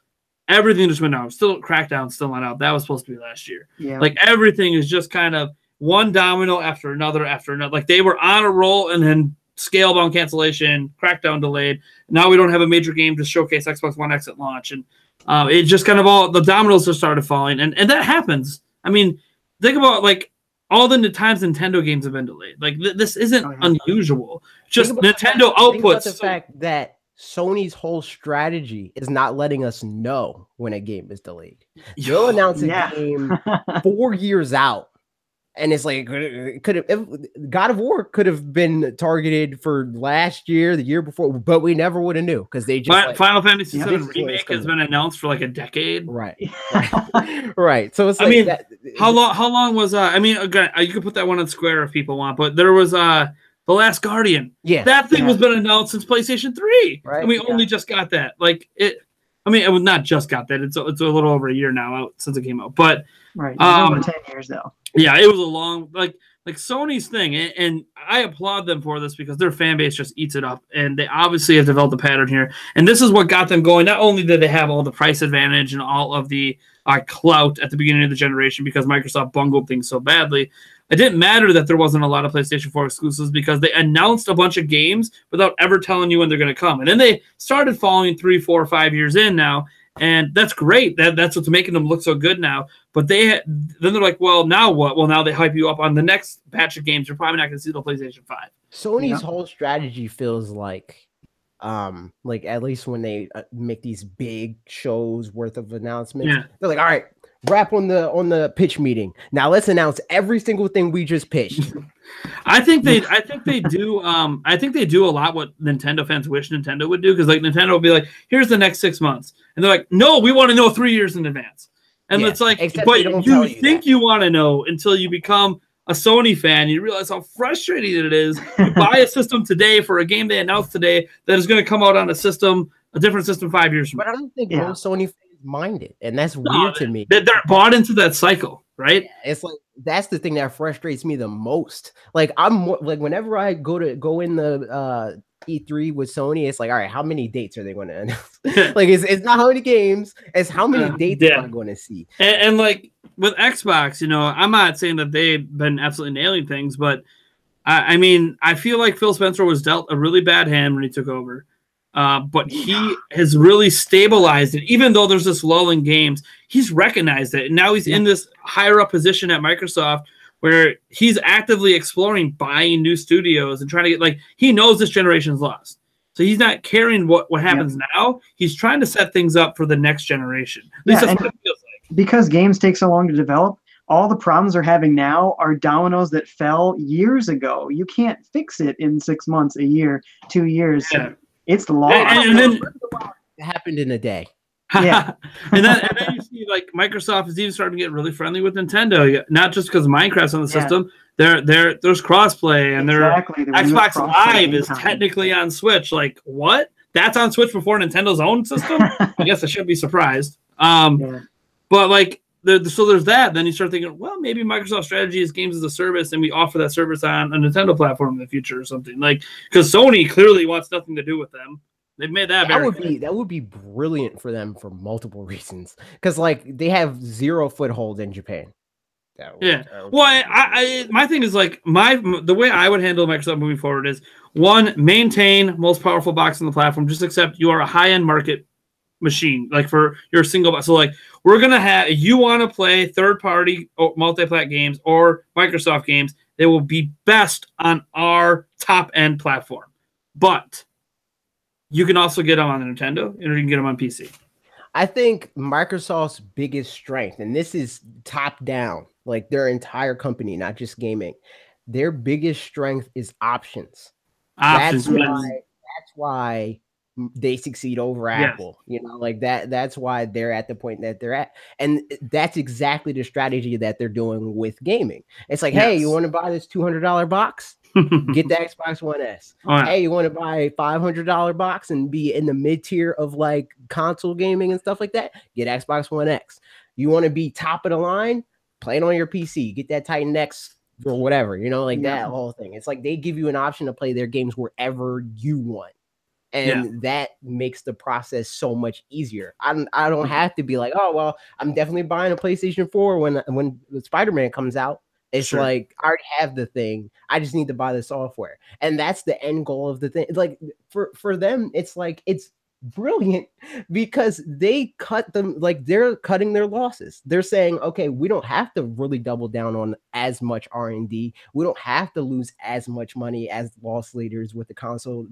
A: everything just went down. Still, Crackdown still went out. That was supposed to be last year. Yeah. Like everything is just kind of one domino after another after another. Like they were on a roll, and then Scalebound cancellation, Crackdown delayed. Now we don't have a major game to showcase Xbox One X at launch, and it just kind of all the dominoes just started falling, and that happens. I mean, think about like all the times Nintendo games have been delayed. Like this isn't unusual. Just Nintendo outputs.
B: The fact that Sony's whole strategy is not letting us know when a game is delayed. They'll announce a game 4 years out. And it's like, God of War could have been targeted for last year, the year before, but we never would have knew because they just
A: Final Fantasy VII Remake has been announced for like a decade,
B: right? Right. So it's like,
A: I mean, how long was I mean, again, you could put that one on Square if people want, but there was The Last Guardian. Yeah, that thing was been announced since PlayStation 3, right? And we only just got that. Like it. I mean, it was not just got that. It's a little over a year now out since it came out, but
C: over 10 years though.
A: Yeah, it was a long like Sony's thing, and I applaud them for this because their fan base just eats it up, and they obviously have developed a pattern here. And this is what got them going. Not only did they have all the price advantage and all of the clout at the beginning of the generation because Microsoft bungled things so badly, it didn't matter that there wasn't a lot of PlayStation 4 exclusives because they announced a bunch of games without ever telling you when they're going to come. And then they started following 3, 4, 5 years in now, and that's great. That's what's making them look so good now. But then they're like, well, now what? Well, now they hype you up on the next batch of games. You're probably not going to see the PlayStation 5.
B: Sony's whole strategy feels like at least when they make these big shows worth of announcements, they're like, all right, wrap on the pitch meeting. Now let's announce every single thing we just pitched.
A: I think they do a lot what Nintendo fans wish Nintendo would do, because like Nintendo will be like, here's the next 6 months, and they're like, no, we want to know 3 years in advance. And it's like, but you think you want to know until you become a Sony fan. You realize how frustrating it is. You buy a system today for a game they announced today that is going to come out on a different system 5 years from now.
B: But I don't think most Sony fans mind it, and that's weird to me.
A: They're bought into that cycle, right?
B: Yeah, it's like that's the thing that frustrates me the most. Like whenever I go in the E3 with Sony, it's like, all right, how many dates are they going to announce? Like it's not how many games, it's how many dates am I going to see.
A: And like with Xbox, I'm not saying that they've been absolutely nailing things, but I mean, I feel like Phil Spencer was dealt a really bad hand when he took over. But he has really stabilized it. Even though there's this lull in games, he's recognized it. And now he's in this higher up position at Microsoft where he's actively exploring buying new studios and trying to get, he knows this generation's lost. So he's not caring what happens now. He's trying to set things up for the next generation. At least that's what it feels like.
C: Because games take so long to develop, all the problems they're having now are dominoes that fell years ago. You can't fix it in 6 months, a year, 2 years. Yeah. It's the law.
B: And then it happened in a day.
A: Yeah. and then you see Microsoft is even starting to get really friendly with Nintendo, not just because Minecraft's on the system. There's crossplay, and their Xbox Live is technically on Switch. Like, what? That's on Switch before Nintendo's own system? I guess I shouldn't be surprised. But so there's that. Then you start thinking, well, maybe Microsoft's strategy is games as a service, and we offer that service on a Nintendo platform in the future or something. Because Sony clearly wants nothing to do with them. They've made that very clear.
B: That would be brilliant for them for multiple reasons. Because they have 0 foothold in Japan.
A: Well, my thing is the way I would handle Microsoft moving forward is, one, maintain most powerful box on the platform. Just accept you are a high-end market machine, for your single box. So we're gonna have, you want to play third-party multi-plat games or Microsoft games, they will be best on our top-end platform. But you can also get them on the Nintendo, and you can get them on PC.
B: I think Microsoft's biggest strength, and this is top down, like their entire company, not just gaming, their biggest strength is options.
A: Options.
B: That's
A: Yes.
B: why that's why they succeed over
A: Yes.
B: Apple. You know, like that's why they're at the point that they're at. And that's exactly the strategy that they're doing with gaming. It's like, hey, you
A: Yes.
B: want to buy this $200 box? Get the Xbox One S.
A: Oh, yeah.
B: Hey, you want to buy a $500 box and be in the mid tier of like console gaming and stuff like that? Get Xbox One X. You want to be top of the line? Play it on your PC. Get that Titan X or whatever, you know, like that whole thing. It's like they give you an option to play their games wherever you want. And that makes the process so much easier. I don't have to be like, oh, well, I'm definitely buying a PlayStation 4 when Spider-Man comes out. It's like, I already have the thing. I just need to buy the software. And that's the end goal of the thing. Like for them, it's like, it's brilliant because they cut them, like they're cutting their losses. They're saying, okay, we don't have to really double down on as much R&D. We don't have to lose as much money as loss leaders with the console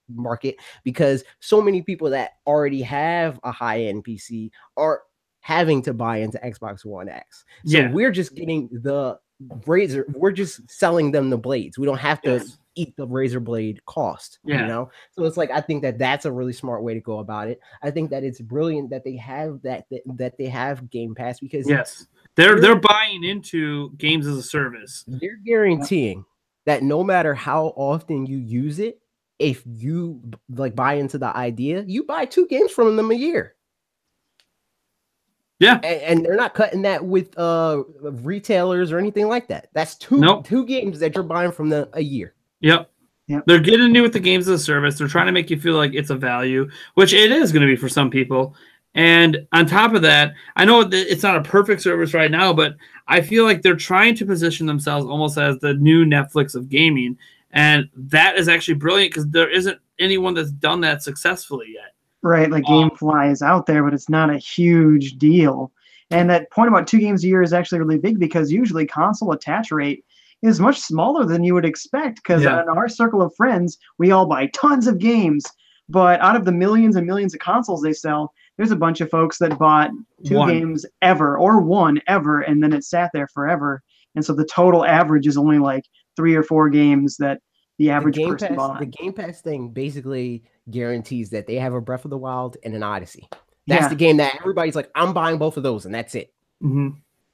B: market, because so many people that already have a high-end PC are having to buy into Xbox One X. So we're just getting the razor, we're just selling them the blades. We don't have to eat the razor blade cost, you know? So it's like, I think that that's a really smart way to go about it. I think that it's brilliant that they have that they have Game Pass, because
A: they're buying into games as a service.
B: They're guaranteeing that no matter how often you use it, if you like buy into the idea, you buy 2 games from them a year.
A: Yeah.
B: And they're not cutting that with retailers or anything like that. That's two games that you're buying from them a year.
A: Yep. They're getting you with the games as a service. They're trying to make you feel like it's a value, which it is going to be for some people. And on top of that, I know it's not a perfect service right now, but I feel like they're trying to position themselves almost as the new Netflix of gaming. And that is actually brilliant because there isn't anyone that's done that successfully yet.
C: Right, like GameFly is out there, but it's not a huge deal. And that point about 2 games a year is actually really big, because usually console attach rate is much smaller than you would expect, because in our circle of friends, we all buy tons of games. But out of the millions and millions of consoles they sell, there's a bunch of folks that bought 2 games ever, or 1 ever, and then it sat there forever. And so the total average is only like 3 or 4 games that the average person bought.
B: The Game Pass thing basically guarantees that they have a Breath of the Wild and an Odyssey. That's the game that everybody's like, I'm buying both of those, and that's it.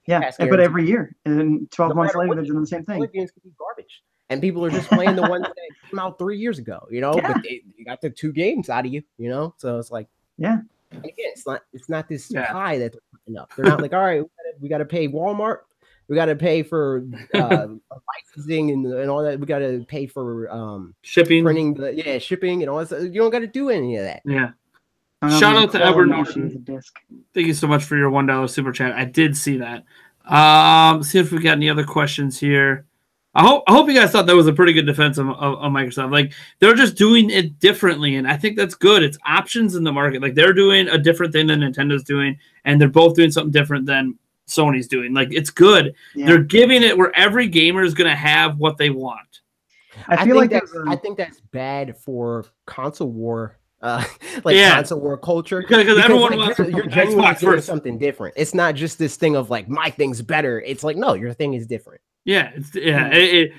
C: Yeah, but every year, and 12 months later, they're doing the same thing.
B: Games could be garbage, and people are just playing the ones that came out 3 years ago, you know. But you got the 2 games out of you, you know. So it's like,
C: and
B: again, it's not this pie that they're putting up. They're not like, all right, we got to pay Walmart. We got to pay for licensing and all that. We got to pay for
A: shipping,
B: printing, shipping and all that. You don't got to do any of that.
A: Yeah. Shout out to Edward Norton. Thank you so much for your $1 super chat. I did see that. See if we got any other questions here. I hope you guys thought that was a pretty good defense of Microsoft. Like, they're just doing it differently, and I think that's good. It's options in the market. Like, they're doing a different thing than Nintendo's doing, and they're both doing something different than Sony's doing. Like, it's good. They're giving it where every gamer is going to have what they want.
B: I think that's bad for console war. Console war culture, because everyone wants you're genuinely doing something different. It's not just this thing of like, my thing's better. It's like, no, your thing is different.
A: It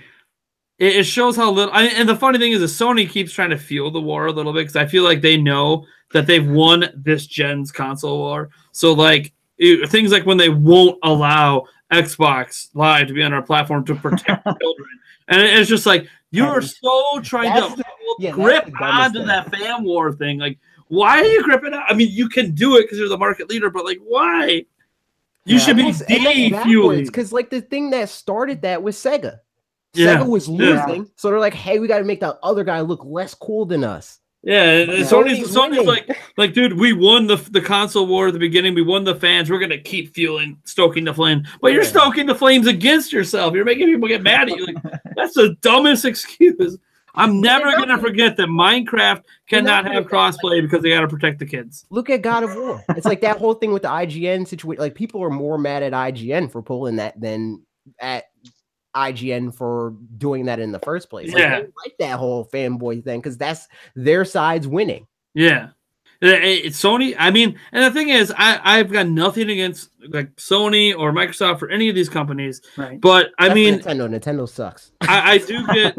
A: shows how little. And the funny thing is that Sony keeps trying to fuel the war a little bit, because I feel like they know that they've won this gen's console war. So like things like when they won't allow Xbox Live to be on our platform to protect children, and it's just like, you are so trying to grip onto that fan war thing. Like, why are you gripping on? I mean, you can do it because you're the market leader, but like, why? You should be defueling.
B: Because like the thing that started that was Sega. Sega was losing, so they're like, hey, we got to make that other guy look less cool than us.
A: Sony's like, dude, we won the console war at the beginning. We won the fans. We're gonna keep stoking the flame. But you're stoking the flames against yourself. You're making people get mad at you. Like, that's the dumbest excuse. I'm never gonna forget that Minecraft cannot have crossplay because they gotta protect the kids.
B: Look at God of War. It's like that whole thing with the IGN situation. Like, people are more mad at IGN for pulling that than at IGN for doing that in the first place. Like, they like that whole fanboy thing because that's their side's winning.
A: It's Sony. I mean, and the thing is, I've got nothing against like Sony or Microsoft or any of these companies.
C: Right.
A: But I mean,
B: Nintendo sucks.
A: I do get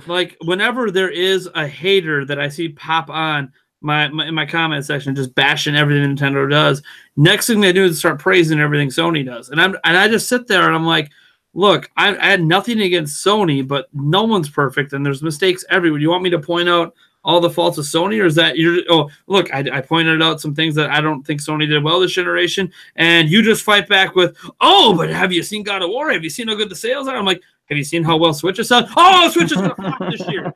A: like whenever there is a hater that I see pop on in my comment section, just bashing everything Nintendo does. Next thing they do is start praising everything Sony does, and I just sit there and I'm like, look, I had nothing against Sony, but no one's perfect, and there's mistakes everywhere. You want me to point out all the faults of Sony, or is that you're? Oh, look, I pointed out some things that I don't think Sony did well this generation, and you just fight back with, oh, but have you seen God of War? Have you seen how good the sales are? I'm like, have you seen how well Switch is selling? Oh, Switch is gonna flop this year.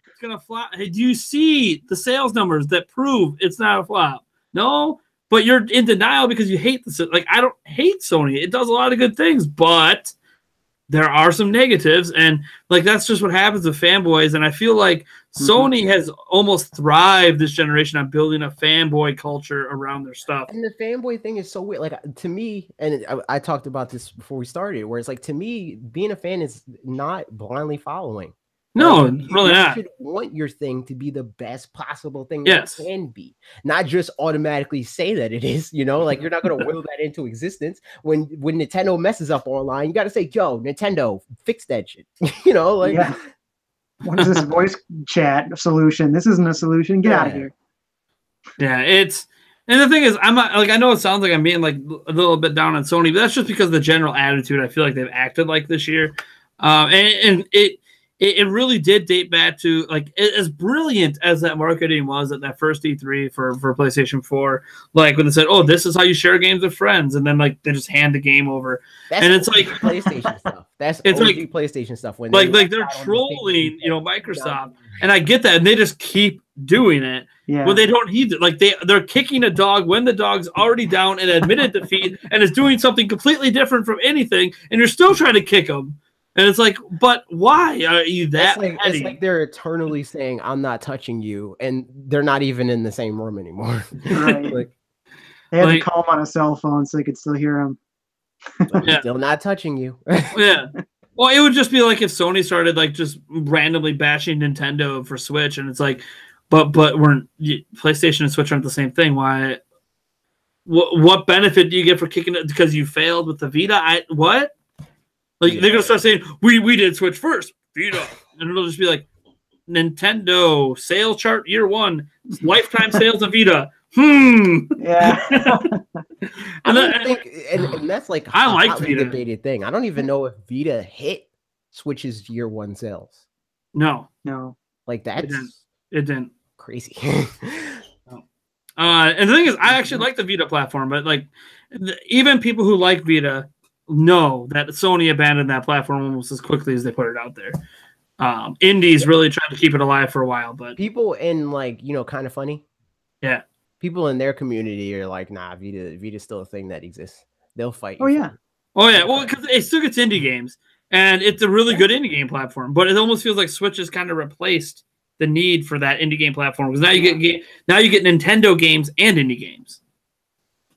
A: It's gonna flop. Hey, do you see the sales numbers that prove it's not a flop? No, but you're in denial because you hate the like. I don't hate Sony. It does a lot of good things, but there are some negatives, and like that's just what happens with fanboys. And I feel like Sony has almost thrived this generation on building a fanboy culture around their stuff.
B: And the fanboy thing is so weird. Like to me, and I talked about this before we started, where it's like to me, being a fan is not blindly following.
A: No,
B: like,
A: really not.
B: You should want your thing to be the best possible thing
A: yes.
B: it can be, not just automatically say that it is. You know, like you're not going to will that into existence. When Nintendo messes up online, you got to say, "Yo, Nintendo, fix that shit." You know, like
C: what is this voice chat solution? This isn't a solution. Get out of here.
A: Yeah, and the thing is, I'm not like I know it sounds like I'm being like a little bit down on Sony, but that's just because of the general attitude I feel like they've acted like this year, and it really did date back to like as brilliant as that marketing was at that first E3 for PlayStation 4. Like when they said, "Oh, this is how you share games with friends," and then like they just hand the game over, and it's like
B: PlayStation stuff. That's
A: it's
B: OG
A: like
B: PlayStation stuff. When
A: like they're trolling, Microsoft, and I get that, and they just keep doing it.
C: Yeah.
A: Well, they don't heed it. Like they're kicking a dog when the dog's already down and admitted defeat and is doing something completely different from anything, and you're still trying to kick them. And it's like, but why are you that petty?
B: It's like they're eternally saying, "I'm not touching you," and they're not even in the same room anymore.
C: Right.
B: Like,
C: they had to call him on a cell phone so they could still hear him.
B: Still not touching you.
A: Yeah. Well, it would just be like if Sony started like just randomly bashing Nintendo for Switch, and it's like, but PlayStation and Switch aren't the same thing. Why? What benefit do you get for kicking it because you failed with the Vita? What? Like they're gonna start saying we did Switch first, Vita, and it'll just be like Nintendo sales chart year 1, lifetime sales of Vita.
C: Yeah.
B: and that's like
A: I like Vita.
B: Debated thing. I don't even know if Vita hit Switch's year 1 sales.
A: No.
B: Like that's
A: it didn't.
B: Crazy.
A: No. And the thing is, I actually like the Vita platform, but like even people who like Vita know that Sony abandoned that platform almost as quickly as they put it out there. Indies really tried to keep it alive for a while, but
B: people in like kind of funny.
A: Yeah,
B: people in their community are like, nah, Vita's still a thing that exists. They'll fight.
C: Oh yeah.
A: Well, because it still gets indie games, and it's a really good indie game platform. But it almost feels like Switch has kind of replaced the need for that indie game platform because now you get Nintendo games and indie games.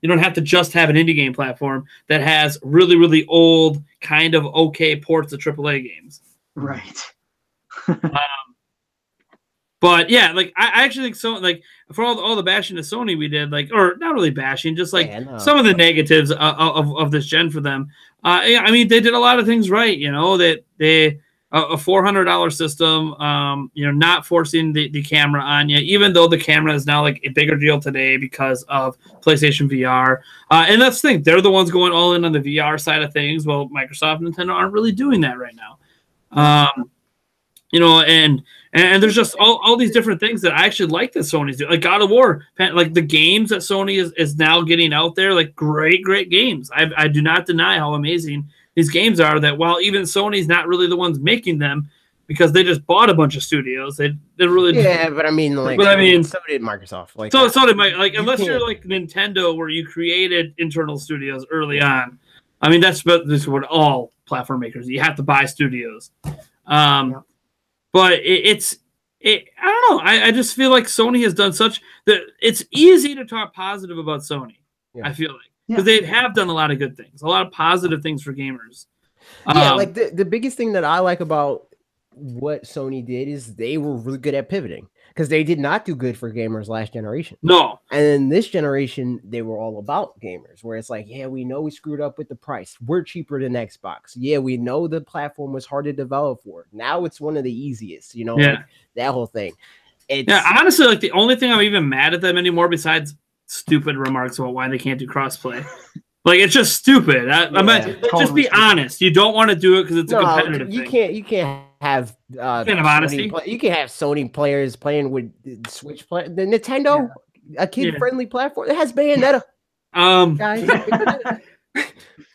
A: You don't have to just have an indie game platform that has really, really old, kind of okay ports of AAA games.
C: Right.
A: But yeah, like I actually think so. Like for all the bashing of Sony we did, like or not really bashing, just like some of the negatives of this gen for them. I mean, they did a lot of things right. That they a $400 system, not forcing the camera on you, even though the camera is now like a bigger deal today because of PlayStation VR. And that's the thing. They're the ones going all in on the VR side of things. Well, Microsoft and Nintendo aren't really doing that right now. And there's just all these different things that I actually like that Sony's doing. Like God of War, like the games that Sony is now getting out there, like great games. I do not deny how amazing these games are, that while even Sony's not really the ones making them because they just bought a bunch of studios. They really
B: but I mean so did Microsoft. Like
A: so did unless you're like Nintendo where you created internal studios early on. I mean this is what all platform makers, you have to buy studios. But I don't know. I just feel like Sony has done such that it's easy to talk positive about Sony. I feel like. Because they have done a lot of good things, a lot of positive things for gamers.
B: Like the biggest thing that I like about what Sony did is they were really good at pivoting because they did not do good for gamers last generation.
A: No.
B: And then this generation, they were all about gamers, where it's like, yeah, we know we screwed up with the price. We're cheaper than Xbox. Yeah, we know the platform was hard to develop for. Now it's one of the easiest, like that whole thing.
A: Honestly, like the only thing I'm even mad at them anymore besides stupid remarks about why they can't do crossplay. Like, it's just stupid. Just be honest. You don't want to do it because it's a competitive thing.
B: You can't have
A: honesty.
B: You can't have Sony players playing with Switch play. The Nintendo, a kid-friendly platform. It has Bayonetta. Guys.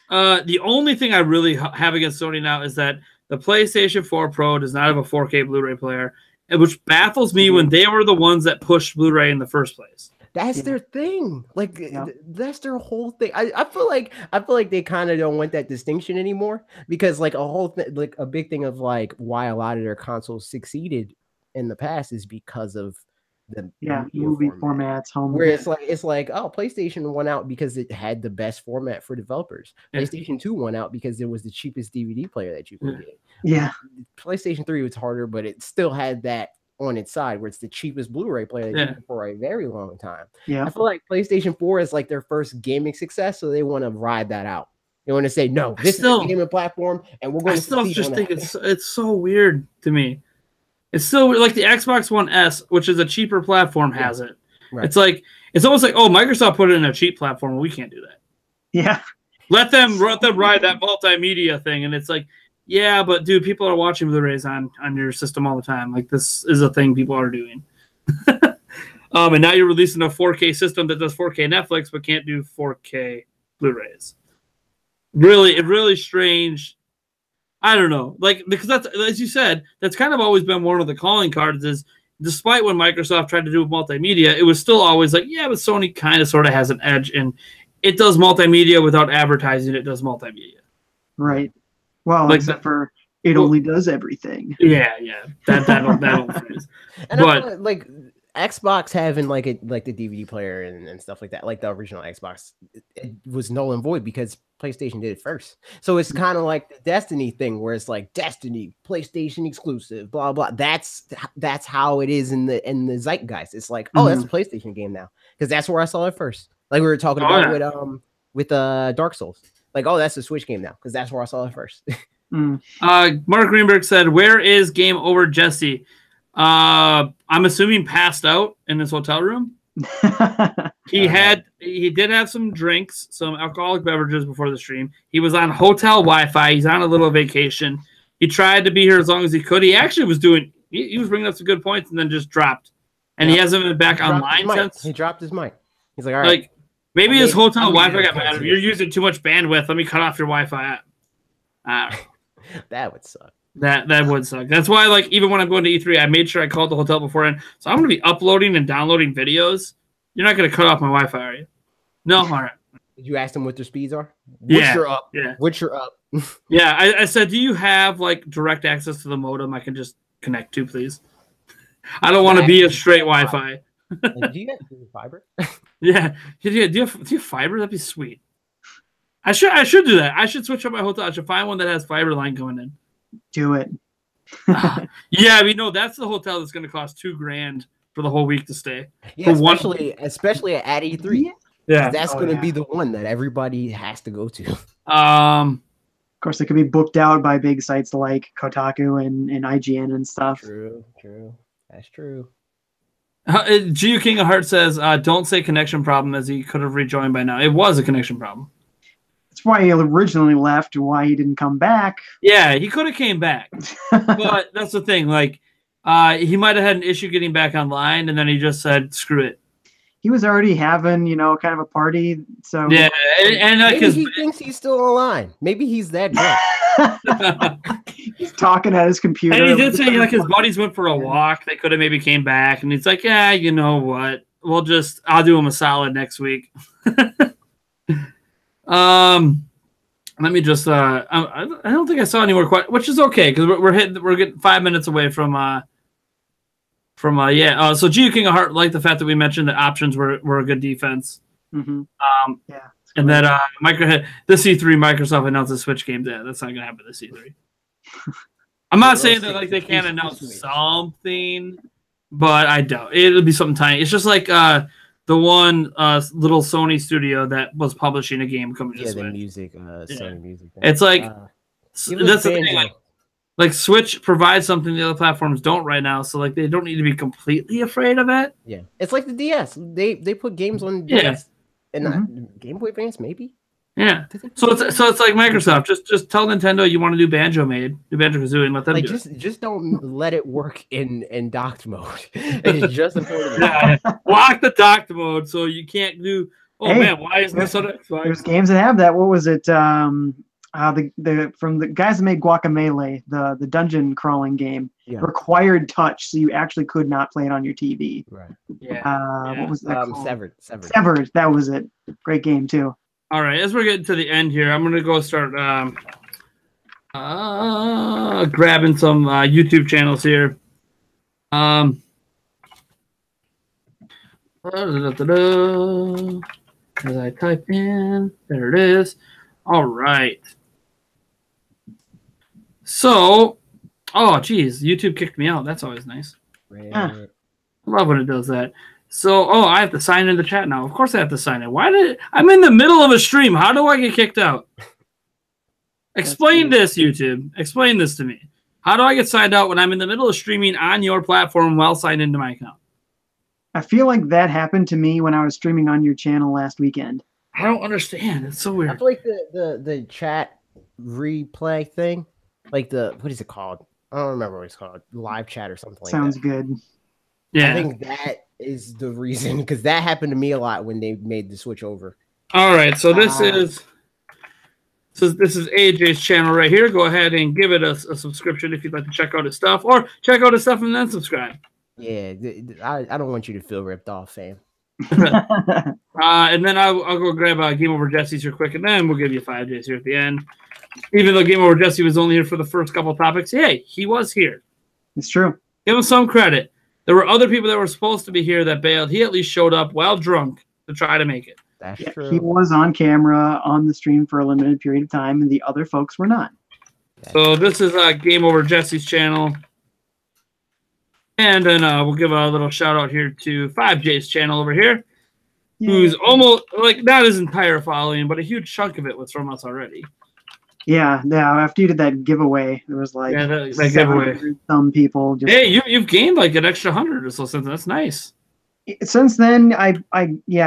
A: The only thing I really have against Sony now is that the PlayStation 4 Pro does not have a 4K Blu-ray player, which baffles me when they were the ones that pushed Blu-ray in the first place.
B: That's their thing. Like that's their whole thing. I feel like they kind of don't want that distinction anymore because like a big thing of like why a lot of their consoles succeeded in the past is because of the
C: movie formats.
B: Where it's like oh, PlayStation won out because it had the best format for developers. PlayStation 2 won out because it was the cheapest DVD player that you could get.
C: Yeah.
B: PlayStation 3 was harder, but it still had that on its side where it's the cheapest Blu-ray player that you for a very long time.
C: Yeah.
B: I feel like PlayStation 4 is like their first gaming success, so they want to ride that out. They want to say, no, this is a gaming platform, and we're going to
A: still just think it's so weird to me. It's still like the Xbox One S, which is a cheaper platform, has it. Right. It's almost like, oh, Microsoft put it in a cheap platform. We can't do that.
C: Yeah.
A: Let them ride that multimedia thing, and it's like, yeah, but dude, people are watching Blu-rays on your system all the time. Like this is a thing people are doing. And now you're releasing a 4K system that does 4K Netflix but can't do 4K Blu-rays. Really strange. I don't know. Like because that's as you said, that's kind of always been one of the calling cards is despite when Microsoft tried to do multimedia, it was still always like, yeah, but Sony kind of sort of has an edge and it does multimedia without advertising it does multimedia.
C: Right. Well, like except for it only does everything.
A: Yeah. That'll phrase.
B: And but like Xbox having like the DVD player and stuff like that, like the original Xbox, it was null and void because PlayStation did it first. So it's kind of like the Destiny thing where it's like Destiny, PlayStation exclusive, blah blah. That's how it is in the zeitgeist. It's like, oh, that's a PlayStation game now because that's where I saw it first. Like we were talking about with Dark Souls. Like, oh, that's a Switch game now because that's where I saw it first.
A: Mark Greenberg said, "Where is GameOverJesse?" I'm assuming passed out in his hotel room. He did have some drinks, some alcoholic beverages before the stream. He was on hotel Wi-Fi. He's on a little vacation. He tried to be here as long as he could. He actually was doing. He was bringing up some good points and then just dropped. And he hasn't been back online since.
B: He dropped his mic. He's like, all right.
A: Like, maybe his hotel Wi-Fi got bad. You're using too much bandwidth. Let me cut off your Wi-Fi.
B: That would suck.
A: That would suck. That's why, like, even when I'm going to E3, I made sure I called the hotel beforehand. So I'm going to be uploading and downloading videos. You're not going to cut off my Wi-Fi, are you? No? All right.
B: Did you ask them what their speeds are?
A: Yeah.
B: Which are up.
A: Yeah, I said, do you have, like, direct access to the modem I can just connect to, please? I don't want to be a straight Wi-Fi.
B: Do you have fiber?
A: Yeah. Do you have fiber? That'd be sweet. I should do that. I should switch up my hotel. I should find one that has fiber line going in.
C: Do it.
A: Yeah, that's the hotel that's going to cost $2,000 for the whole week to stay.
B: Yeah, especially at E3.
A: Yeah,
B: that's going to be the one that everybody has to go to.
C: Of course, it could be booked out by big sites like Kotaku and IGN and stuff.
B: True. That's true.
A: GU King of Heart says, "Don't say connection problem," as he could have rejoined by now. It was a connection problem.
C: That's why he originally left. Why he didn't come back?
A: Yeah, he could have came back, but that's the thing. Like, he might have had an issue getting back online, and then he just said, "Screw it."
C: He was already having, kind of a party. So
A: yeah, and
B: maybe he thinks he's still online. Maybe he's that drunk.
C: He's talking at his computer.
A: And he did say like his buddies went for a walk. They could have maybe came back, and he's like, "Yeah, you know what? I'll do him a solid next week." Let me just I don't think I saw any more questions, which is okay because we're getting 5 minutes away from so GU King of Heart liked the fact that we mentioned that options were a good defense.
C: Mm-hmm.
A: Yeah, and that this E3 Microsoft announced the Switch games. Yeah, that's not gonna happen this E3. I'm not saying that like they can't announce something, but I doubt it'll be something tiny. It's just like the one little Sony studio that was publishing a game coming to Switch.
B: The music, Sony music. Thing.
A: It's like that's the thing. Like Switch provides something the other platforms don't right now, so like they don't need to be completely afraid of it.
B: Yeah, it's like the DS. They put games on DS and Game Boy Advance maybe.
A: Yeah, so it's like Microsoft. Just tell Nintendo you want to do Banjo Kazooie, and let them do it.
B: Just don't let it work in docked mode. It's just important.
A: Lock the docked mode so you can't do. Oh man, why isn't this on Xbox?
C: There's games that have that. What was it? The from the guys that made Guacamelee, the dungeon crawling game, required touch, so you actually could not play it on your TV.
B: Right.
C: Yeah. What was that called?
B: Severed.
C: That was it. Great game too.
A: All right, as we're getting to the end here, I'm gonna go start grabbing some YouTube channels here. As I type in, there it is. All right. So, oh geez, YouTube kicked me out. That's always nice. I love when it does that. So, I have to sign in the chat now. Of course I have to sign in. I'm in the middle of a stream. How do I get kicked out? Explain this, YouTube. Explain this to me. How do I get signed out when I'm in the middle of streaming on your platform while signed into my account?
C: I feel like that happened to me when I was streaming on your channel last weekend.
A: I don't understand. It's so weird.
B: I feel like the chat replay thing, like what is it called? I don't remember what it's called. Live chat or something like that.
C: Sounds good.
A: Yeah.
B: I think that is the reason, because that happened to me a lot when they made the switch over.
A: All right, so this is AJ's channel right here. Go ahead and give it a subscription if you'd like to check out his stuff, or check out his stuff and then subscribe.
B: Yeah, I don't want you to feel ripped off, fam.
A: And then I'll go grab GameOverJesse here quick, and then we'll give you FiveJay here at the end. Even though GameOverJesse was only here for the first couple of topics, hey, he was here.
C: It's true.
A: Give him some credit. There were other people that were supposed to be here that bailed. He at least showed up while drunk to try to make it.
B: That's true.
C: He was on camera on the stream for a limited period of time, and the other folks were not.
A: So this is GameOverJesse's channel. And then we'll give a little shout out here to FiveJay's channel over here, who's almost like not his entire following, but a huge chunk of it was from us already.
C: Yeah. After you did that giveyway, there was like
A: that giveaway.
C: Some people just.
A: Hey, you've gained like an extra 100 or so since. That's nice.
C: Since then, I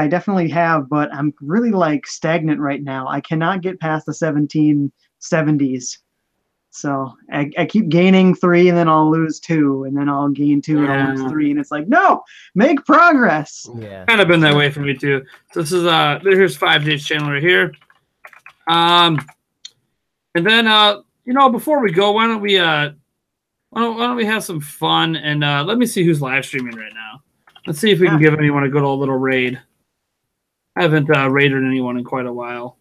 C: definitely have, but I'm really like stagnant right now. I cannot get past the 1770s. So I keep gaining 3, and then I'll lose 2, and then I'll gain 2, and I'll lose 3, and it's like, no, make progress.
B: Yeah,
A: kind of been that way for me too. So this is here's FiveJay's channel right here. And then before we go, why don't we have some fun, and let me see who's live streaming right now. Let's see if we can give anyone a good old little raid. I haven't raided anyone in quite a while.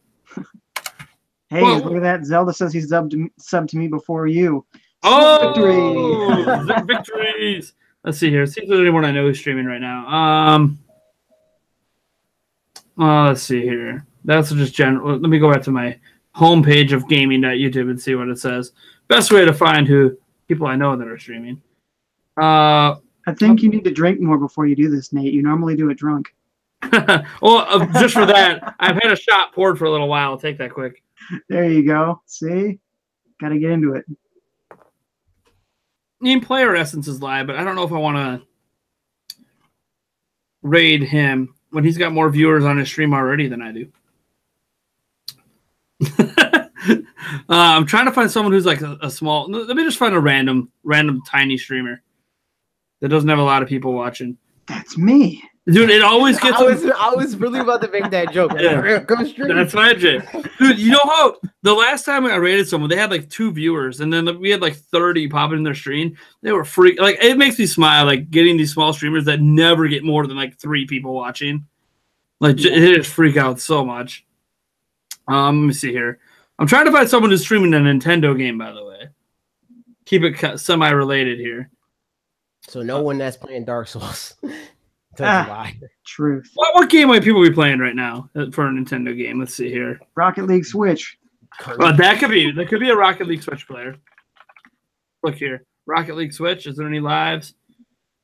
C: Hey, look at that. Zelda says he's subbed to me before you.
A: Oh, victories. Let's see here. See if there's anyone I know who's streaming right now. Let's see here. That's just general. Let me go back to my homepage of gaming.youtube and see what it says. Best way to find who people I know that are streaming.
C: I think you need to drink more before you do this, Nate. You normally do it drunk.
A: Well, just for that, I've had a shot poured for a little while. I'll take that quick.
C: There you go. See? Got to get into it.
A: Player Essence is live, but I don't know if I want to raid him when he's got more viewers on his stream already than I do. I'm trying to find someone who's like a small. Let me just find a random tiny streamer that doesn't have a lot of people watching.
C: That's me.
A: Dude, it always gets.
B: I was really about to make that joke.
A: Yeah.
B: Go stream.
A: That's FiveJay. Dude, you know how the last time I rated someone, they had like 2 viewers, and then we had like 30 popping in their stream. They were freak. Like, it makes me smile, like getting these small streamers that never get more than like 3 people watching. Like, it just freak out so much. Let me see here. I'm trying to find someone who's streaming a Nintendo game, by the way. Keep it semi-related here.
B: So no one that's playing Dark Souls.
C: Truth.
A: What game might people be playing right now for a Nintendo game? Let's see here.
C: Rocket League Switch.
A: That could be a Rocket League Switch player. look here. Rocket League Switch. Is there any lives?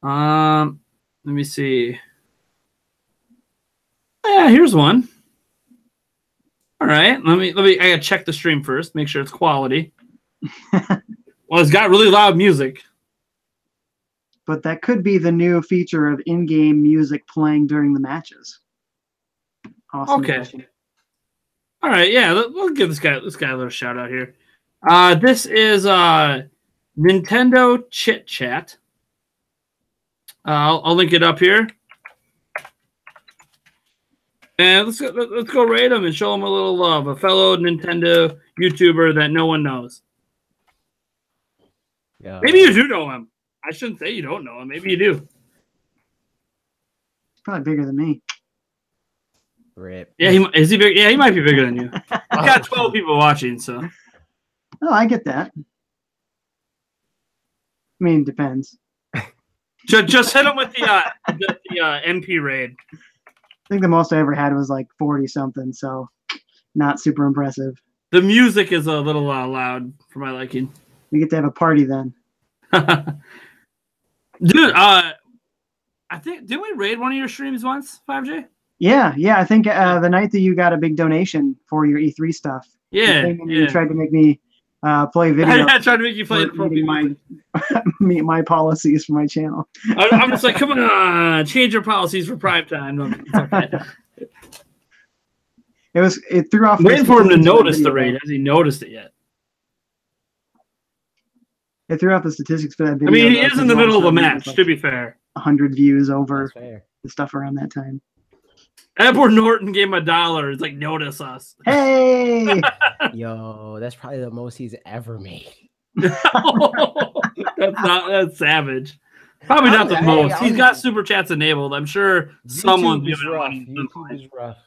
A: Let me see. Yeah, here's one. All right, let me. I gotta check the stream first, make sure it's quality. Well, it's got really loud music.
C: But that could be the new feature of in-game music playing during the matches. Awesome.
A: Okay.
C: Addition.
A: All right, yeah, we'll give this guy a little shout out here. This is Nintendo Chit Chat. I'll link it up here. And let's go rate him and show him a little love. A fellow Nintendo YouTuber that no one knows.
B: Yeah.
A: Maybe you do know him. I shouldn't say you don't know him. Maybe you do.
C: He's probably bigger than me.
B: Rip.
A: Yeah, is he big? Yeah, he might be bigger than you. He's got 12 people watching, so.
C: Oh, I get that. I mean, depends.
A: Just hit him with the NP raid.
C: I think the most I ever had was like 40 something, so not super impressive.
A: The music is a little loud for my liking.
C: We get to have a party then.
A: Dude, I think didn't we raid one of your streams once, FiveJay?
C: Yeah. I think the night that you got a big donation for your E3 stuff.
A: Yeah.
C: You tried to make me play video.
A: I tried to make you play it for
C: meet my policies for my channel.
A: I'm just like, come on, change your policies for prime time. It's okay.
C: It threw off.
A: Waiting for him to notice the raid. Has he noticed it yet?
C: It threw off the statistics for that video.
A: I mean, he is in the middle of a match, to be fair.
C: 100 views over the stuff around that time.
A: Edward Norton gave him $1. It's like, notice us.
C: Hey!
B: Yo, that's probably the most he's ever made.
A: That's savage. Probably not the most. He's got super chats enabled. I'm sure someone's giving him money.
B: YouTube is rough.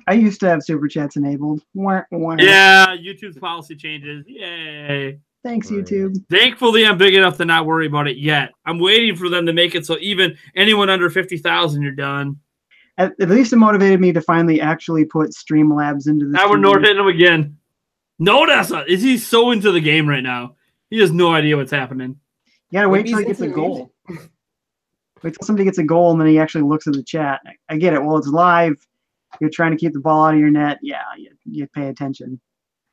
C: I used to have super chats enabled.
A: Yeah, YouTube's policy changes. Yay.
C: Thanks, YouTube.
A: Thankfully, I'm big enough to not worry about it yet. I'm waiting for them to make it so even anyone under 50,000, you're done.
C: At least it motivated me to finally actually put Streamlabs into this.
A: Now we're North hitting him again. No, that's not. Is he so into the game right now? He has no idea what's happening.
C: You gotta wait till he gets a goal. Wait till somebody gets a goal and then he actually looks at the chat. I get it. Well, it's live. You're trying to keep the ball out of your net. Yeah, you pay attention.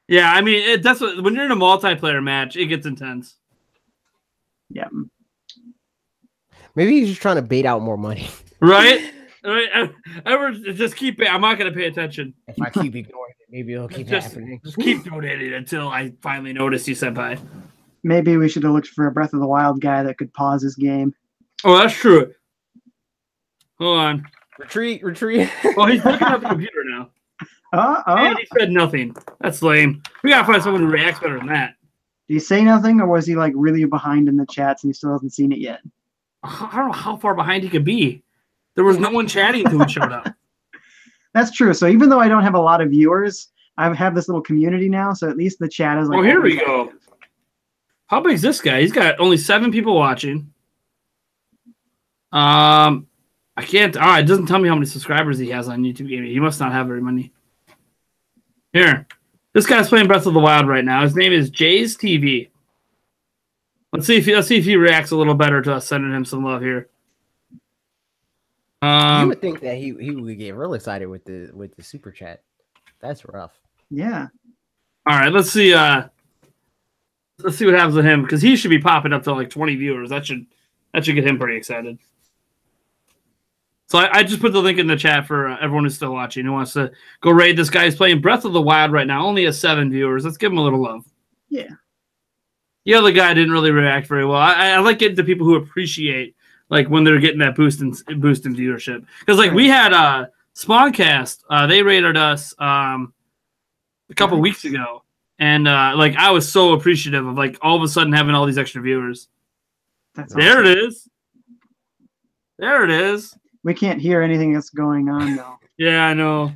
A: Yeah, I mean, that's what, when you're in a multiplayer match, it gets intense.
C: Yeah.
B: Maybe he's just trying to bait out more money.
A: Right? Just keep it. I'm not going to pay attention.
B: If I keep ignoring it, maybe it'll keep happening.
A: Just keep donating until I finally notice you, senpai.
C: Maybe we should have looked for a Breath of the Wild guy that could pause his game.
A: Oh, that's true. Hold on.
B: Retreat.
A: Well, he's looking at the computer now. And he said nothing. That's lame. We gotta find someone who reacts better than that.
C: Did he say nothing, or was he like really behind in the chats and he still hasn't seen it yet?
A: I don't know how far behind he could be. There was no one chatting until he showed up.
C: That's true. So even though I don't have a lot of viewers, I have this little community now. So at least the chat is like.
A: Oh, here we go. How big is this guy? He's got only 7 people watching. I can't. It doesn't tell me how many subscribers he has on YouTube Gaming. He must not have very many. Here, this guy's playing Breath of the Wild right now. His name is Jay's TV. Let's see if he reacts a little better to us sending him some love here.
B: You would think that he would get real excited with the super chat. That's rough.
C: Yeah.
A: All right, let's see. Let's see what happens with him because he should be popping up to like 20 viewers. That should get him pretty excited. So I just put the link in the chat for everyone who's still watching who wants to go raid this guy. He's playing Breath of the Wild right now. Only has 7 viewers. Let's give him a little love.
C: Yeah.
A: The other guy didn't really react very well. I like getting to people who appreciate like when they're getting that boost in viewership. Because like we had Spawncast, they rated us a couple weeks ago, and like I was so appreciative of like all of a sudden having all these extra viewers. There it is. There it is.
C: We can't hear anything that's going on though.
A: Yeah, I know.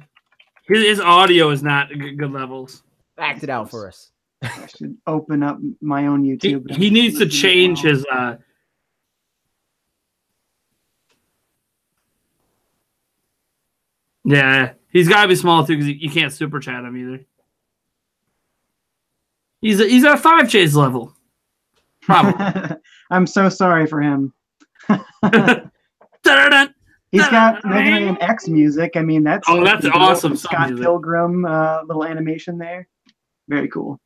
A: His audio is not good levels.
B: Act it out for us.
C: I should open up my own YouTube.
A: He needs to change his. Yeah, he's got to be small too because you can't super chat him either. He's at FiveJay's level. Probably.
C: I'm so sorry for him.
A: Dun-dun-dun.
C: He's got Mega Man X music. I mean, that's
A: that's
C: cool.
A: awesome.
C: Scott
A: music.
C: Pilgrim little animation there. Very cool.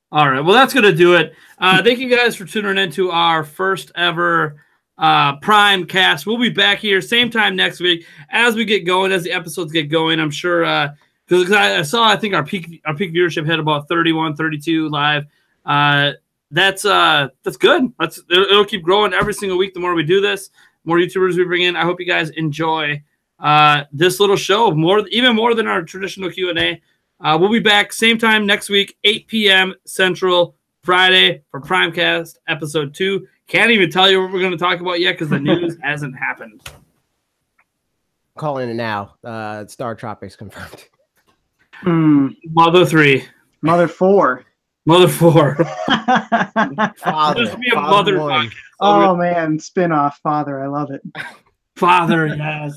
A: All right. Well, that's going to do it. Thank you guys for tuning into our first ever Prime cast. We'll be back here same time next week as we get going, as the episodes get going. I'm sure because I saw, I think our peak viewership hit about 31, 32 live. That's good. It'll keep growing every single week. The more we do this, the more YouTubers we bring in. I hope you guys enjoy this little show even more than our traditional Q&A. We'll be back same time next week, 8 p.m. Central, Friday for Primecast episode 2. Can't even tell you what we're going to talk about yet because the news hasn't happened.
B: Calling it now. Star Tropics confirmed.
A: Mother 3.
C: Mother 4.
A: Mother 4.
B: Father.
A: There's be a Mother podcast.
C: Oh man, spin-off Father. I love it.
A: Father, yes.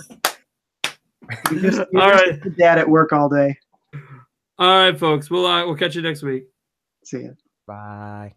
C: You're just
A: All right.
C: dad at work all day.
A: All right, folks. We'll catch you next week.
C: See ya.
B: Bye.